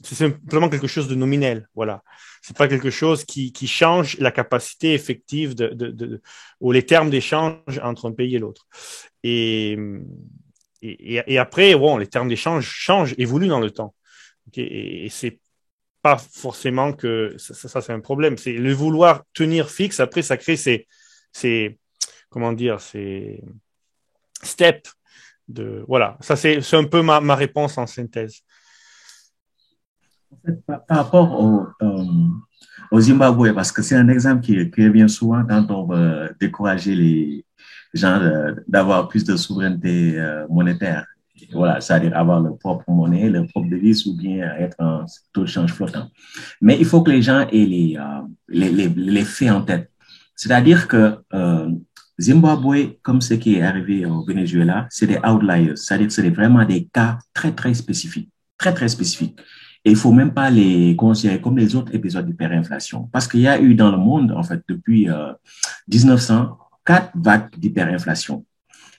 c'est simplement quelque chose de nominel, voilà. C'est pas quelque chose qui change la capacité effective ou les termes d'échange entre un pays et l'autre. Et après, bon, les termes d'échange changent, évoluent dans le temps. Okay, et c'est pas forcément que ça c'est un problème. C'est le vouloir tenir fixe. Après, ça crée ces steps voilà. Ça c'est un peu ma réponse en synthèse. En fait, par rapport au Zimbabwe, parce que c'est un exemple qui revient souvent quand on veut décourager les gens d'avoir plus de souveraineté monétaire. Voilà, c'est-à-dire avoir leur propre monnaie, leur propre devise ou bien être un taux de change flottant. Mais il faut que les gens aient les faits en tête. C'est-à-dire que Zimbabwe, comme ce qui est arrivé au Venezuela, c'est des outliers, c'est-à-dire que c'est vraiment des cas très, très spécifiques, très, très spécifiques. Et il faut même pas les considérer comme les autres épisodes d'hyperinflation. Parce qu'il y a eu dans le monde, en fait, depuis 1900, 4 vagues d'hyperinflation.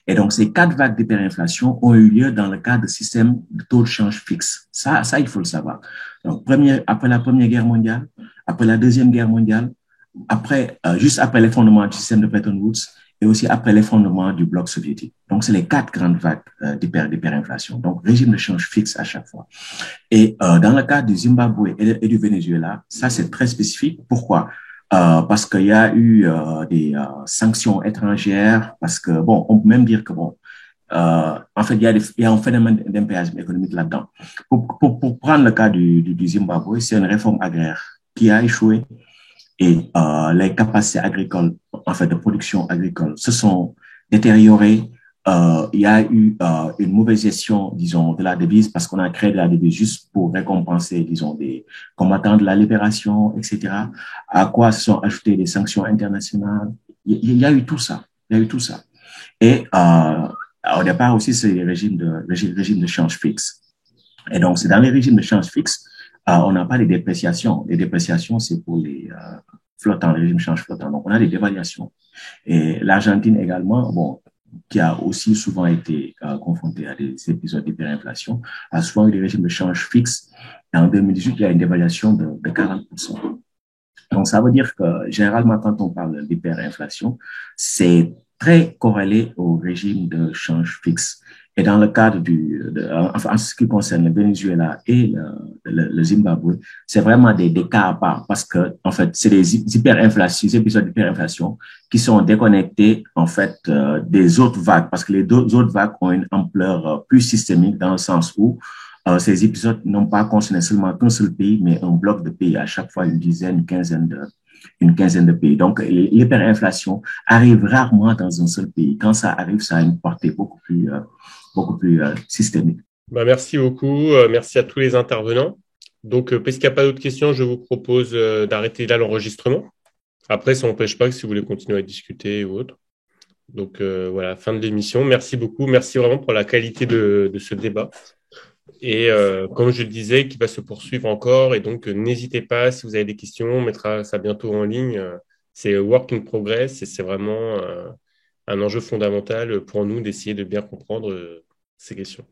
Et donc, ces 4 vagues d'hyperinflation ont eu lieu dans le cadre de systèmes de taux de change fixe. Ça, il faut le savoir. Donc, après la Première Guerre mondiale, après la Deuxième Guerre mondiale, juste après l'effondrement du système de Bretton Woods et aussi après l'effondrement du bloc soviétique. Donc, c'est les 4 grandes vagues d'hyperinflation. Donc, régime de change fixe à chaque fois. Et dans le cas du Zimbabwe et du Venezuela, ça, c'est très spécifique. Pourquoi? Parce qu'il y a eu des sanctions étrangères, parce que, bon, on peut même dire que, bon, en fait, il y a un phénomène d'impérialisme économique là-dedans. Pour prendre le cas du Zimbabwe, c'est une réforme agraire qui a échoué et les capacités agricoles, en fait, de production agricole se sont détériorées. Il y a eu une mauvaise gestion, disons, de la devise parce qu'on a créé de la devise juste pour récompenser, disons, des combattants de la libération, etc. À quoi se sont ajoutées des sanctions internationales. Il y a eu tout ça. Il y a eu tout ça. Et au départ aussi, c'est les régimes de change fixe. Et donc, c'est dans les régimes de change fixe, on n'a pas les dépréciations. Les dépréciations, c'est pour les flottants, les régimes de change flottants. Donc, on a des dévaluations. Et l'Argentine également, bon, qui a aussi souvent été confronté à des épisodes d'hyperinflation, a souvent eu des régimes de change fixe. Et en 2018, il y a une dévaluation de 40%. Donc, ça veut dire que généralement, quand on parle d'hyperinflation, c'est très corrélé au régime de change fixe. Et dans le cadre en ce qui concerne le Venezuela et le Zimbabwe, c'est vraiment des cas à part parce que, en fait, c'est des épisodes d'hyperinflation qui sont déconnectés, en fait, des autres vagues parce que les deux autres vagues ont une ampleur plus systémique dans le sens où ces épisodes n'ont pas concerné seulement qu'un seul pays, mais un bloc de pays, à chaque fois une quinzaine de pays. Donc, l'hyperinflation arrive rarement dans un seul pays. Quand ça arrive, ça a une portée beaucoup plus systémique. Merci beaucoup. Merci à tous les intervenants. Donc, puisqu'il n'y a pas d'autres questions, je vous propose d'arrêter là l'enregistrement. Après, ça n'empêche pas que si vous voulez continuer à discuter ou autre. Donc, voilà, fin de l'émission. Merci beaucoup. Merci vraiment pour la qualité de ce débat. Et comme je le disais, qui va se poursuivre encore. Et donc, n'hésitez pas, si vous avez des questions, on mettra ça bientôt en ligne. C'est work in progress et c'est vraiment un enjeu fondamental pour nous d'essayer de bien comprendre ces questions.